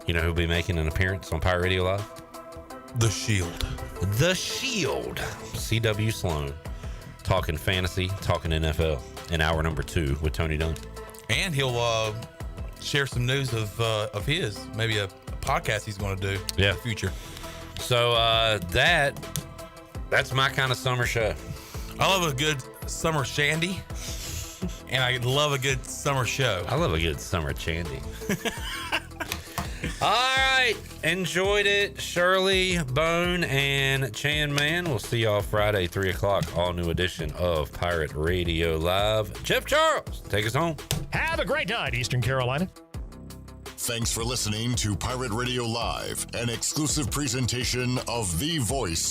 Speaker 17: you know who'll be making an appearance on Pirate Radio Live?
Speaker 1: The Shield.
Speaker 17: The Shield. C.W. Sloan. Talking fantasy, talking NFL in hour number 2 with Tony Dunn.
Speaker 1: And he'll share some news of his, maybe a podcast he's going to do in the future.
Speaker 17: So that's my kind of summer show.
Speaker 1: I love a good summer shandy, and I love a good summer show.
Speaker 17: I love a good summer chandy. All right. Enjoyed it. Shirley, Bone, and Chan Man. We'll see y'all Friday, 3 o'clock. All new edition of Pirate Radio Live. Jeff Charles, take us home.
Speaker 2: Have a great night, Eastern Carolina.
Speaker 14: Thanks for listening to Pirate Radio Live, an exclusive presentation of the voice